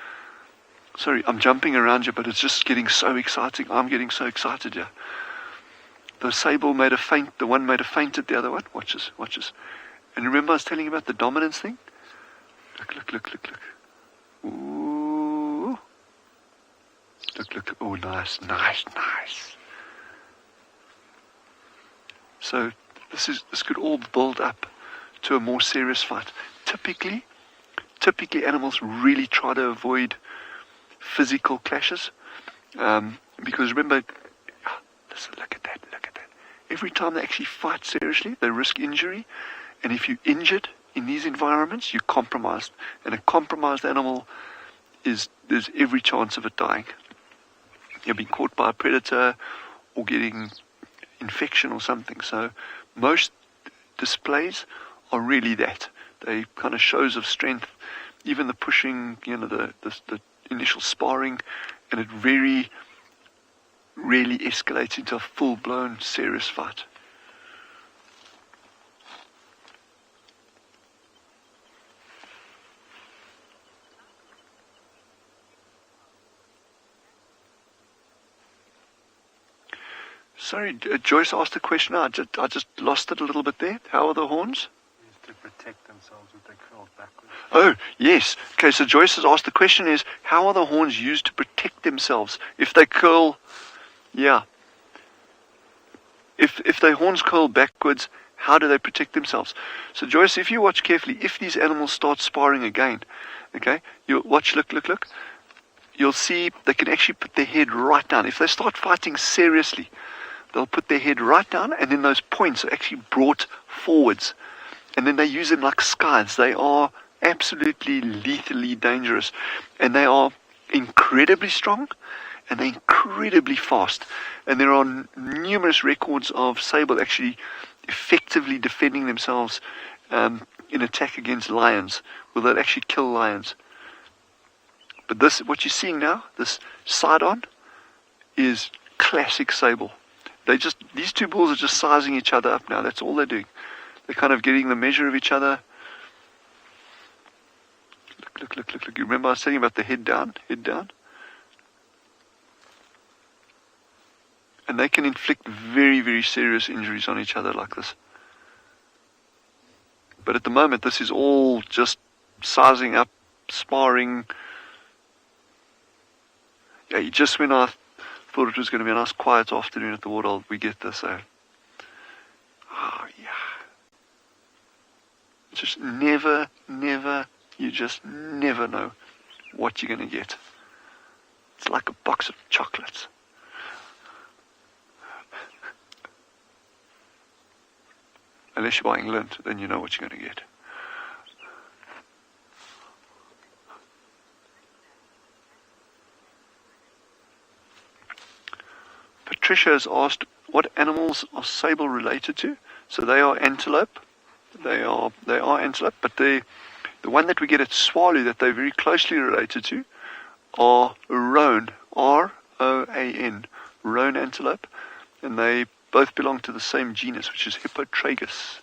I'm jumping around you, but it's just getting so exciting. I'm getting so excited here. The sable made a feint. The one made a feint at the other one. Watch this. And remember I was telling you about the dominance thing? Look. Ooh. Look. Oh, nice. So this could all build up to a more serious fight. Typically animals really try to avoid physical clashes, because remember, listen, look at that. Every time they actually fight seriously, they risk injury, and if you're injured in these environments, you're compromised, and a compromised animal there's every chance of it dying. You're being caught by a predator or getting infection or something. So most displays are really that. They kind of shows of strength, even the pushing, the initial sparring, and it very rarely escalates into a full-blown serious fight. Sorry, Joyce asked a question. I just lost it a little bit there. How are the horns? To protect themselves with their curls backwards. Oh, yes. Okay, so Joyce has asked the question is, how are the horns used to protect themselves? If they curl, yeah. If their horns curl backwards, how do they protect themselves? So Joyce, if you watch carefully, if these animals start sparring again, okay, you'll watch, look, you'll see they can actually put their head right down. If they start fighting seriously, they'll put their head right down, and then those points are actually brought forwards. And then they use them like scythes. They are absolutely lethally dangerous. And they are incredibly strong, and they're incredibly fast. And there are numerous records of sable actually effectively defending themselves in attack against lions, where they'll actually kill lions. But this, what you're seeing now, this side-on, is classic sable. These two bulls are just sizing each other up now. That's all they're doing. They're kind of getting the measure of each other. Look. You remember I was saying about the head down? And they can inflict very, very serious injuries on each other like this. But at the moment, this is all just sizing up, sparring. Yeah, just when I thought it was going to be a nice quiet afternoon at the water, we get this. Oh yeah. Just never, you just never know what you're going to get. It's like a box of chocolates. Unless you're buying Lindt, then you know what you're going to get. Patricia has asked what animals are sable related to. So they are antelope. They are antelope, but the one that we get at Tswalu that they're very closely related to are roan, R-O-A-N, roan antelope, and they both belong to the same genus, which is Hippotragus.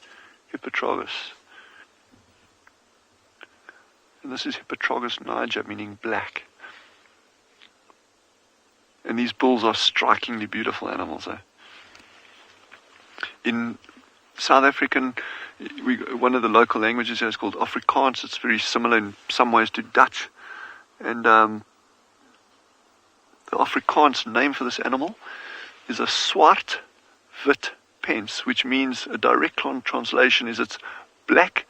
And this is Hippotragus niger, meaning black. And these bulls are strikingly beautiful animals. In South African, one of the local languages here is called Afrikaans. It's very similar in some ways to Dutch. And the Afrikaans name for this animal is a swart wit pens, which means a direct translation is it's black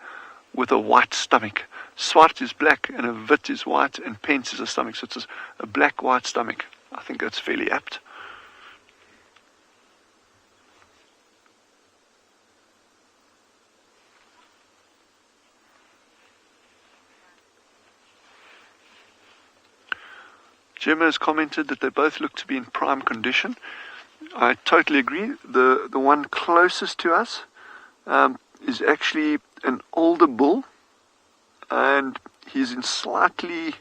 with a white stomach. Swart is black and a wit is white and pens is a stomach. So it's a black white stomach. I think that's fairly apt. Gemma has commented that they both look to be in prime condition. I totally agree. The one closest to us is actually an older bull, and he's in slightly,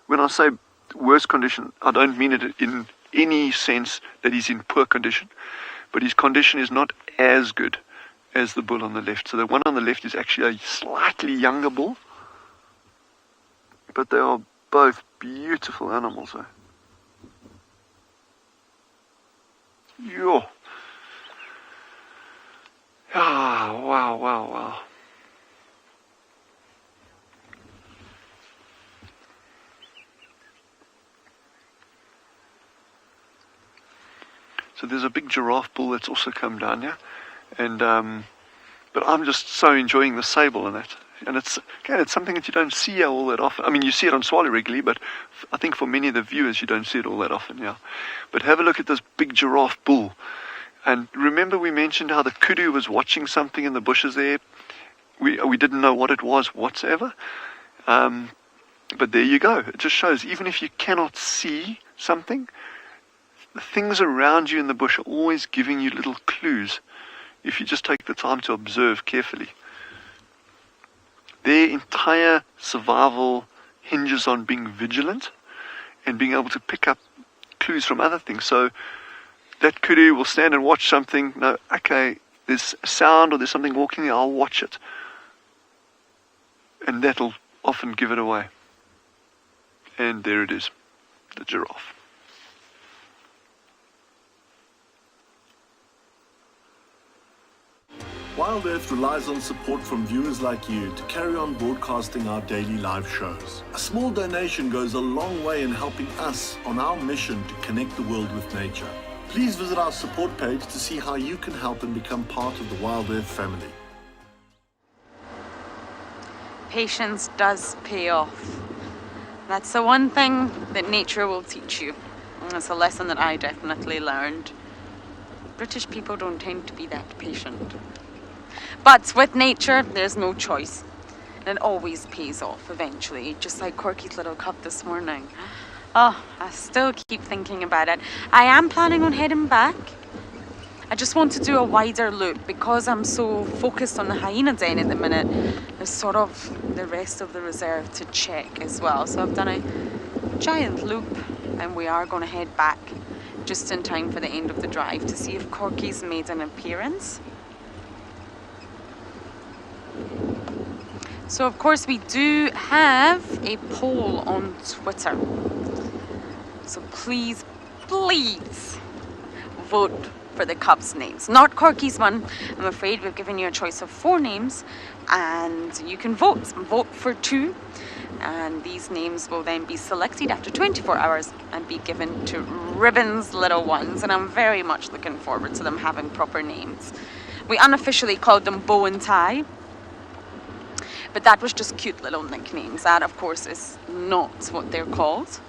when I say worse condition, I don't mean it in any sense that he's in poor condition, but his condition is not as good as the bull on the left. So the one on the left is actually a slightly younger bull, but they are both beautiful animals. Yo. Ah, wow. So there's a big giraffe bull that's also come down here, and but I'm just so enjoying the sable and that. And it's something that you don't see all that often. I mean, you see it on Tswalu regularly, but I think for many of the viewers, you don't see it all that often, yeah. But have a look at this big giraffe bull. And remember we mentioned how the kudu was watching something in the bushes there? We didn't know what it was whatsoever. But there you go. It just shows, even if you cannot see something, the things around you in the bush are always giving you little clues if you just take the time to observe carefully. Their entire survival hinges on being vigilant and being able to pick up clues from other things. So that kudu will stand and watch something. No, okay, there's a sound or there's something walking there, I'll watch it. And that'll often give it away. And there it is, the giraffe. Wild Earth relies on support from viewers like you to carry on broadcasting our daily live shows. A small donation goes a long way in helping us on our mission to connect the world with nature. Please visit our support page to see how you can help and become part of the Wild Earth family. Patience does pay off. That's the one thing that nature will teach you. And it's a lesson that I definitely learned. British people don't tend to be that patient. But with nature, there's no choice. And it always pays off eventually, just like Corky's little cup this morning. Oh, I still keep thinking about it. I am planning on heading back. I just want to do a wider loop because I'm so focused on the hyena den at the minute. There's sort of the rest of the reserve to check as well. So I've done a giant loop and we are going to head back just in time for the end of the drive to see if Corky's made an appearance. So of course we do have a poll on Twitter. So please vote for the cubs' names. Not Corky's one. I'm afraid we've given you a choice of 4 names, and you can vote. Vote for 2, and these names will then be selected after 24 hours and be given to Ribbon's little ones, and I'm very much looking forward to them having proper names. We unofficially called them Bow and Tie, but that was just cute little nicknames. That, of course, is not what they're called.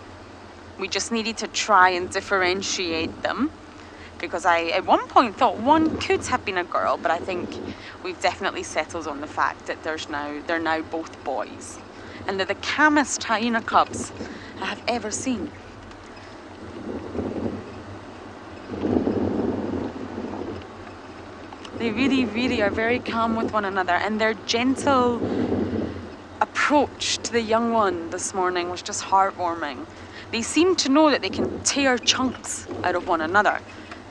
We just needed to try and differentiate them, because I at one point thought one could have been a girl, but I think we've definitely settled on the fact that they're now both boys. And they're the calmest hyena cubs I have ever seen. They really, really are very calm with one another, and their gentle approach to the young one this morning was just heartwarming. They seem to know that they can tear chunks out of one another,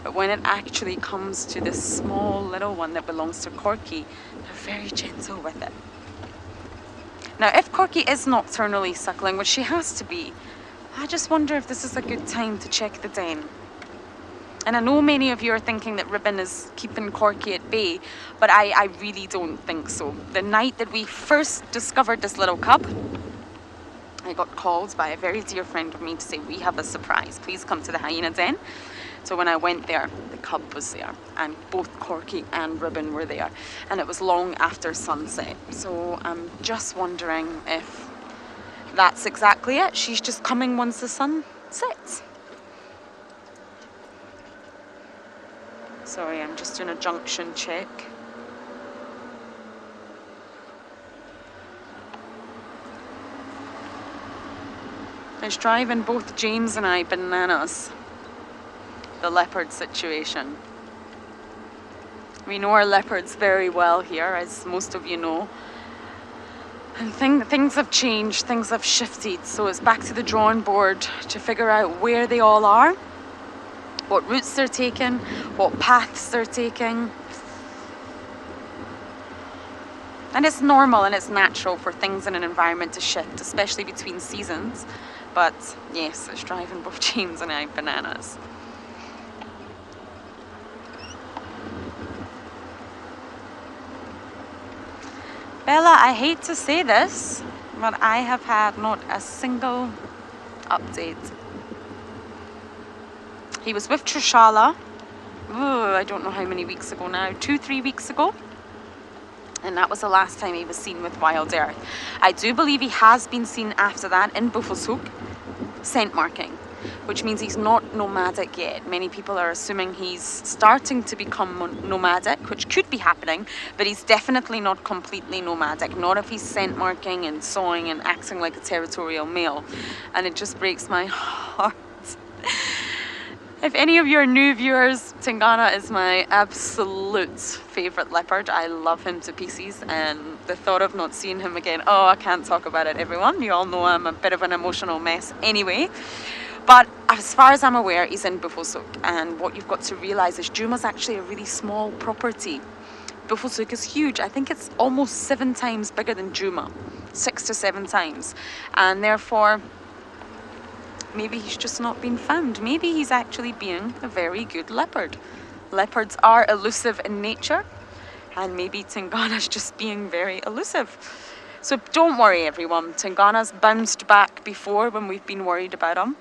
but when it actually comes to this small little one that belongs to Corky, they're very gentle with it. Now, if Corky is nocturnally suckling, which she has to be, I just wonder if this is a good time to check the den. And I know many of you are thinking that Ribbon is keeping Corky at bay, but I really don't think so. The night that we first discovered this little cub, I got called by a very dear friend of mine to say, we have a surprise, please come to the hyena den. So when I went there, the cub was there, and both Corky and Ribbon were there, and it was long after sunset. So I'm just wondering if that's exactly it. She's just coming once the sun sets. Sorry, I'm just doing a junction check. It's driving both James and I bananas, the leopard situation. We know our leopards very well here, as most of you know. And things have changed, things have shifted, so it's back to the drawing board to figure out where they all are, what routes they're taking, what paths they're taking. And it's normal and it's natural for things in an environment to shift, especially between seasons. But yes, it's driving both James and I bananas. Bella, I hate to say this, but I have had not a single update. He was with Trishala, I don't know how many weeks ago now, 2-3 weeks ago. And that was the last time he was seen with Wild Earth. I do believe he has been seen after that in Buffelshoek, scent marking, which means he's not nomadic yet. Many people are assuming he's starting to become nomadic, which could be happening, but he's definitely not completely nomadic. Not if he's scent marking and sawing and acting like a territorial male. And it just breaks my heart. If any of you are new viewers, Tingana is my absolute favourite leopard. I love him to pieces, and the thought of not seeing him again, oh, I can't talk about it, everyone. You all know I'm a bit of an emotional mess anyway. But as far as I'm aware, he's in Buffelshoek, and what you've got to realise is Juma's actually a really small property. Buffelshoek is huge. I think it's almost 7 times bigger than Juma, 6 to 7 times, and therefore maybe he's just not been found. Maybe he's actually being a very good leopard. Leopards are elusive in nature, and maybe Tingana's just being very elusive. So don't worry, everyone. Tingana's bounced back before when we've been worried about him,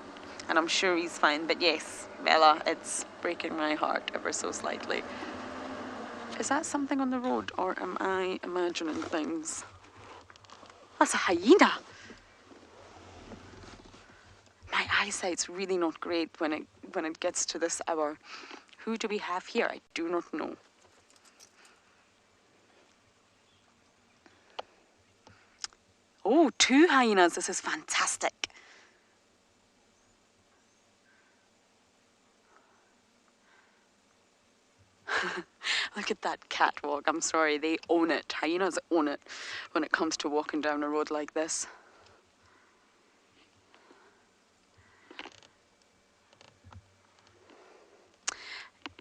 and I'm sure he's fine. But yes, Bella, it's breaking my heart ever so slightly. Is that something on the road, or am I imagining things? That's a hyena. My eyesight's really not great when it gets to this hour. Who do we have here? I do not know. Oh, 2 hyenas. This is fantastic. Look at that catwalk. I'm sorry, they own it. Hyenas own it when it comes to walking down a road like this.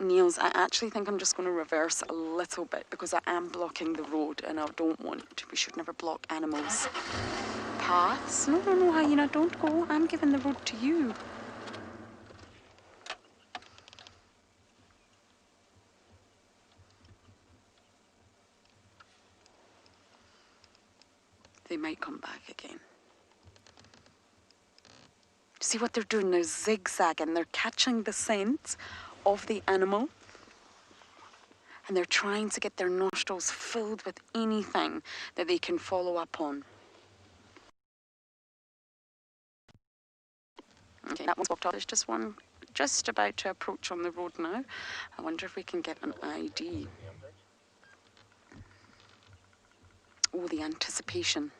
Niels, I actually think I'm just going to reverse a little bit because I am blocking the road and I don't want to. We should never block animals' paths. No, hyena, don't go. I'm giving the road to you. come back again. See what they're doing? They're zigzagging. They're catching the scent of the animal. And they're trying to get their nostrils filled with anything that they can follow up on. Okay, that one's walked off. There's just one just about to approach on the road now. I wonder if we can get an ID. Oh, the anticipation.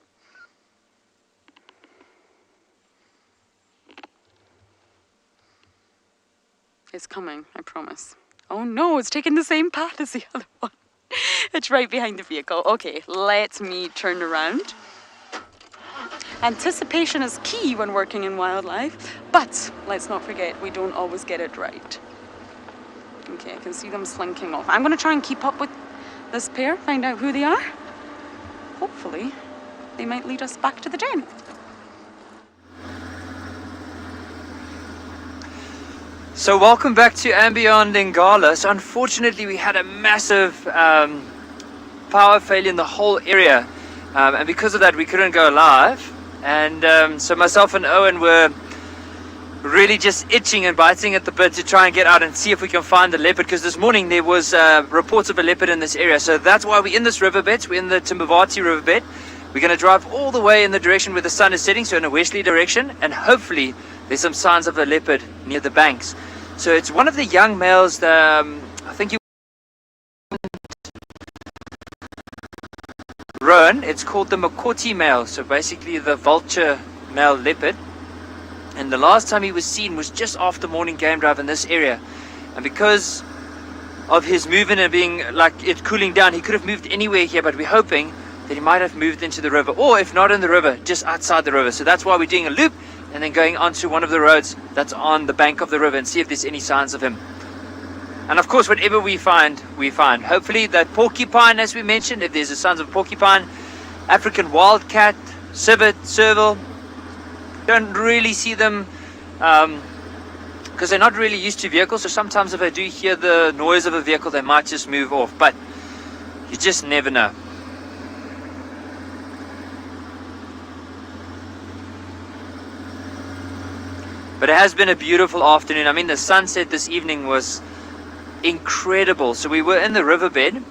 It's coming, I promise. Oh no, it's taking the same path as the other one. It's right behind the vehicle. Okay, let me turn around. Anticipation is key when working in wildlife, but let's not forget, we don't always get it right. Okay, I can see them slinking off. I'm going to try and keep up with this pair, find out who they are. Hopefully, they might lead us back to the den. So welcome back to and beyond Ngala. So unfortunately we had a massive power failure in the whole area, and because of that we couldn't go live, and so myself and Owen were really just itching and biting at the bit to try and get out and see if we can find the leopard, because this morning there was reports of a leopard in this area. So that's why we're in this riverbed. We're in the Timbavati riverbed. We're going to drive all the way in the direction where the sun is setting, so in a westerly direction, and hopefully there's some signs of a leopard near the banks. So it's one of the young males that I think you Rowan. It's called the Makoti male, so basically the vulture male leopard. And the last time he was seen was just after morning game drive in this area. And because of his movement and being like it cooling down, he could have moved anywhere here, but we're hoping that he might have moved into the river, or if not in the river, just outside the river. So that's why we're doing a loop and then going onto one of the roads that's on the bank of the river and see if there's any signs of him. And of course, whatever we find, we find. Hopefully that porcupine, as we mentioned, if there's a signs of porcupine, African wildcat, civet, serval, don't really see them because they're not really used to vehicles. So sometimes if I do hear the noise of a vehicle, they might just move off, but you just never know. But it has been a beautiful afternoon. I mean, the sunset this evening was incredible. So we were in the riverbed,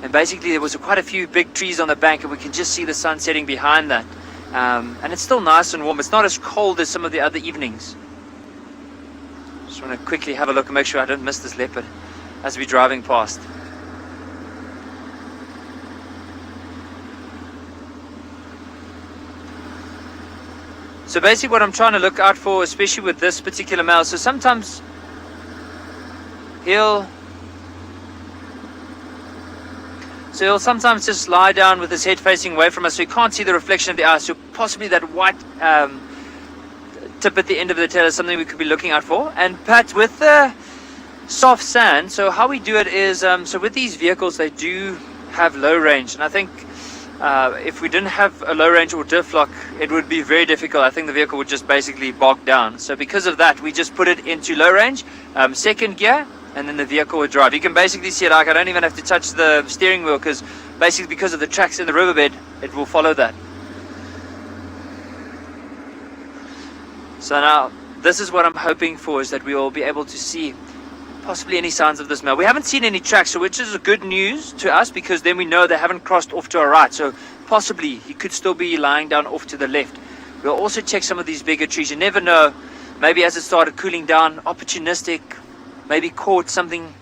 and basically there was quite a few big trees on the bank, and we can just see the sun setting behind that. And it's still nice and warm. It's not as cold as some of the other evenings. Just want to quickly have a look and make sure I don't miss this leopard as we're driving past. So basically what I'm trying to look out for, especially with this particular male, so sometimes he'll sometimes just lie down with his head facing away from us, so you can't see the reflection of the eye. So possibly that white tip at the end of the tail is something we could be looking out for. And Pat, with the soft sand, so how we do it is, so with these vehicles, they do have low range, and I think if we didn't have a low range or diff lock, it would be very difficult. I think the vehicle would just basically bog down. So because of that, we just put it into low range, second gear, and then the vehicle would drive. You can basically see it, like I don't even have to touch the steering wheel, because basically because of the tracks in the riverbed, it will follow that. So now this is what I'm hoping for, is that we will be able to see possibly any signs of this male. We haven't seen any tracks, so which is good news to us, because then we know they haven't crossed off to our right. So possibly he could still be lying down off to the left. We'll also check some of these bigger trees. You never know, maybe as it started cooling down, opportunistic, maybe caught something,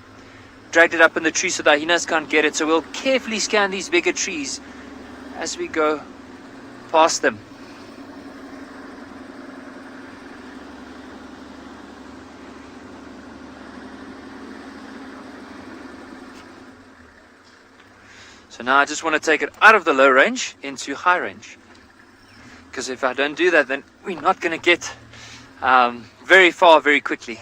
dragged it up in the tree so that hyenas can't get it. So we'll carefully scan these bigger trees as we go past them. So now I just want to take it out of the low range into high range, because if I don't do that, then we're not going to get very far very quickly.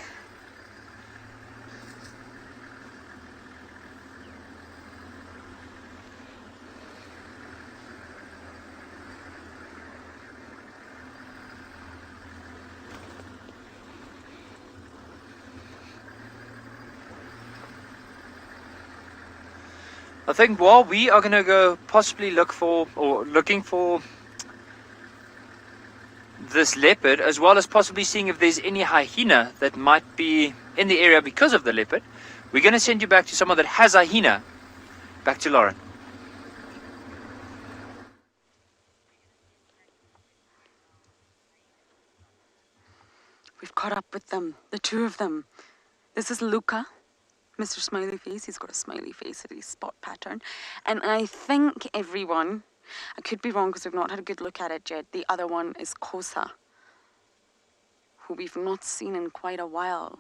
I think while we are going to go possibly looking for this leopard, as well as possibly seeing if there's any hyena that might be in the area because of the leopard. We're going to send you back to someone that has hyena. Back to Lauren. We've caught up with them, the two of them. This is Luca, Mr. Smiley Face. He's got a smiley face with a spot pattern. And I think everyone, I could be wrong because we've not had a good look at it yet. The other one is Kosa, who we've not seen in quite a while.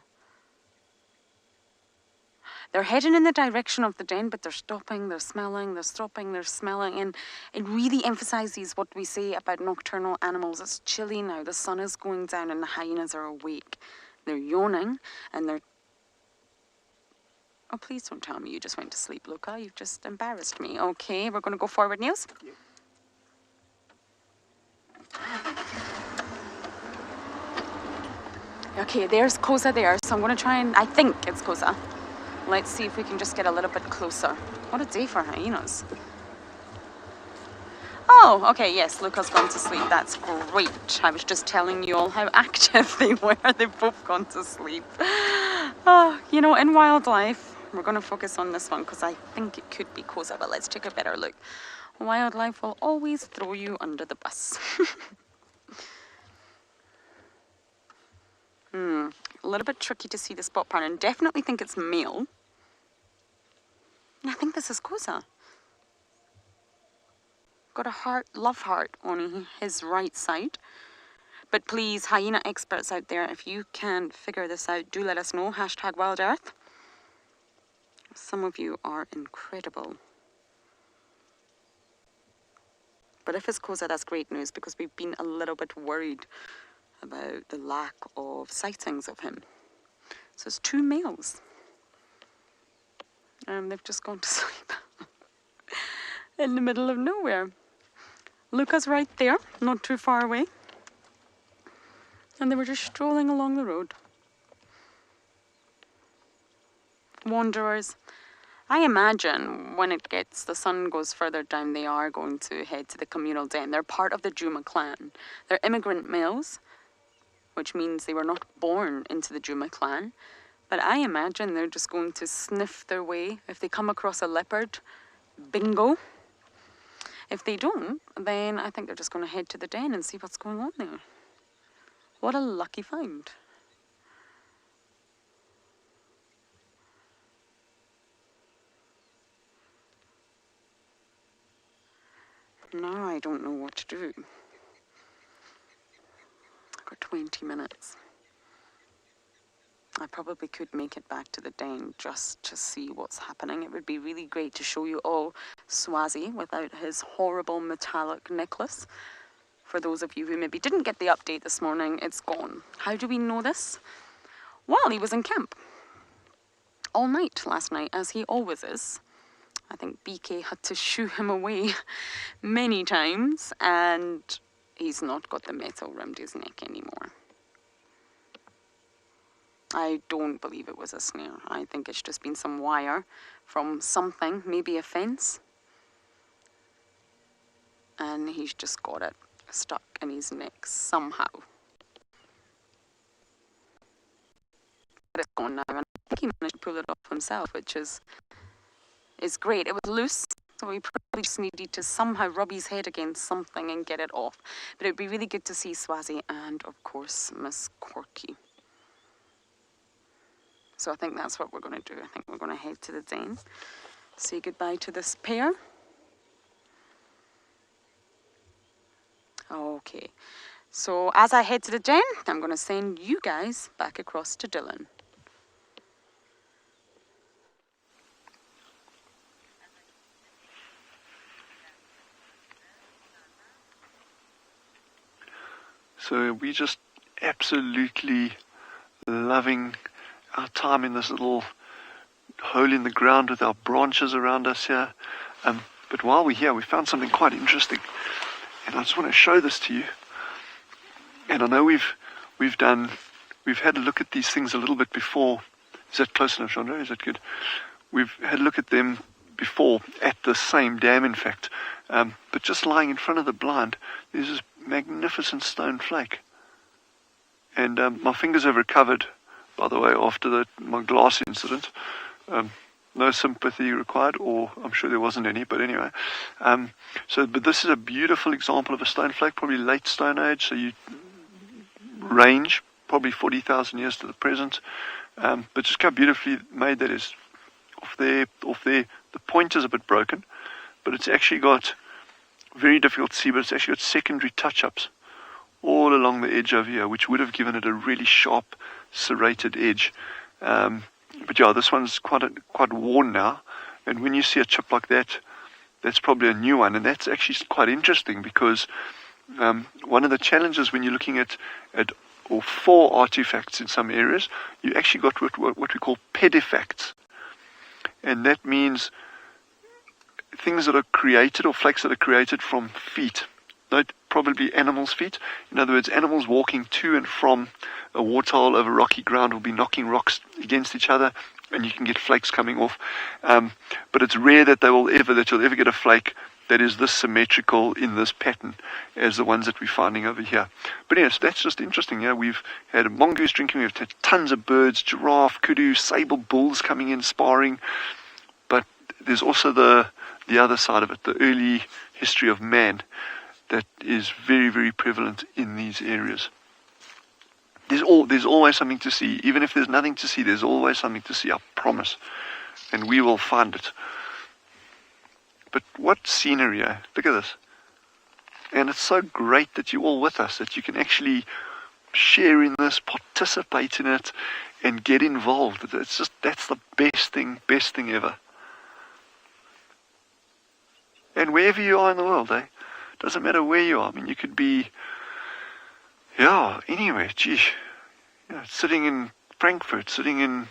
They're heading in the direction of the den, but they're stopping, they're smelling, they're stopping, they're smelling. And it really emphasizes what we say about nocturnal animals. It's chilly now, the sun is going down and the hyenas are awake. They're yawning and they're... Oh, please don't tell me you just went to sleep, Luca. You've just embarrassed me. Okay, we're going to go forward, Niels. Okay, there's Kosa there. So I'm going to try and... I think it's Kosa. Let's see if we can just get a little bit closer. What a day for hyenas. Oh, okay, yes, Luca's gone to sleep. That's great. I was just telling you all how active they were. They've both gone to sleep. Oh, you know, in wildlife, we're going to focus on this one because I think it could be Kosa, but let's take a better look. Wildlife will always throw you under the bus. A little bit tricky to see the spot pattern. Definitely think it's male. I think this is Kosa. Got a heart, love heart on his right side. But please, hyena experts out there, if you can figure this out, do let us know. Hashtag Wild Earth. Some of you are incredible. But if it's Kosa, that's great news because we've been a little bit worried about the lack of sightings of him. So it's two males. And they've just gone to sleep in the middle of nowhere. Luca's right there, not too far away. And they were just strolling along the road. Wanderers. I imagine when the sun goes further down, they are going to head to the communal den. They're part of the Juma clan. They're immigrant males, which means they were not born into the Juma clan. But I imagine they're just going to sniff their way. If they come across a leopard, bingo. If they don't, then I think they're just going to head to the den and see what's going on there. What a lucky find. Now I don't know what to do. I've got 20 minutes. I probably could make it back to the den just to see what's happening. It would be really great to show you all Tswazi without his horrible metallic necklace. For those of you who maybe didn't get the update this morning, it's gone. How do we know this? Well, he was in camp all night last night, as he always is. I think BK had to shoo him away many times, and he's not got the metal around his neck anymore. I don't believe it was a snare. I think it's just been some wire from something, maybe a fence. And he's just got it stuck in his neck somehow. But it's gone now, and I think he managed to pull it off himself, which is great. It was loose, so he probably just needed to somehow rub his head against something and get it off. But it would be really good to see Tswazi and, of course, Miss Corky. So I think that's what we're going to do. I think we're going to head to the den, say goodbye to this pair. Okay, so as I head to the den, I'm going to send you guys back across to Dylan. So we're just absolutely loving our time in this little hole in the ground with our branches around us here. But while we're here, we found something quite interesting. And I just want to show this to you. And I know we've had a look at these things a little bit before. Is that close enough, Chandra? Is that good? We've had a look at them before at the same dam, in fact. But just lying in front of the blind, there's this magnificent stone flake. And my fingers have recovered, by the way, after my glass incident. No sympathy required, or I'm sure there wasn't any, but anyway. But this is a beautiful example of a stone flake, probably late Stone Age, so you range probably 40,000 years to the present. But just how beautifully made that is. Off there, the point is a bit broken, but it's actually got, very difficult to see, but it's actually got secondary touch-ups all along the edge over here, which would have given it a really sharp, serrated edge. But yeah, this one's quite worn now, and when you see a chip like that, that's probably a new one, and that's actually quite interesting because one of the challenges when you're looking at or for artifacts in some areas, you actually got what we call pedifacts, and that means things that are created or flakes that are created from feet, probably animals' feet. In other words, animals walking to and from a waterhole over rocky ground will be knocking rocks against each other, and you can get flakes coming off. But it's rare that you'll ever get a flake that is this symmetrical in this pattern as the ones that we're finding over here. But yes, that's just interesting. Yeah, we've had a mongoose drinking, we've had tons of birds, giraffe, kudu, sable bulls coming in sparring. But there's also the other side of it, the early history of man, that is very, very prevalent in these areas. There's always something to see. Even if there's nothing to see, there's always something to see, I promise. And we will find it. But what scenery, eh? Look at this. And it's so great that you're all with us, that you can actually share in this, participate in it, and get involved. That's the best thing ever. And wherever you are in the world, eh? Doesn't matter where you are. I mean, you could be, anywhere. Sitting in Frankfurt, sitting in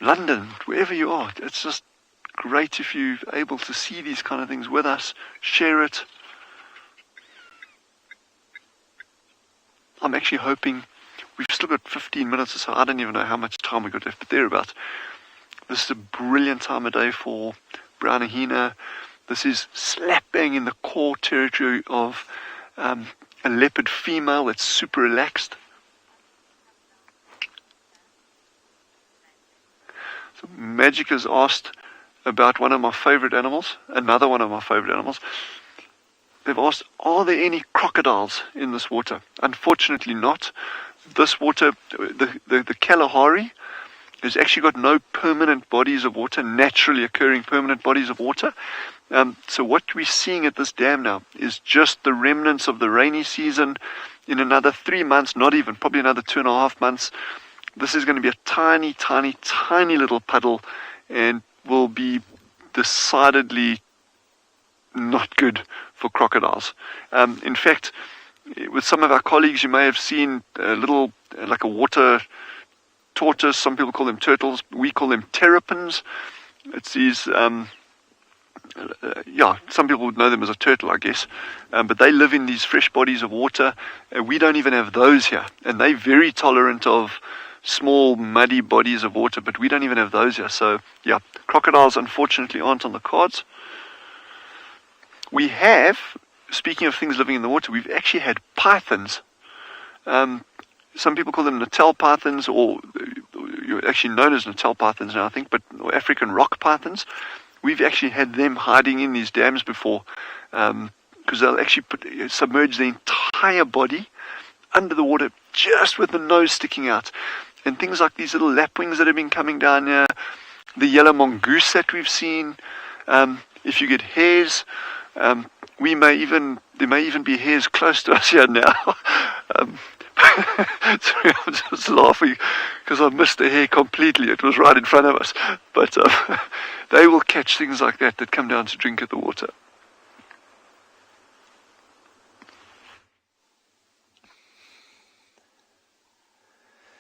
London, wherever you are. It's just great if you're able to see these kind of things with us, share it. I'm actually hoping, we've still got 15 minutes or so. I don't even know how much time we've got left, but thereabouts. This is a brilliant time of day for brown hyena. This is slap bang in the core territory of a leopard female that's super relaxed. So Magic has asked about one of my favorite animals, another one of my favorite animals. They've asked, are there any crocodiles in this water? Unfortunately not. This water, the Kalahari, has actually got no permanent bodies of water, naturally occurring permanent bodies of water. So what we're seeing at this dam now is just the remnants of the rainy season. In another 3 months, not even, probably another 2.5 months, this is going to be a tiny, tiny, tiny little puddle, and will be decidedly not good for crocodiles. In fact, with some of our colleagues, you may have seen a little, like a water tortoise. Some people call them turtles. We call them terrapins. It's these, some people would know them as a turtle, I guess. But they live in these fresh bodies of water. We don't even have those here. And they're very tolerant of small, muddy bodies of water, but we don't even have those here. So, yeah, crocodiles unfortunately aren't on the cards. We have, speaking of things living in the water, we've actually had pythons. Some people call them Natal pythons, or you're actually known as Natal pythons now, I think, but African rock pythons. We've actually had them hiding in these dams before, because they'll actually submerge the entire body under the water, just with the nose sticking out. And things like these little lapwings that have been coming down here, the yellow mongoose that we've seen. If you get hares, there may even be hares close to us here now. Sorry, I'm just laughing because I missed a hare completely. It was right in front of us. But they will catch things like that come down to drink at the water.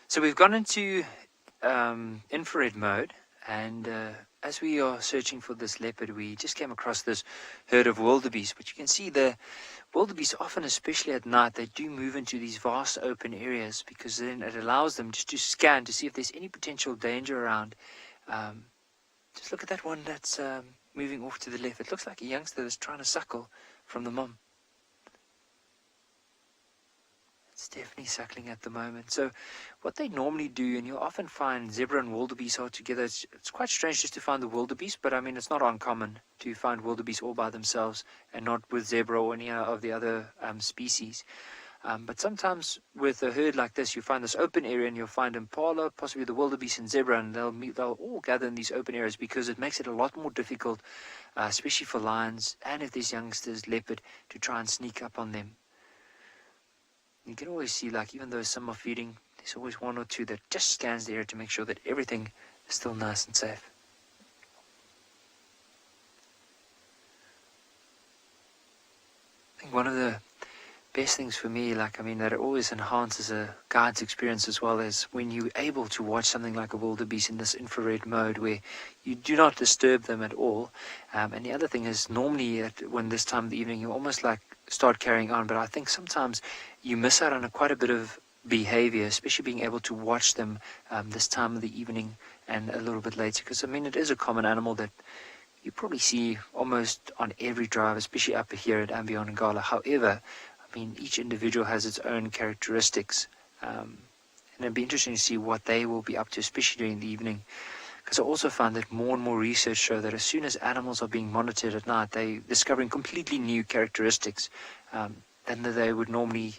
So we've gone into infrared mode, and as we are searching for this leopard, we just came across this herd of wildebeest. But you can see the wildebeest often, especially at night, they do move into these vast open areas, because then it allows them just to scan to see if there's any potential danger around. Just look at that one that's moving off to the left. It looks like a youngster that's trying to suckle from the mom. It's definitely suckling at the moment. So what they normally do, and you'll often find zebra and wildebeest are together. It's quite strange just to find the wildebeest, but I mean, it's not uncommon to find wildebeest all by themselves and not with zebra or any of the other species. But sometimes with a herd like this, you find this open area and you'll find impala, possibly the wildebeest and zebra, and they'll all gather in these open areas because it makes it a lot more difficult, especially for lions and if there's youngsters, leopard, to try and sneak up on them. You can always see, like, even though some are feeding, there's always one or two that just scans the area to make sure that everything is still nice and safe. I think one of the best things for me, like, I mean, that it always enhances a guide's experience as well, as when you're able to watch something like a wildebeest in this infrared mode where you do not disturb them at all. And the other thing is, normally when this time of the evening, you almost like start carrying on, but I think sometimes you miss out on quite a bit of behavior, especially being able to watch them this time of the evening and a little bit later, because I mean, it is a common animal that you probably see almost on every drive, especially up here at Ambion and Gala. However, I mean, each individual has its own characteristics, and it'd be interesting to see what they will be up to, especially during the evening, because I also found that more and more research show that as soon as animals are being monitored at night, they're discovering completely new characteristics than they would normally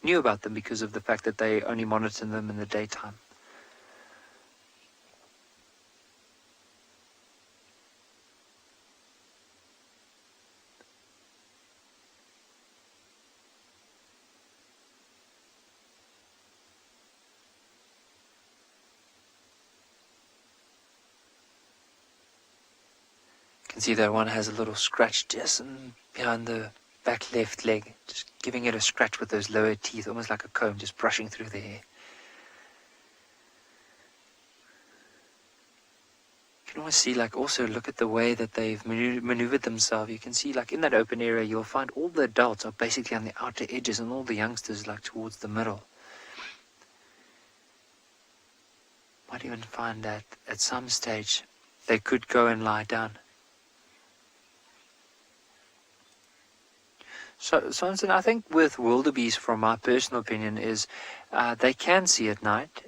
knew about them, because of the fact that they only monitor them in the daytime. You can see that one has a little scratch just behind the back left leg, just giving it a scratch with those lower teeth, almost like a comb, just brushing through the hair. You can almost see, like, also look at the way that they've maneuvered themselves. You can see, like, in that open area, you'll find all the adults are basically on the outer edges and all the youngsters, like, towards the middle. Might even find that at some stage they could go and lie down. So I think with wildebeest, from my personal opinion, is they can see at night,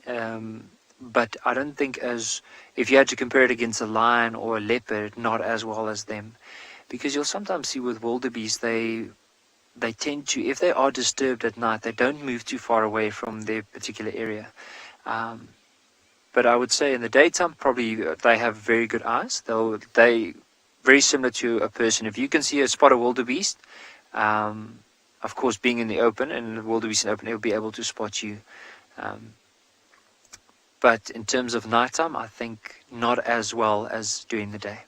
but I don't think, as if you had to compare it against a lion or a leopard, not as well as them, because you'll sometimes see with wildebeest they tend to, if they are disturbed at night, they don't move too far away from their particular area. But I would say in the daytime, probably they have very good eyes. They very similar to a person. If you can see a spot of wildebeest, of course, being in the open, and the wildebeest in the open, it will be able to spot you. But in terms of nighttime, I think not as well as during the day.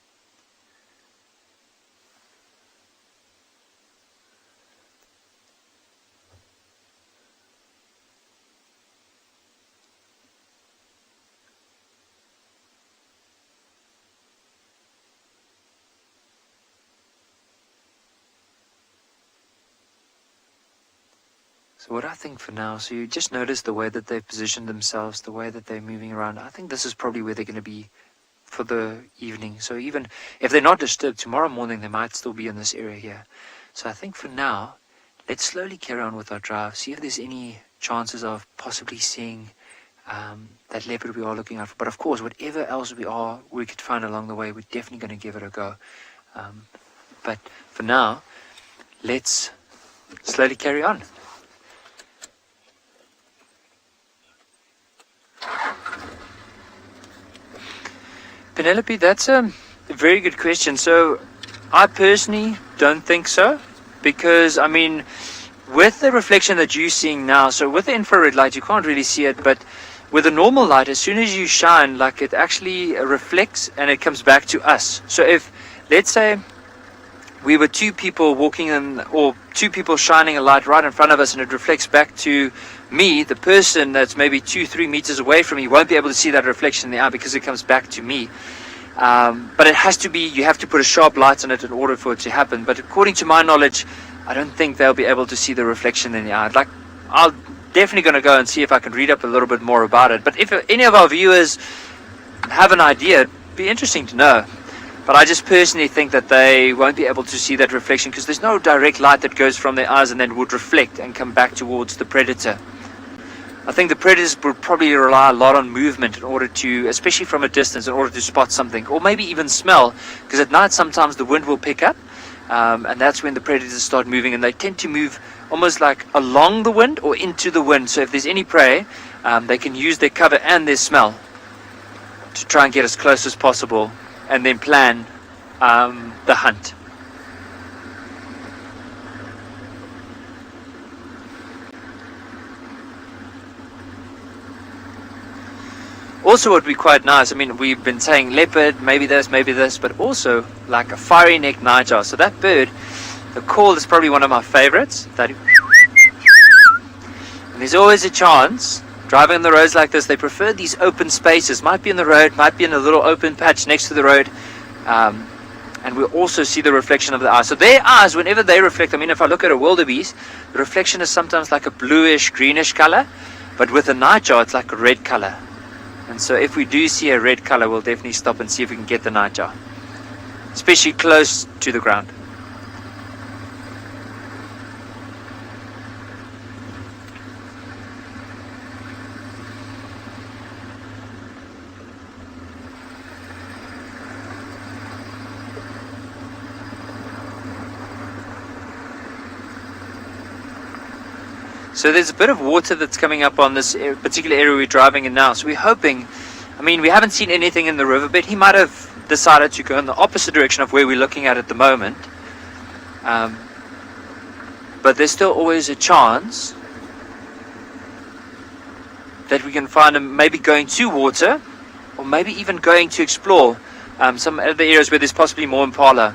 So what I think for now, so you just notice the way that they've positioned themselves, the way that they're moving around. I think this is probably where they're going to be for the evening. So even if they're not disturbed, tomorrow morning they might still be in this area here. So I think for now, let's slowly carry on with our drive, see if there's any chances of possibly seeing that leopard we are looking out for. But of course, whatever else we could find along the way, we're definitely going to give it a go. But for now, let's slowly carry on. Penelope, that's a very good question. So I personally don't think so, because I mean, with the reflection that you're seeing now, so with the infrared light you can't really see it, but with the normal light, as soon as you shine, like, it actually reflects and it comes back to us. So if, let's say, we were two people walking in, or two people shining a light right in front of us, and it reflects back to me, the person that's maybe 2-3 meters away from me won't be able to see that reflection in the eye because it comes back to me. But it has to be, you have to put a sharp light on it in order for it to happen. But according to my knowledge, I don't think they'll be able to see the reflection in the eye. Like, I'll definitely going to go and see if I can read up a little bit more about it. But if any of our viewers have an idea, it'd be interesting to know. But I just personally think that they won't be able to see that reflection because there's no direct light that goes from their eyes and then would reflect and come back towards the predator. I think the predators would probably rely a lot on movement in order to, especially from a distance, in order to spot something, or maybe even smell, because at night sometimes the wind will pick up, and that's when the predators start moving, and they tend to move almost like along the wind or into the wind. So if there's any prey, they can use their cover and their smell to try and get as close as possible, and then plan the hunt. Also, what would be quite nice, I mean, we've been saying leopard, maybe this, but also like a fiery neck nightjar. So that bird, the call is probably one of my favorites. And there's always a chance, driving on the roads like this, they prefer these open spaces. Might be in the road, might be in a little open patch next to the road. And we'll also see the reflection of the eye. So their eyes, whenever they reflect, I mean, if I look at a wildebeest, the reflection is sometimes like a bluish, greenish color. But with a nightjar, it's like a red color. And so if we do see a red color, we'll definitely stop and see if we can get the nightjar, especially close to the ground. So there's a bit of water that's coming up on this particular area we're driving in now. So we're hoping, I mean, we haven't seen anything in the riverbed. He might have decided to go in the opposite direction of where we're looking at the moment. But there's still always a chance that we can find him maybe going to water, or maybe even going to explore some other areas where there's possibly more impala.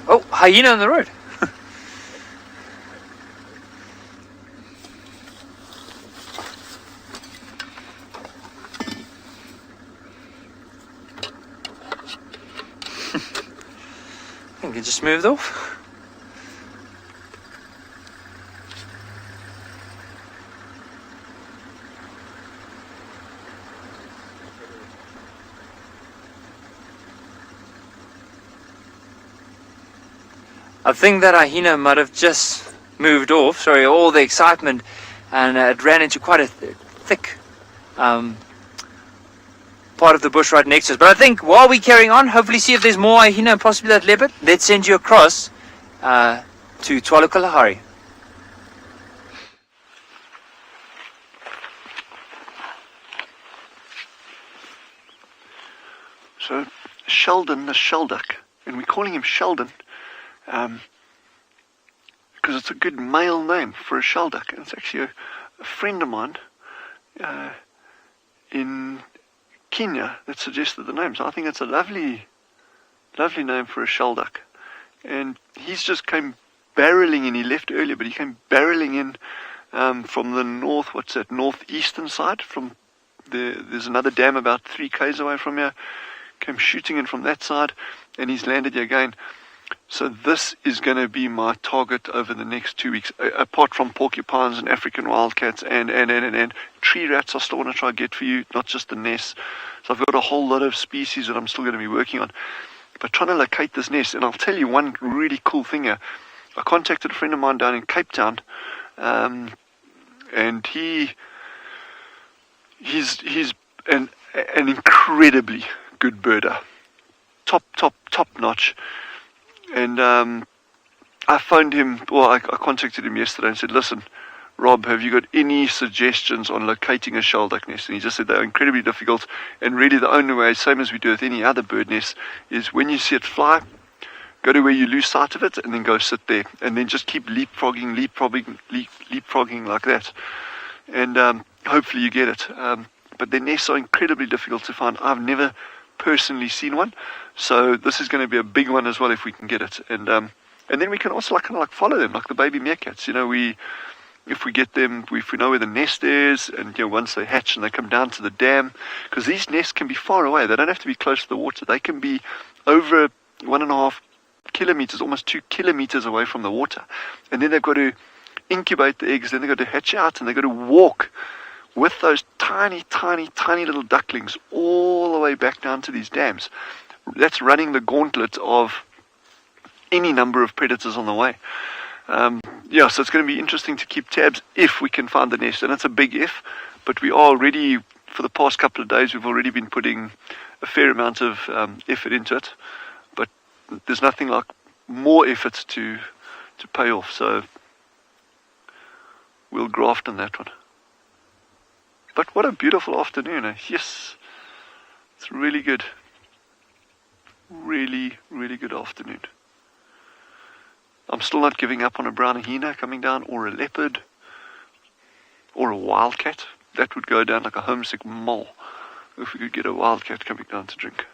Oh, hyena on the road. I think it just moved off. I think that hyena might have just moved off. Sorry, all the excitement, and it ran into quite a thick part of the bush right next to us. But I think while we're carrying on, hopefully see if there's more hyena and possibly that leopard. Let's send you across to Tswalu Kalahari. So Sheldon the shelduck, and we're calling him Sheldon because it's a good male name for a shelduck. And it's actually a friend of mine in Kenya that suggested the name. So I think it's a lovely name for a shelduck. And he's just came barreling in. He left earlier, but he came barreling in from the northeastern side. There's another dam about 3 k's away from here. Came shooting in from that side, and he's landed here again. So this is going to be my target over the next 2 weeks, apart from porcupines and African wildcats and tree rats. I still want to try to get for you, not just the nest. So I've got a whole lot of species that I'm still going to be working on, but trying to locate this nest. And I'll tell you one really cool thing here. I contacted a friend of mine down in Cape Town, and he's an incredibly good birder, top notch. And I phoned him, I contacted him yesterday and said, listen, Rob, have you got any suggestions on locating a shelduck nest? And he just said they're incredibly difficult, and really the only way, same as we do with any other bird nest, is when you see it fly, go to where you lose sight of it and then go sit there, and then just keep leapfrogging like that, and hopefully you get it. But their nests are incredibly difficult to find. I've never personally seen one, so this is going to be a big one as well if we can get it. And then we can also kind of follow them like the baby meerkats. If we get them, if we know where the nest is, and once they hatch and they come down to the dam, because these nests can be far away. They don't have to be close to the water. They can be over 1.5 kilometers, almost 2 kilometers away from the water. And then they've got to incubate the eggs, then they've got to hatch out, and they've got to walk with those tiny, tiny, tiny little ducklings all the way back down to these dams. That's running the gauntlet of any number of predators on the way. Yeah, so it's going to be interesting to keep tabs if we can find the nest, and it's a big if, but we are already, for the past couple of days, we've already been putting a fair amount of effort into it, but there's nothing like more effort to pay off, so we'll graft on that one. But what a beautiful afternoon, eh? Yes, it's really good. Really, really good afternoon. I'm still not giving up on a brown hyena coming down, or a leopard, or a wildcat. That would go down like a homesick mole if we could get a wildcat coming down to drink.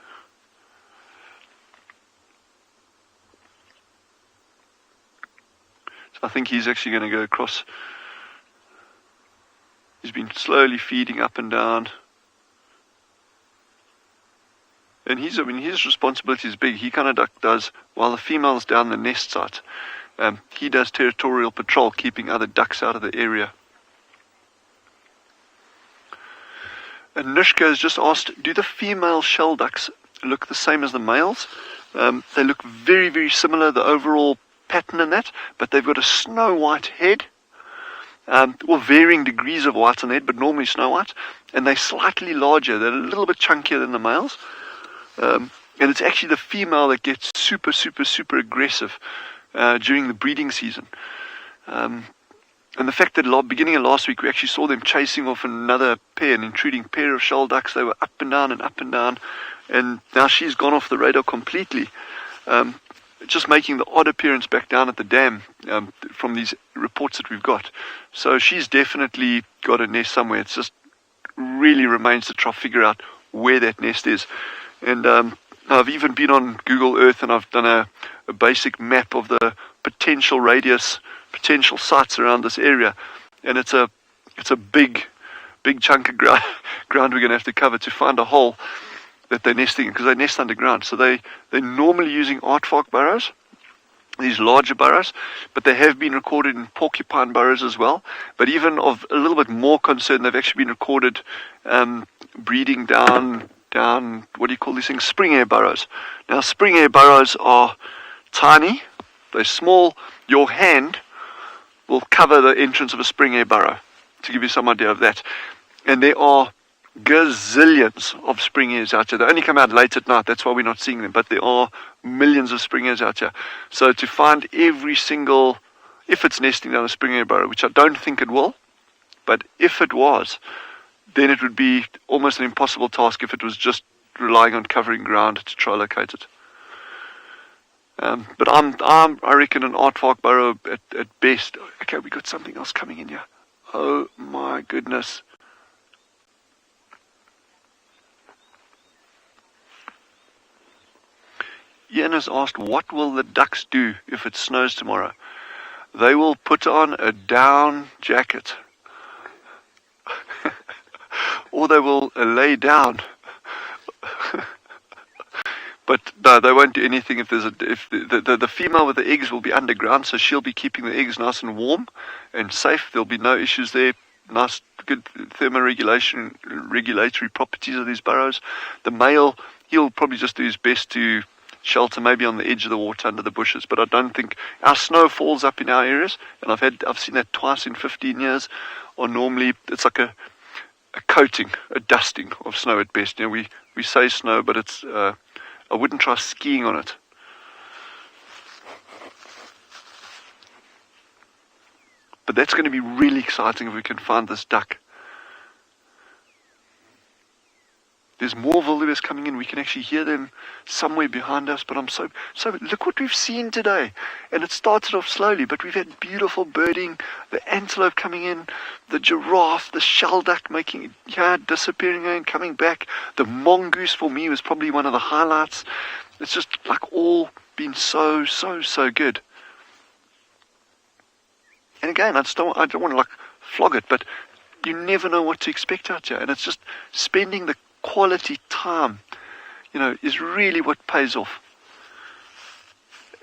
So I think he's actually going to go across. He's been slowly feeding up and down. And his responsibility is big. He kind of does, while the female's down the nest site, he does territorial patrol, keeping other ducks out of the area. And Nishka has just asked, do the female shell ducks look the same as the males? They look very, very similar, the overall pattern in that, but they've got a snow white head. Well, varying degrees of white on the head, but normally snow white, and they're slightly larger. They're a little bit chunkier than the males, and it's actually the female that gets super, super, super aggressive during the breeding season. And the fact that beginning of last week we actually saw them chasing off another pair, an intruding pair of shell ducks. They were up and down and up and down, and now she's gone off the radar completely. Just making the odd appearance back down at the dam from these reports that we've got. So she's definitely got a nest somewhere. It just really remains to try to figure out where that nest is. And I've even been on Google Earth, and I've done a basic map of the potential radius, potential sites around this area. And it's a big chunk of ground we're going to have to cover to find a hole that they're nesting in, because they nest underground. So they're normally using aardvark burrows, these larger burrows, but they have been recorded in porcupine burrows as well. But even of a little bit more concern, they've actually been recorded breeding down, what do you call these things? Spring air burrows. Now, spring air burrows are tiny, they're small. Your hand will cover the entrance of a spring air burrow, to give you some idea of that. And there are gazillions of spring hares out here. They only come out late at night, that's why we're not seeing them, but there are millions of spring hares out here. So to find every single, if it's nesting down a spring hare burrow, which I don't think it will, but if it was, then it would be almost an impossible task if it was just relying on covering ground to try to locate it. But I reckon an aardvark burrow at best. Okay, we got something else coming in here. Oh my goodness. Ian has asked, what will the ducks do if it snows tomorrow? They will put on a down jacket. Or they will lay down. But no, they won't do anything if the female with the eggs will be underground, so she'll be keeping the eggs nice and warm and safe. There'll be no issues there. Nice, good regulatory properties of these burrows. The male, he'll probably just do his best to shelter maybe on the edge of the water under the bushes, but I don't think our snow falls up in our areas, and I've seen that twice in 15 years, or normally it's like a coating, a dusting of snow at best. You know, we say snow, but it's I wouldn't try skiing on it. But that's going to be really exciting if we can find this duck. There's more wildebeest coming in. We can actually hear them somewhere behind us. But I'm so look what we've seen today. And it started off slowly, but we've had beautiful birding, the antelope coming in, the giraffe, the shell duck disappearing and coming back. The mongoose for me was probably one of the highlights. It's just like all been so good. And again, I don't want to like flog it, but you never know what to expect out here. And it's just spending the quality time, is really what pays off.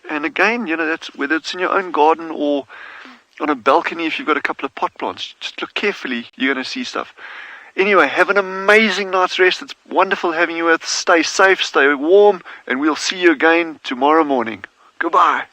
And again, that's whether it's in your own garden or on a balcony if you've got a couple of pot plants. Just look carefully, you're going to see stuff. Anyway, have an amazing night's rest. It's wonderful having you with. Stay safe, stay warm, and we'll see you again tomorrow morning. Goodbye.